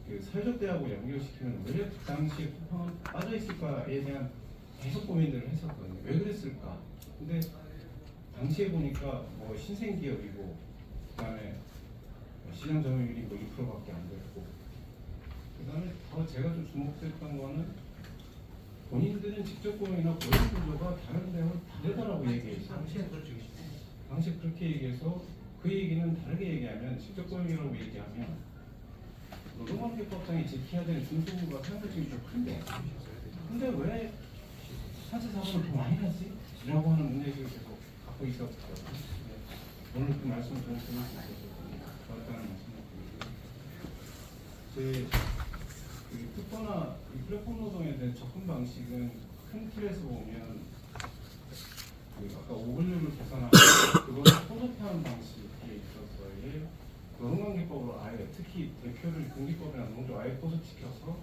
그 사회적 대하고 연결시키면 왜 그 당시에 쿠팡은 빠져 있을까에 대한 계속 고민들을 했었거든요. 왜 그랬을까? 근데 당시에 보니까 뭐 신생기업이고 그다음에 시장 점유율이 뭐 2%밖에 안 됐고 그다음에 더 제가 좀 주목됐던 거는 본인들은 직접 고용이나 고용 구조가 다른 데하고 다르다라고 얘기해서 당시에 그렇게 얘기해서 그 얘기는 다르게 얘기하면 직접 고용이라고 얘기하면 노동관계법상에 지켜야 되는 준수부가 상대적으로 좀 큰데 근데 왜 산재 사고는 더 많이 났지? 라고 하는 문제의식을 계속 갖고 있었거든요. 오늘 그 말씀을 좀 드릴 수 있어서 좋았다는 말씀을 드리고 특허나 이 플랫폼 노동에 대한 접근 방식은 큰 틀에서 보면 아까 오글률을 계산하고 그거를 포섭하는 방식에 있어서의 노동관계법으로 아예 특히 대표를 등기법이나 노동조 아예 포섭시켜서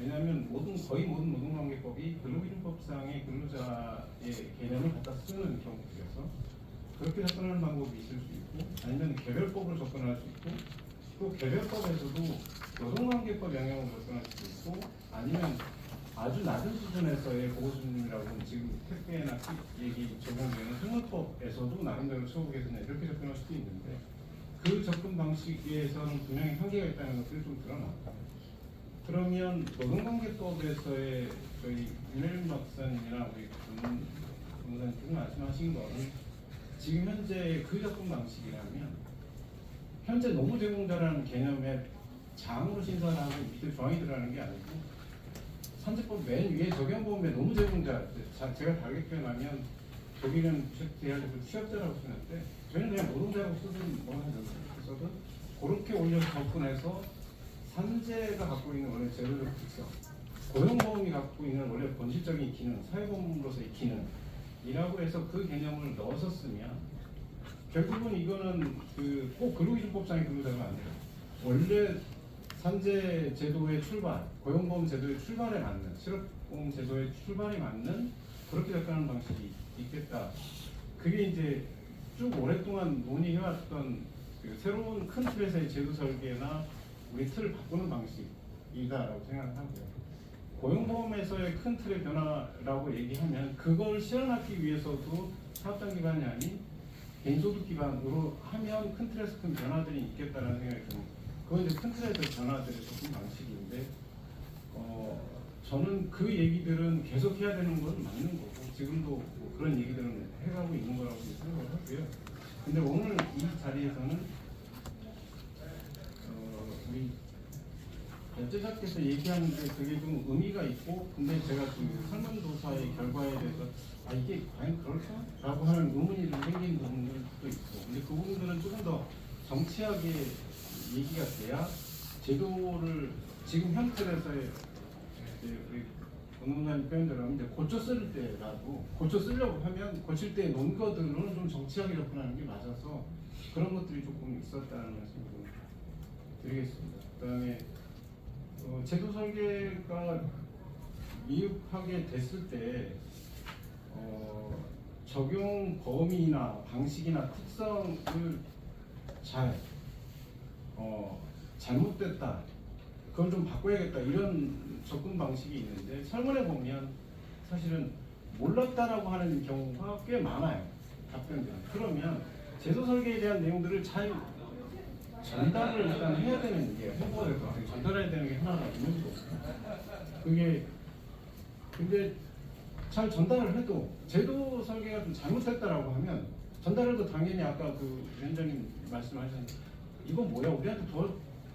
왜냐하면 거의 모든 노동관계법이 근로기준법상의 근로자의 개념을 갖다 쓰는 경우들이어서 그렇게 접근하는 방법이 있을 수 있고 아니면 개별법으로 접근할 수 있고 또 개별법에서도 노동관계법 영역으로 접근할 수도 있고 아니면 아주 낮은 수준에서의 보호 수준이라고 지금 택배나 얘기 적용되는 생활법에서도 나름대로 처우겠으냐 이렇게 접근할 수도 있는데 그 접근 방식에서는 분명히 한계가 있다는 것들이 좀 드러났다. 그러면 노동관계법에서의 저희 윤혜림 박사님이나 우리 변호사님께서 말씀하신 거는 지금 현재 그 접근 방식이라면 현재 노무제공자라는 개념에 장으로 신설을 하고 밑에 조항이 들어가는 게 아니고 산재법 맨 위에 적용보험에 노무제공자 제가 다르게 표현하면 저기는 취업자라고 쓰는데 저희는 그냥 노동자라고 쓰든 뭐라고 써든 그렇게 올려서 접근해서 산재가 갖고 있는 원래 제도적 특성, 고용보험이 갖고 있는 원래 본질적인 기능, 사회보험으로서의 기능이라고 해서 그 개념을 넣어서 쓰면 결국은 이거는 꼭 근로기준법상의 근로자가 아니라 원래 산재 제도의 출발, 고용보험 제도의 출발에 맞는, 실업보험 제도의 출발에 맞는 그렇게 접근하는 방식이 있겠다. 그게 이제 쭉 오랫동안 논의해왔던 새로운 큰 틀에서의 제도 설계나 우리 틀을 바꾸는 방식이다라고 생각하고요. 고용보험에서의 큰 틀의 변화라고 얘기하면 그걸 실현하기 위해서도 사업장 기반이 아닌 개인소득 기반으로 하면 큰 틀에서 큰 변화들이 있겠다는 생각이 듭니다. 그건 이제 큰 틀에서 변화들의 접근 방식인데 저는 그 얘기들은 계속 해야 되는 건 맞는 거고 지금도 뭐 그런 얘기들은 해가고 있는 거라고 생각을 하고요. 근데 오늘 이 자리에서는 우리 연재자께서 얘기하는 게 되게 좀 의미가 있고, 근데 제가 그 설문조사의 결과에 대해서 이게 과연 그럴까? 라고 하는 의문이 좀 생긴 부분들도 있고, 근데 그 부분들은 조금 더 정치하게 얘기가 돼야 제도를 지금 현 틀에서의 우리 원문관님 표현대로 이제 고쳐 쓸 때라도 고쳐 쓰려고 하면 고칠 때 논거들은 좀 정치하게 접근하는 게 맞아서 그런 것들이 조금 있었다는 말씀 좀 드리겠습니다. 그다음에 제도 설계가 미흡하게 됐을 때 적용 범위나 방식이나 특성을 잘못됐다, 그걸 좀 바꿔야겠다, 이런 접근 방식이 있는데 설문에 보면 사실은 몰랐다라고 하는 경우가 꽤 많아요. 답변들은. 그러면 제도 설계에 대한 내용들을 잘 전달을 일단 해야 되는 게, 홍보가 될 것 같아요. 전달해야 되는 게 하나가 있는 거고, 그게 근데 잘 전달을 해도 제도 설계가 좀 잘못했다라고 하면 전달을 해도 당연히 아까 그 위원장님 말씀하셨는데 이건 뭐야, 우리한테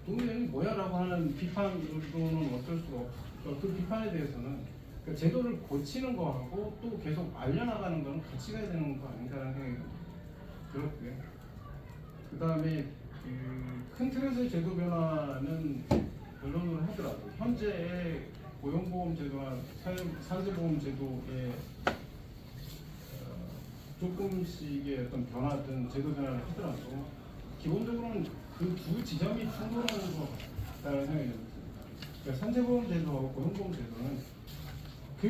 도움이 뭐야라고 하는 비판으로는 어쩔 수가 없고, 그 비판에 대해서는 그 제도를 고치는 거하고 또 계속 알려나가는 거는 같이 가야 되는 거 아닌가라는 생각이 들었고요. 그 다음에 큰 틀에서의 제도 변화는 결론을 하더라도 현재의 고용보험 제도와 산재보험 제도의 조금씩의 어떤 변화든 제도 변화를 하더라도 기본적으로는 그 두 지점이 충돌하는 것 같다는 생각이 듭니다. 그러니까 산재보험 제도하고 고용보험 제도는 그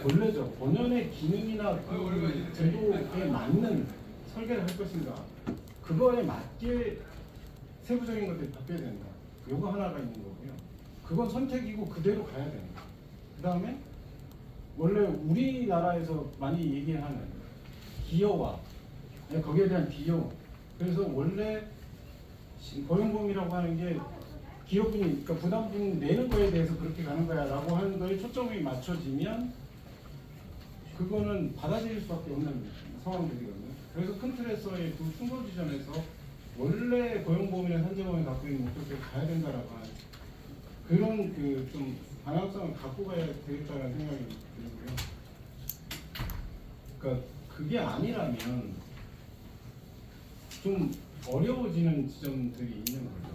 원래죠. 본연의 기능이나 그 제도에 맞는 설계를 할 것인가, 그거에 맞게 세부적인 것들이 바뀌어야 된다. 요거 하나가 있는 거고요. 그건 선택이고 그대로 가야 됩니다. 그 다음에 원래 우리나라에서 많이 얘기하는 기여와 거기에 대한 기여, 그래서 원래 고용보험이라고 하는 게 기업분이, 그러니까 부담분 내는 거에 대해서 그렇게 가는 거야 라고 하는 거에 초점이 맞춰지면 그거는 받아들일 수밖에 없는 상황들이거든요. 그래서 큰 틀에서의 그 충돌 지점에서 원래 고용보험이나 산재보험이 갖고 있는 목적대로 가야 된다라고 하는 그런 그 좀 방향성을 갖고 가야 되겠다는 생각이 들고요. 그러니까 그게 아니라면 좀 어려워지는 지점들이 있는 거죠.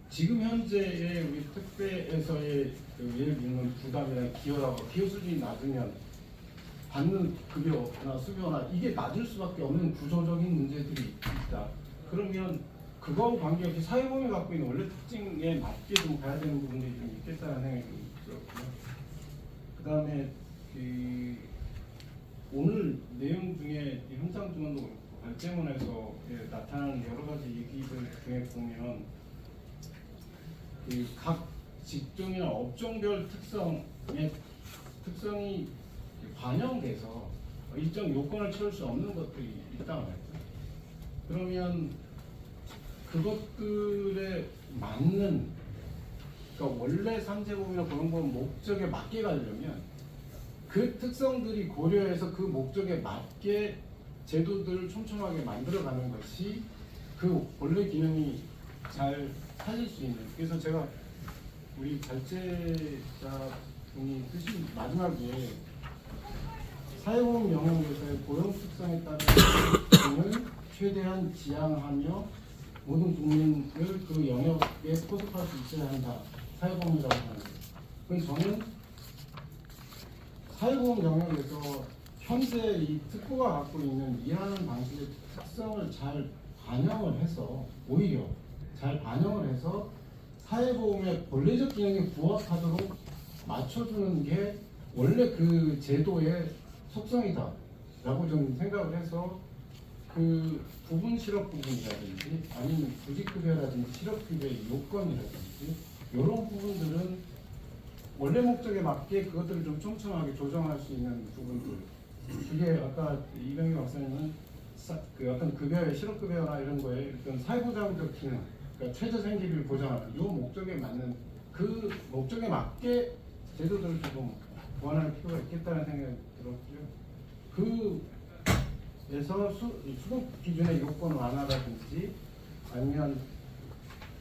지금 현재의 우리 특배에서의 예를 들면 부담이나 기여라고 기여 수준이 낮으면 받는 급여나 수표나 이게 낮을 수밖에 없는 구조적인 문제들이 있다. 그러면 그거하고 관계없이 사회보험이 갖고 있는 원래 특징에 맞게 좀 가야 되는 부분들이 좀 있겠다는 생각이 들었고요. 그 다음에 오늘 내용 중에 현장 증언도 그렇고 발제문에서 나타나는 여러 가지 얘기들 중에 보면 각 직종이나 업종별 특성이 반영돼서 일정 요건을 채울 수 없는 것들이 있다고 했죠. 그러면 그것들에 맞는, 그러니까 원래 산재보험이나 고용보험 목적에 맞게 가려면 그 특성들이 고려해서 그 목적에 맞게 제도들을 촘촘하게 만들어가는 것이 그 원래 기능이 잘 살릴 수 있는. 그래서 제가 우리 발제자 분이 쓰신 마지막에 사회보험 영역에서의 고용 특성에 따른 기능을 최대한 지향하며 모든 국민을 그 영역에 포섭할 수 있어야 한다. 사회보험이라고 하는 것. 그래서 저는 사회보험 영역에서 현재 이 특구가 갖고 있는 일하는 방식의 특성을 잘 반영을 해서, 오히려 잘 반영을 해서 사회보험의 본래적 기능에 부합하도록 맞춰주는 게 원래 그 제도의 속성이다 라고 좀 생각을 해서 그 부분 실업 부분이라든지 아니면 구직급여라든지 실업급여의 요건이라든지 이런 부분들은 원래 목적에 맞게 그것들을 좀 촘촘하게 조정할 수 있는 부분들. 그게 아까 이병희 박사님은 그 어떤 급여의 실업급여나 이런 거에 어떤 사회보장적 기능, 그러니까 최저생계비를 보장하는 이 목적에 맞는 그 목적에 맞게 제도들을 조금 보완할 필요가 있겠다는 생각이 들었고요. 그에서 수급 기준의 요건 완화라든지 아니면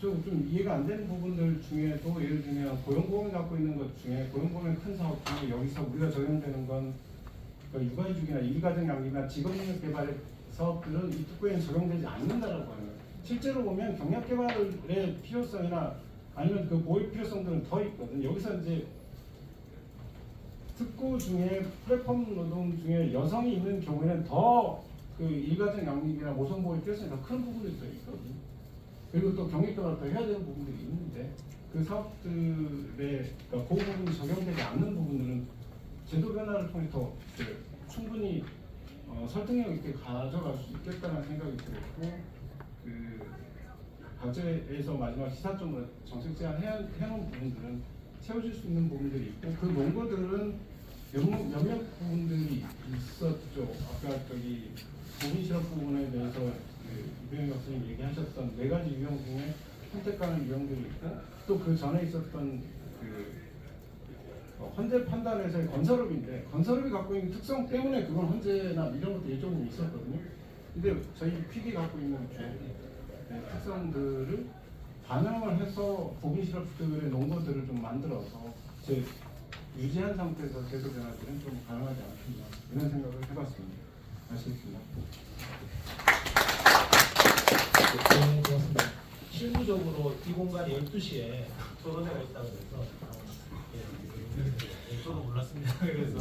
좀 이해가 안 되는 부분들 중에도 예를 들면 고용보험이 갖고 있는 것 중에 고용보험의 큰 사업 중에 여기서 우리가 적용되는 건 육아휴직이나 일가정 양육이나 직업능력 개발 사업들은 이 특구에는 적용되지 않는다라고 하는 거예요. 실제로 보면 경력 개발의 필요성이나 아니면 그 보호 필요성들은 더 있거든요. 여기서 이제 특구 중에 플랫폼 노동 중에 여성이 있는 경우에는 더 그 일가정 양육이나 모성 보호 필요성이 더 큰 부분이 더 있거든요. 그리고 또 경력 개발을 더 해야 되는 부분들이 있는데 그 사업들의 그 부분이 적용되지 않는 부분들은 제도 변화를 통해 더 충분히 설득력 있게 가져갈 수 있겠다는 생각이 들었고 그 과제에서 마지막 시사점으로 정책 제안 해놓은 부분들은 채워질 수 있는 부분들이 있고 그 논거들은 몇몇 부분들이 있었죠. 아까 저기 고민 실업 부분에 대해서 이병희 박사님 얘기하셨던 4가지 유형 중에 선택하는 유형들이 있고 또 그 전에 있었던 그 헌재 판단에서의 건설업인데 건설업이 갖고 있는 특성 때문에 그건 헌재나 이런 것도 일종은 있었거든요. 근데 저희 PD 갖고 있는 특성들을 반영을 해서 고민 실업들의 논거들을 좀 만들어서 유지한 상태에서 제도 변화들은 좀 가능하지 않겠나 이런 생각을 해봤습니다. 아시겠습니다. 네, 고맙습니다. 실무적으로 이 공간이 12시에 토론회가 있다고 해서 저도 몰랐습니다. 그래서